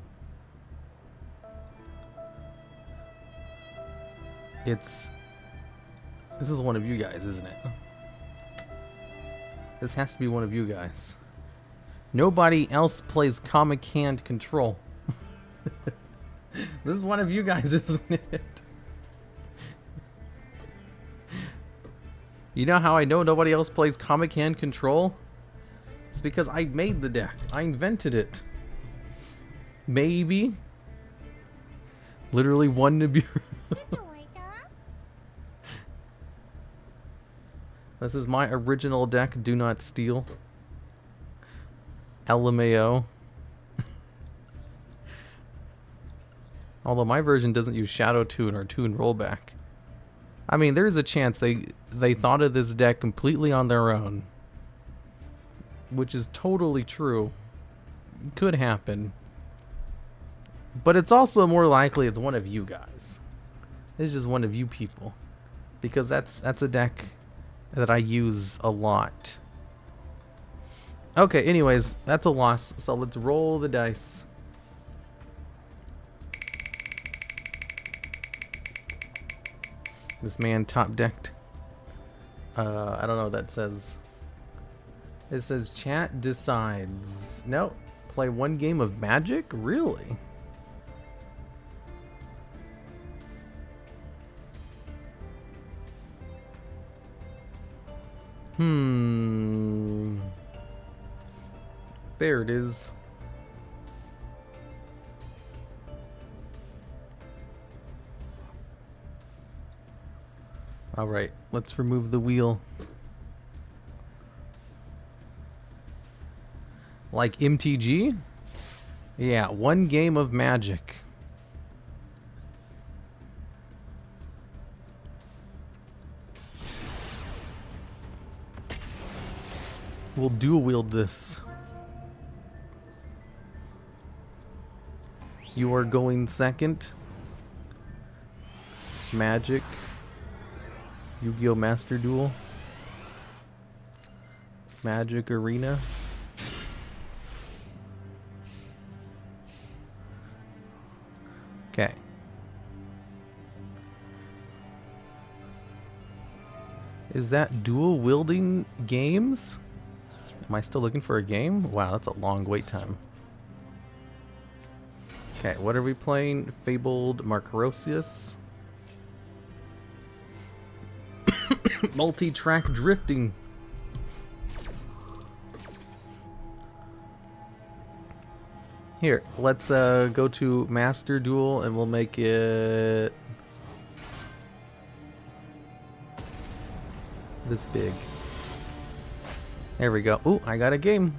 This is one of you guys, isn't it? This has to be one of you guys. Nobody else plays Comic Hand Control. This is one of you guys, isn't it? You know how I know nobody else plays Comic Hand Control? It's because I made the deck. I invented it. Maybe. Literally one Nibiru. This is my original deck, Do Not Steal. LMAO. Although my version doesn't use Shadow Tune or Tune Rollback. I mean, there's a chance they thought of this deck completely on their own. Which is totally true. Could happen. But it's also more likely it's one of you guys. It's just one of you people. Because that's a deck that I use a lot. Okay, anyways, that's a loss. So let's roll the dice. This man top decked. I don't know what that says. It says chat decides. No, play one game of Magic? Really? There it is. All right, let's remove the wheel. Like MTG? Yeah, one game of Magic. We'll dual wield this. You are going second. Magic. Yu-Gi-Oh! Master Duel. Magic Arena. Okay. Is that dual wielding games? Am I still looking for a game? Wow, that's a long wait time. Okay, what are we playing? Fabled Marcarosius. Multi-track drifting. Here, let's go to Master Duel and we'll make it this big. There we go. Ooh, I got a game.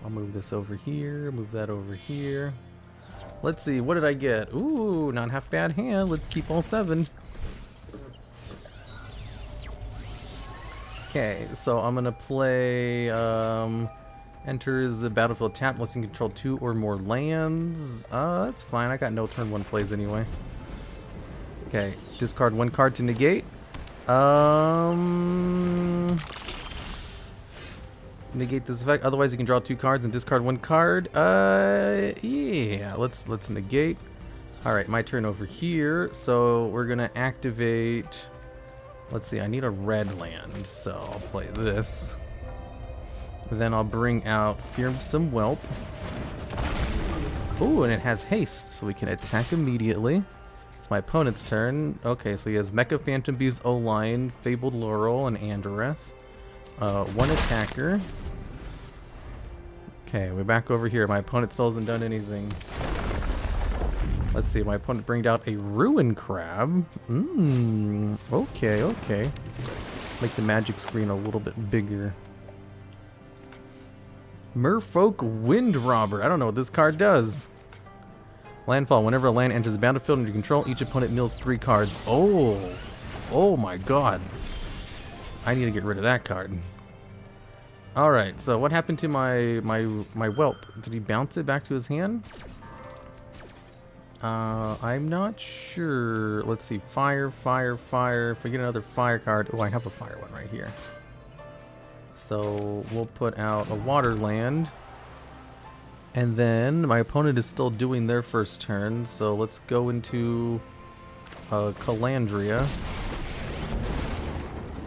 I'll move this over here, move that over here. Let's see, what did I get? Ooh, not half bad hand. Let's keep all 7. Okay, so I'm gonna play enters the battlefield tap unless you can control 2 or more lands. That's fine. I got no turn 1 plays anyway. Okay, discard 1 card to negate. Negate this effect. Otherwise, you can draw 2 cards and discard 1 card. Yeah, let's negate. All right, my turn over here. So we're gonna activate. Let's see. I need a red land, so I'll play this. Then I'll bring out Fearsome Whelp. Ooh, and it has haste, so we can attack immediately. It's my opponent's turn. Okay, so he has Mecha Phantom Beast, O-Line, Fabled Laurel, and Andoreth. 1 attacker. Okay, we're back over here. My opponent still hasn't done anything. Let's see, my opponent bringed out a Ruin Crab. Okay, okay. Let's make the magic screen a little bit bigger. Merfolk Wind Robber. I don't know what this card does. Landfall. Whenever a land enters the battlefield under control, each opponent mills 3 cards. Oh my god. I need to get rid of that card. Alright, so what happened to my whelp? Did he bounce it back to his hand? I'm not sure. Let's see. Fire, fire, fire. If we get another fire card. Oh, I have a fire one right here. So we'll put out a water land. And then my opponent is still doing their first turn. So let's go into Calandria.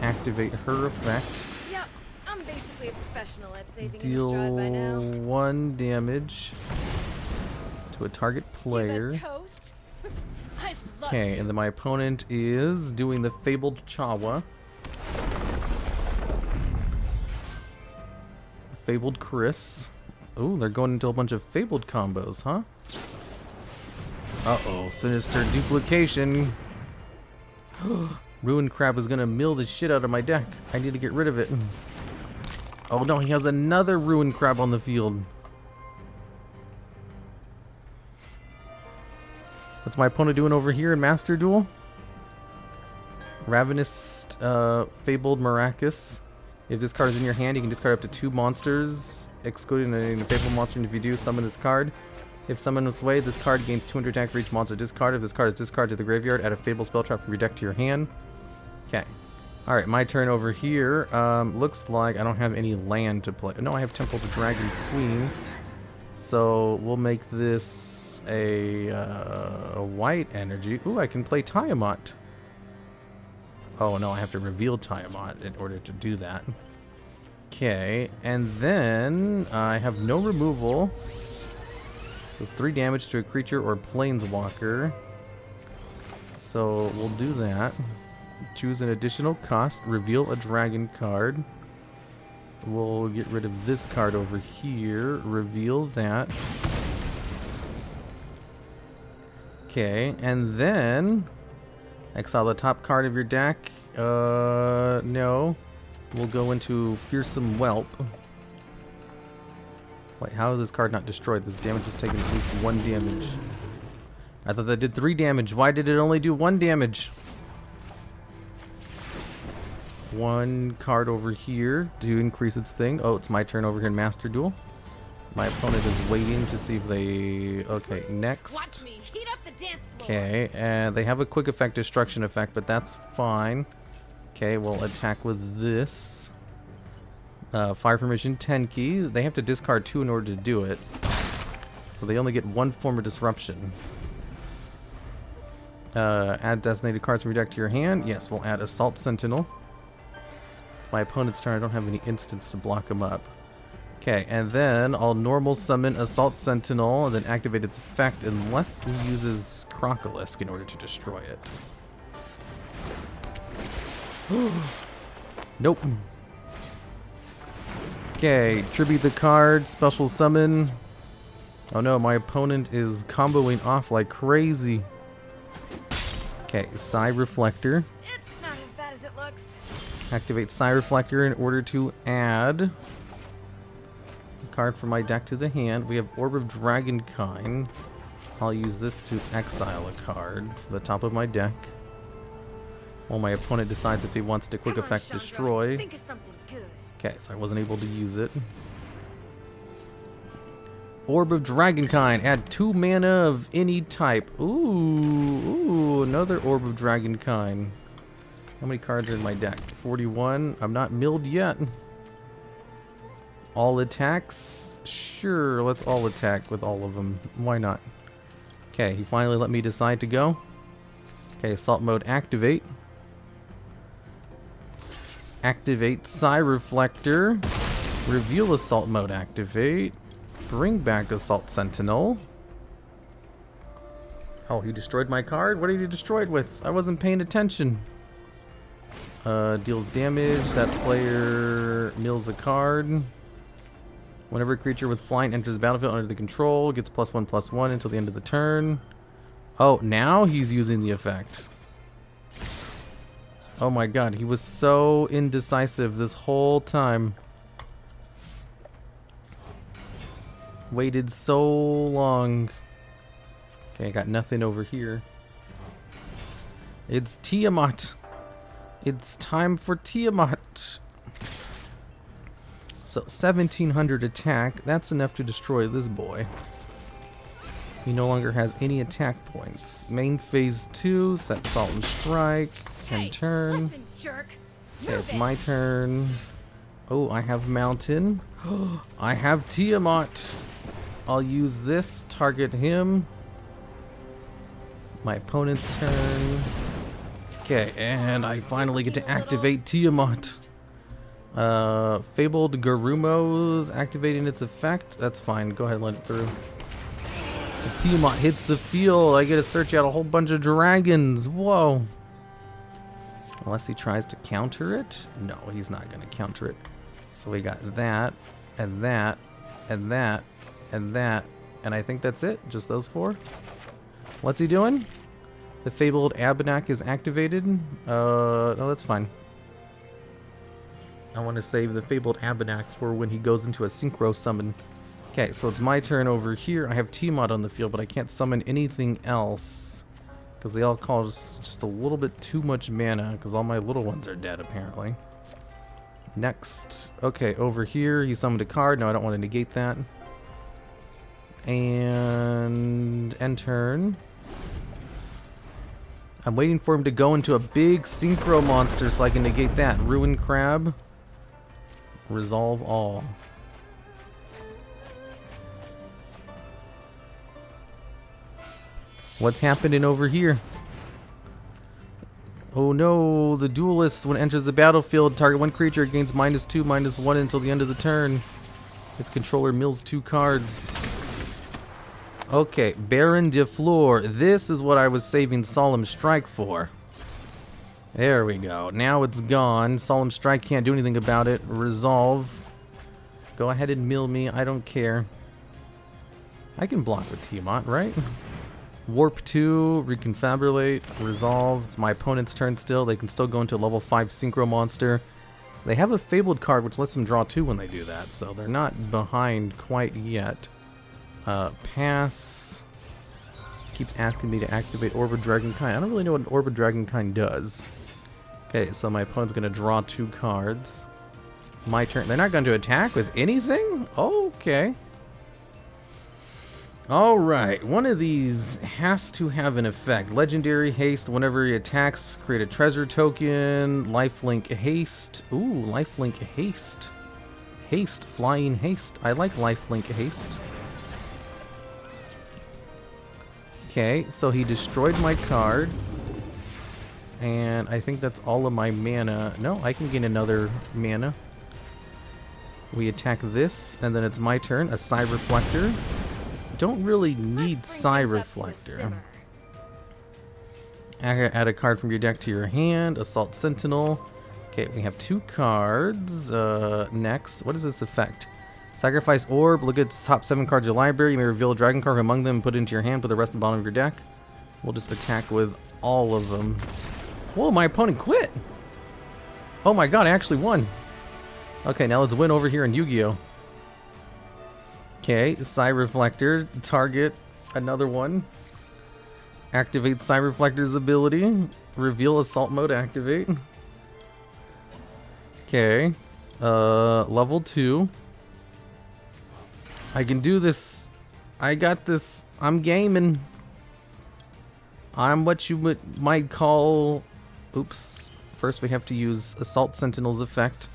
Activate her effect. Yep, I'm basically a professional at saving Deal this drive by now. 1 damage to a target player. Toast? I'd love Okay, to. and then my opponent is doing the Fabled Chawa. Fabled Chris. Oh, they're going into a bunch of Fabled combos, huh? Uh-oh, Sinister Duplication. Ruin Crab is gonna mill the shit out of my deck. I need to get rid of it. Oh no, he has another Ruin Crab on the field. What's my opponent doing over here in Master Duel? Ravenous Fabled Maracas. If this card is in your hand, you can discard up to 2 monsters, excluding a Fabled monster, and if you do, summon this card. If summoned with Sway, this card gains 200 attack for each monster discarded. If this card is discarded to the graveyard, add a Fabled spell trap from your deck to your hand. Okay. Alright, my turn over here. Looks like I don't have any land to play. No, I have Temple to Dragon Queen. So we'll make this a white energy. Ooh, I can play Tiamat. Oh no, I have to reveal Tiamat in order to do that. Okay, and then I have no removal. Does 3 damage to a creature or planeswalker. So we'll do that. Choose an additional cost. Reveal a dragon card. We'll get rid of this card over here. Reveal that. Okay, and then exile the top card of your deck. No. We'll go into Fearsome Whelp. Wait, how is this card not destroyed? This damage has taken at least 1 damage. I thought that did 3 damage. Why did it only do 1 damage? 1 card over here to increase its thing. Oh, it's my turn over here in Master Duel. My opponent is waiting to see if they... Okay, next. Watch me heat up the dance floor. Okay, and they have a quick effect, destruction effect, but that's fine. Okay, we'll attack with this. Fire Permission Tenki. They have to discard 2 in order to do it. So they only get 1 form of disruption. Add designated cards from your deck to your hand. Yes, we'll add Assault Sentinel. It's my opponent's turn. I don't have any instants to block him up. Okay, and then I'll normal summon Assault Sentinel and then activate its effect unless he uses Crocolisk in order to destroy it. Nope. Okay, tribute the card, special summon. Oh no, my opponent is comboing off like crazy. Okay, Psy Reflector. It's not as bad as it looks. Activate Psy Reflector in order to add a card from my deck to the hand. We have Orb of Dragonkind. I'll use this to exile a card from the top of my deck. While my opponent decides if he wants to quick Come on, effect Chandra. destroy. Think of something good. Okay, so I wasn't able to use it. Orb of Dragonkind. Add 2 mana of any type. Ooh, another Orb of Dragonkind. How many cards are in my deck? 41. I'm not milled yet. All attacks? Sure, let's all attack with all of them. Why not? Okay, he finally let me decide to go. Okay, Assault Mode activate. Activate Psy Reflector. Reveal Assault Mode activate. Bring back Assault Sentinel. Oh, he destroyed my card? What did he destroy it with? I wasn't paying attention. Deals damage. That player mills a card. Whenever a creature with flying enters the battlefield under the control, gets +1/+1 until the end of the turn. Oh, now he's using the effect. Oh my god, he was so indecisive this whole time. Waited so long. Okay, I got nothing over here. It's Tiamat. It's time for Tiamat. So 1700 attack. That's enough to destroy this boy. He no longer has any attack points. Main phase 2. Set Salt and Strike. End turn. Listen, jerk. Okay, Move it's it. my turn. Oh, I have Mountain. I have Tiamat. I'll use this. Target him. My opponent's turn. Okay, and I finally get to activate Tiamat. Fabled Garumo's activating its effect. That's fine. Go ahead and let it through. The Tiamat hits the field. I get to search out a whole bunch of dragons. Whoa. Unless he tries to counter it. No, he's not going to counter it. So we got that, and that, and that, and that. And I think that's it. Just those 4. What's he doing? The Fabled Abenak is activated. No, that's fine. I want to save the Fabled Abenak for when he goes into a Synchro Summon. Okay, so it's my turn over here. I have Tiamat on the field, but I can't summon anything else. Because they all cause just a little bit too much mana, because all my little ones are dead, apparently. Next. Okay, over here, he summoned a card. No, I don't want to negate that. And end turn. I'm waiting for him to go into a big Synchro monster so I can negate that. Ruin Crab. Resolve all. What's happening over here? Oh no, the duelist, when it enters the battlefield, target 1 creature gains -2/-1 until the end of the turn. Its controller mills 2 cards. Okay, Baron de Fleur. This is what I was saving Solemn Strike for. There we go. Now it's gone. Solemn Strike can't do anything about it. Resolve. Go ahead and mill me. I don't care. I can block with Tiamat, right? Warp 2, Reconfabulate, Resolve. It's my opponent's turn still. They can still go into a level 5 Synchro Monster. They have a Fabled card which lets them draw 2 when they do that, so they're not behind quite yet. Pass. Keeps asking me to activate Orb of Dragonkind. I don't really know what an Orb of Dragonkind does. Okay, so my opponent's going to draw 2 cards. My turn. They're not going to attack with anything? Okay. Alright, one of these has to have an effect. Legendary Haste, whenever he attacks, create a treasure token. Lifelink Haste. Ooh, Lifelink Haste. Haste, flying haste. I like lifelink haste. Okay, so he destroyed my card. And I think that's all of my mana. No, I can gain another mana. We attack this, and then it's my turn. A Psy Reflector. Don't really need Psy Reflector. Add a card from your deck to your hand. Assault Sentinel. Okay, we have 2 cards. Next, what is this effect? Sacrifice Orb. Look at the top 7 cards of your library. You may reveal a dragon card among them and put it into your hand. Put the rest at the bottom of your deck. We'll just attack with all of them. Whoa, my opponent quit! Oh my god, I actually won. Okay, now let's win over here in Yu-Gi-Oh! Okay, Psy Reflector. Target another one. Activate Psy Reflector's ability. Reveal Assault Mode activate. Okay. Level 2. I can do this. I got this. I'm gaming. I'm what you might call... Oops. First we have to use Assault Sentinel's effect.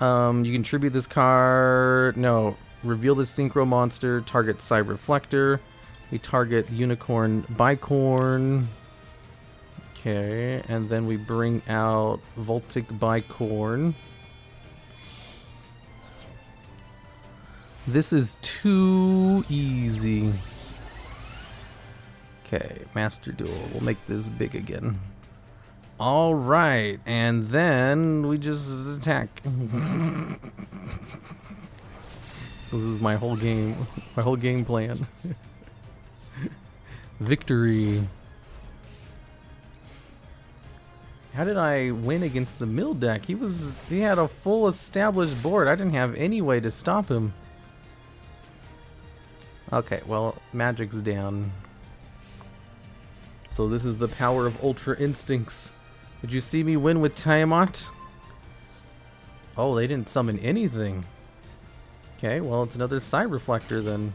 You can tribute this card... No. Reveal this Synchro monster. Target Psy Reflector. We target Unicorn Bicorn. Okay. And then we bring out Voltic Bicorn. This is too easy. Okay, Master Duel. We'll make this big again. Alright, and then we just attack. This is my whole game plan. Victory. How did I win against the mill deck? He had a full established board. I didn't have any way to stop him. Okay, well, magic's down. So this is the power of Ultra Instincts. Did you see me win with Tiamat? Oh, they didn't summon anything. Okay, well, it's another Psy Reflector then.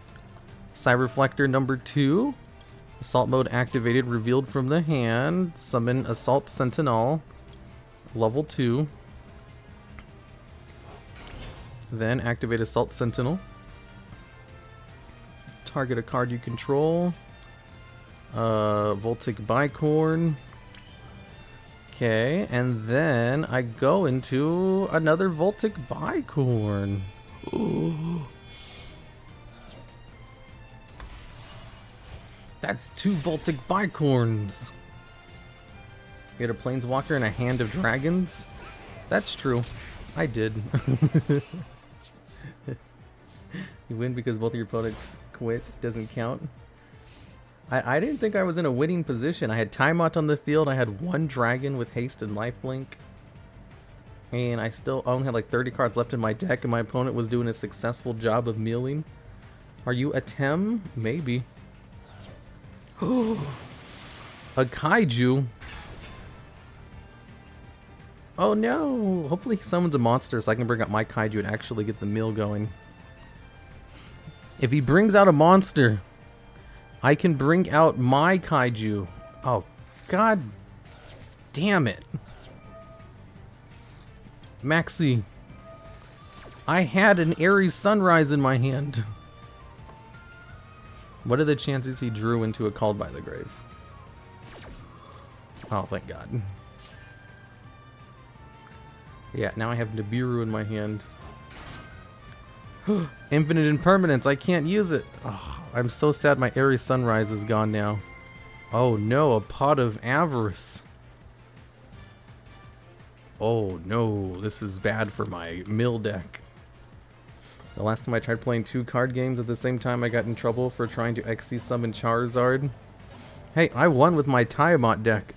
Psy Reflector number 2. Assault mode activated, revealed from the hand. Summon Assault Sentinel. Level 2. Then activate Assault Sentinel. Target a card you control. Voltic Bicorn. Okay, and then I go into another Voltic Bicorn. Ooh. That's 2 Voltic Bicorns. You had a Planeswalker and a Hand of Dragons? That's true. I did. You win because both of your opponents quit. Doesn't count. I didn't think I was in a winning position. I had Tiamat on the field. I had 1 dragon with haste and lifelink. And I still only had like 30 cards left in my deck, and my opponent was doing a successful job of milling. Are you a Tem? Maybe. A Kaiju? Oh no! Hopefully he summons a monster so I can bring out my Kaiju and actually get the mill going. If he brings out a monster, I can bring out my Kaiju. Oh, god damn it. Maxi, I had an Aries Sunrise in my hand. What are the chances he drew into a Called by the Grave? Oh, thank god. Yeah, now I have Nibiru in my hand. Infinite Impermanence, I can't use it. Oh, I'm so sad my Aries Sunrise is gone now. Oh no, a Pot of Avarice. Oh no, this is bad for my mill deck. The last time I tried playing 2 card games at the same time, I got in trouble for trying to XC summon Charizard. Hey, I won with my Tiamat deck.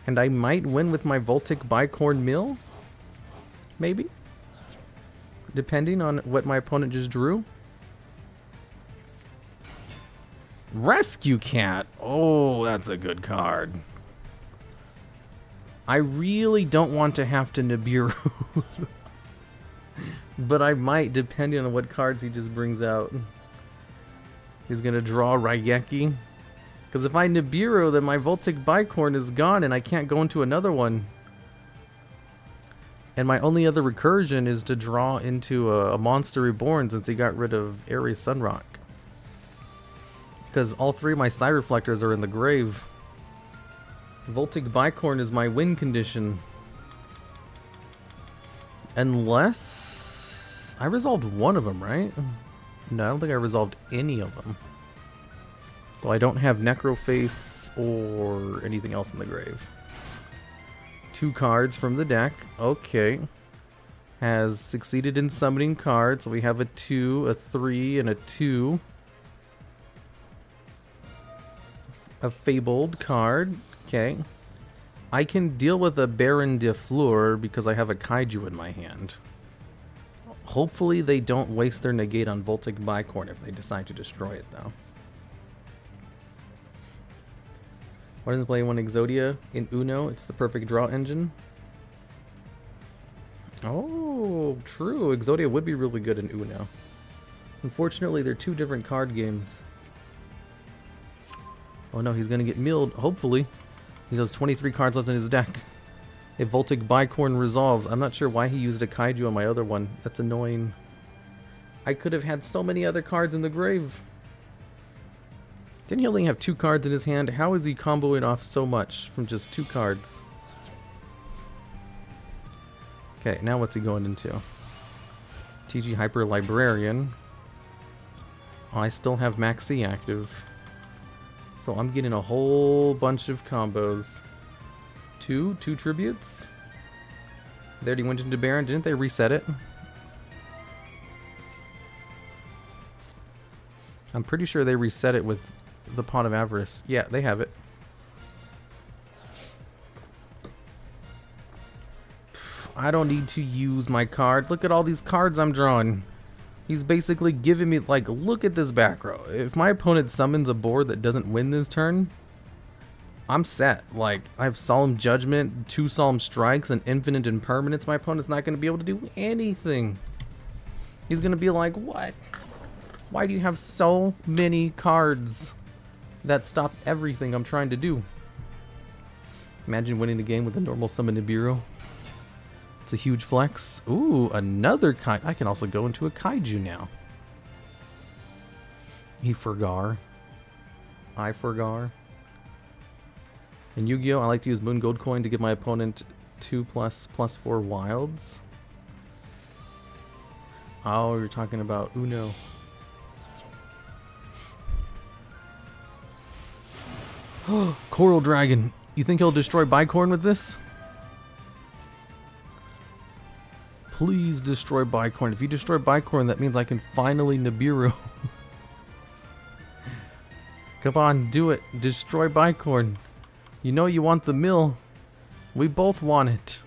And I might win with my Voltic Bicorn mill? Maybe? Depending on what my opponent just drew. Rescue Cat! Oh, that's a good card. I really don't want to have to Nibiru. But I might, depending on what cards he just brings out. He's gonna draw Raigeki. Because if I Nibiru, then my Voltic Bicorn is gone and I can't go into another one. And my only other recursion is to draw into a Monster Reborn since he got rid of Ares Sunrock. Because all three of my Side Reflectors are in the grave. Voltic Bicorn is my win condition. Unless... I resolved one of them, right? No, I don't think I resolved any of them. So I don't have Necroface or anything else in the grave. 2 cards from the deck. Okay. Has succeeded in summoning cards. So we have a 2, a 3, and a 2. A Fabled card. Okay. I can deal with a Baron de Fleur because I have a Kaiju in my hand. Hopefully they don't waste their negate on Voltic Bicorn if they decide to destroy it, though. Why doesn't play one Exodia in Uno? It's the perfect draw engine. Oh, true. Exodia would be really good in Uno. Unfortunately, they're 2 different card games. Oh no, he's gonna get milled, hopefully. He has 23 cards left in his deck. If Voltic Bicorn resolves, I'm not sure why he used a Kaiju on my other one. That's annoying. I could have had so many other cards in the grave. Didn't he only have 2 cards in his hand? How is he comboing off so much from just 2 cards? Okay, now what's he going into? TG Hyper Librarian. Oh, I still have Maxi active. So I'm getting a whole bunch of combos. 2 tributes. They already went into Baron. Didn't they reset it? I'm pretty sure they reset it with the Pot of Avarice. Yeah, they have it. I don't need to use my card. Look at all these cards I'm drawing. He's basically giving me, like, look at this back row. If my opponent summons a board that doesn't win this turn, I'm set. Like, I have Solemn Judgment, 2 Solemn Strikes, and Infinite Impermanence. My opponent's not going to be able to do anything. He's going to be like, what? Why do you have so many cards that stop everything I'm trying to do? Imagine winning the game with a normal summon Nibiru. It's a huge flex. Ooh, another Kaiju. I can also go into a Kaiju now. He forgar. I forgar. In Yu-Gi-Oh, I like to use Moon Gold Coin to give my opponent 2++4 wilds. Oh, you're talking about Uno. Coral Dragon. You think he'll destroy Bicorn with this? Please destroy Bicorn. If you destroy Bicorn, that means I can finally Nibiru. Come on, do it. Destroy Bicorn. You know you want the mill. We both want it.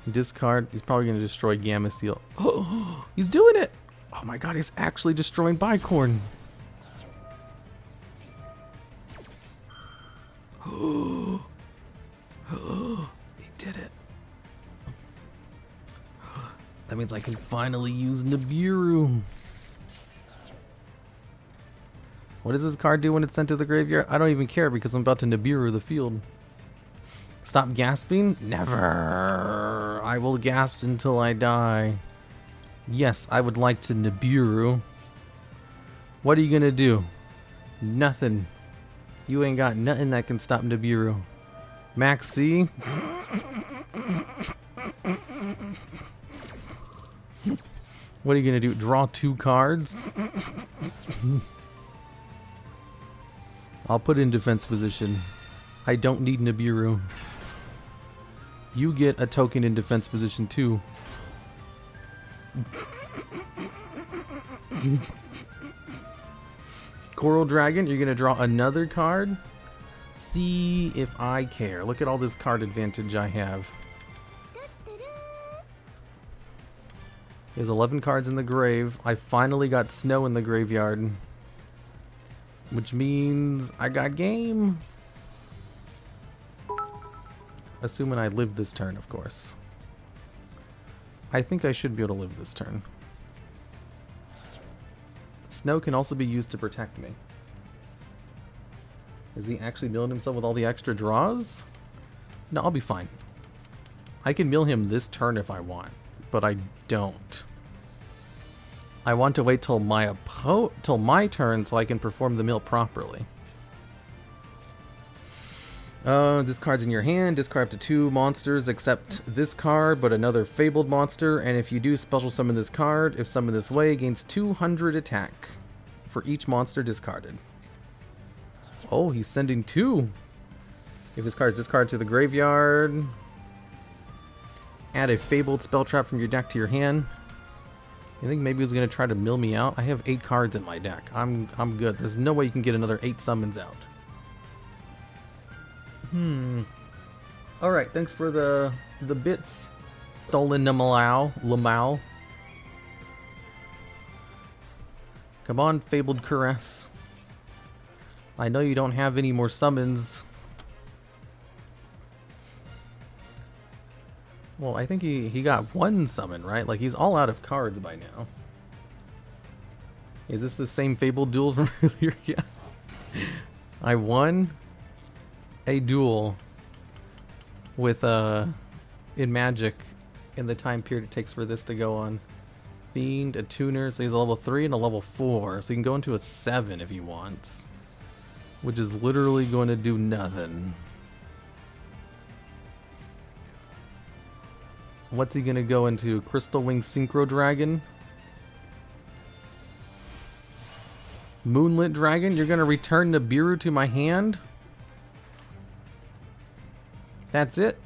Discard. He's probably going to destroy Gamma Seal. Oh, he's doing it. Oh my god, he's actually destroying Bicorn. He did it. That means I can finally use Nibiru. What does this card do when it's sent to the graveyard? I don't even care because I'm about to Nibiru the field. Stop gasping? Never. I will gasp until I die. Yes, I would like to Nibiru. What are you gonna do? Nothing. You ain't got nothing that can stop Nibiru. Maxi. What are you gonna do? Draw 2 cards? I'll put it in defense position. I don't need Nibiru. You get a token in defense position too. Coral Dragon, you're gonna draw another card? See if I care. Look at all this card advantage I have. There's 11 cards in the grave. I finally got snow in the graveyard. Which means I got game. Assuming I live this turn, of course. I think I should be able to live this turn. Snow can also be used to protect me. Is he actually milling himself with all the extra draws? No, I'll be fine. I can mill him this turn if I want, but I don't. I want to wait till my turn so I can perform the mill properly. This card's in your hand. Discard up to 2 monsters except this card, but another fabled monster. And if you do special summon this card, if summoned this way, it gains 200 attack for each monster discarded. Oh, he's sending 2. If this card is discarded to the graveyard, add a fabled spell trap from your deck to your hand. I think maybe he was gonna try to mill me out. I have 8 cards in my deck. I'm good. There's no way you can get another 8 summons out. Alright, thanks for the bits. Stolen Lamau. Come on, Fabled Caress. I know you don't have any more summons. Well, I think he got 1 summon, right? Like, he's all out of cards by now. Is this the same Fabled duel from earlier? Yeah. I won a duel with, in Magic in the time period it takes for this to go on. Fiend, a tuner, so he's a level 3 and a level 4. So he can go into a 7 if he wants. Which is literally going to do nothing. What's he gonna go into? Crystal Wing Synchro Dragon? Moonlit Dragon? You're gonna return Nibiru to my hand? That's it.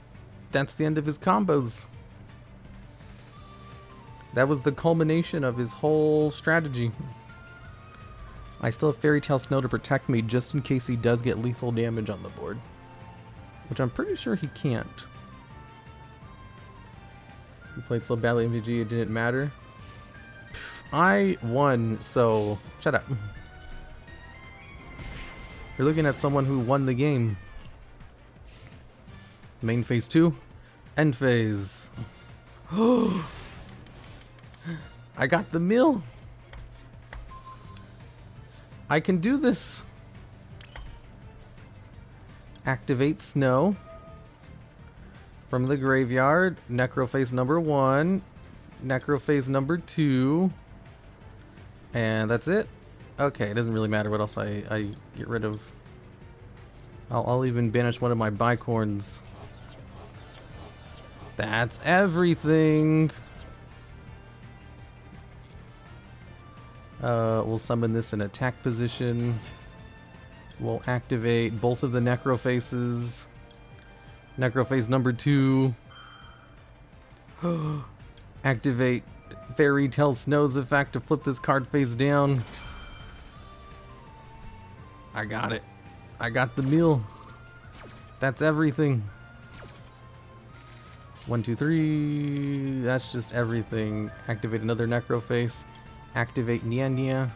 That's the end of his combos. That was the culmination of his whole strategy. I still have Fairy Tale Snow to protect me just in case he does get lethal damage on the board. Which I'm pretty sure he can't. You played so badly in MVG, it didn't matter. I won, so shut up. You're looking at someone who won the game. Main phase 2, end phase. I got the mill. I can do this. Activate Snow. From the graveyard, Necrophase number 1, Necrophase number 2, and that's it. Okay, it doesn't really matter what else I get rid of. I'll even banish one of my bicorns. That's everything. We'll summon this in attack position. We'll activate both of the Necrophases. Necrophase number 2. Activate Fairy Tale Snow's effect to flip this card face down. I got it. I got the meal. That's everything. 1, 2, 3. That's just everything. Activate another Necrophase. Activate Nia.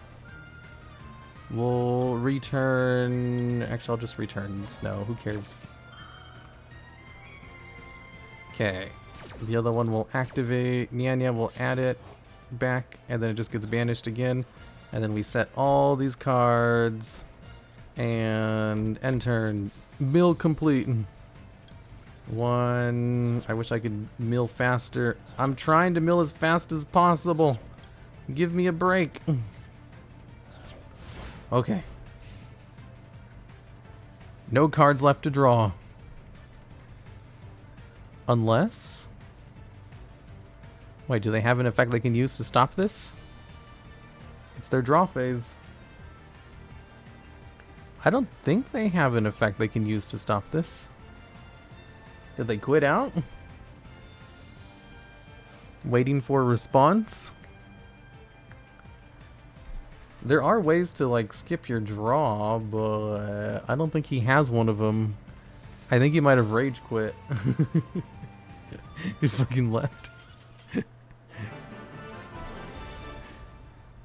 We'll return. Actually, I'll just return Snow. Who cares? Okay, the other one will activate. Nia will add it back, and then it just gets banished again. And then we set all these cards, and end turn. Mill complete. 1. I wish I could mill faster. I'm trying to mill as fast as possible. Give me a break. Okay. No cards left to draw. Unless... Wait, do they have an effect they can use to stop this? It's their draw phase. I don't think they have an effect they can use to stop this. Did they quit out? Waiting for a response? There are ways to, like, skip your draw, but I don't think he has one of them. I think he might have rage quit. He fucking left.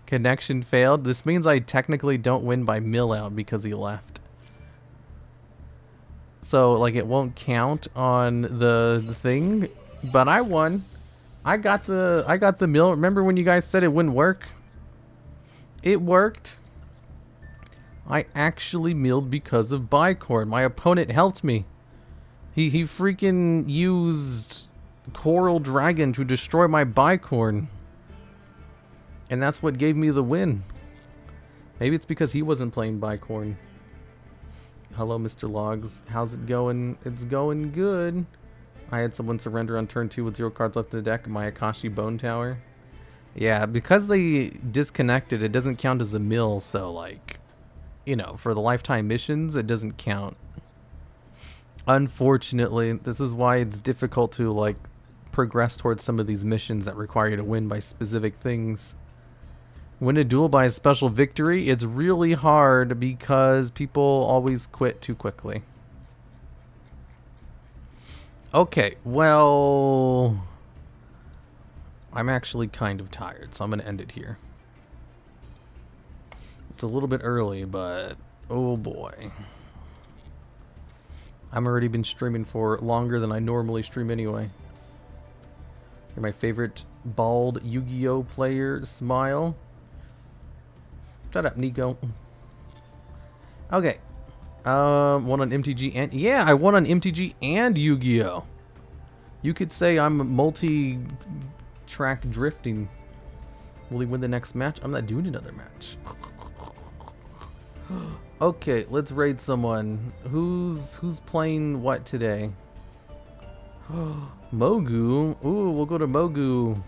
Connection failed. This means I technically don't win by mill out because he left. So, like, it won't count on the thing, but I won. I got the mill. Remember when you guys said it wouldn't work? It worked. I actually milled because of Bicorn. My opponent helped me. He freaking used coral dragon to destroy my bicorn. And that's what gave me the win. Maybe it's because he wasn't playing bicorn. Hello, Mr. Logs. How's it going? It's going good. I had someone surrender on turn 2 with 0 cards left in the deck. My Akashi Bone Tower. Yeah, because they disconnected, it doesn't count as a mill, so like, you know, for the lifetime missions, it doesn't count. Unfortunately, this is why it's difficult to like progress towards some of these missions that require you to win by specific things. Win a duel by a special victory, it's really hard because people always quit too quickly. Okay, well, I'm actually kind of tired, so I'm going to end it here. It's a little bit early, but oh boy. I've already been streaming for longer than I normally stream anyway. You're my favorite bald Yu-Gi-Oh player, Smile. Shut up, Nico. Okay. Won on MTG and... Yeah, I won on MTG and Yu-Gi-Oh! You could say I'm multi-track drifting. Will he win the next match? I'm not doing another match. Okay, let's raid someone. Who's playing what today? Mogu? Ooh, we'll go to Mogu.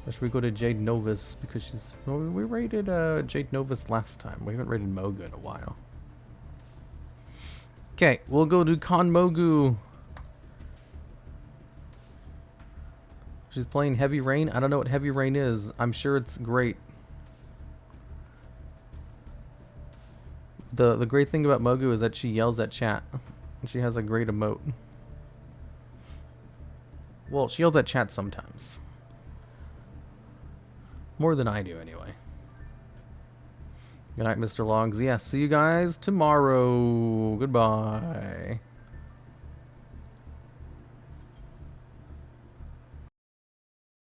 Or should we go to Jade Novus? Because she's... Well, we raided Jade Novus last time. We haven't raided Mogu in a while. Okay, we'll go to Con Mogu. She's playing Heavy Rain. I don't know what Heavy Rain is. I'm sure it's great. The great thing about Mogu is that she yells at chat. And she has a great emote. Well, she yells at chat sometimes. More than I do, anyway. Good night, Mr. Logs. Yeah, see you guys tomorrow. Goodbye.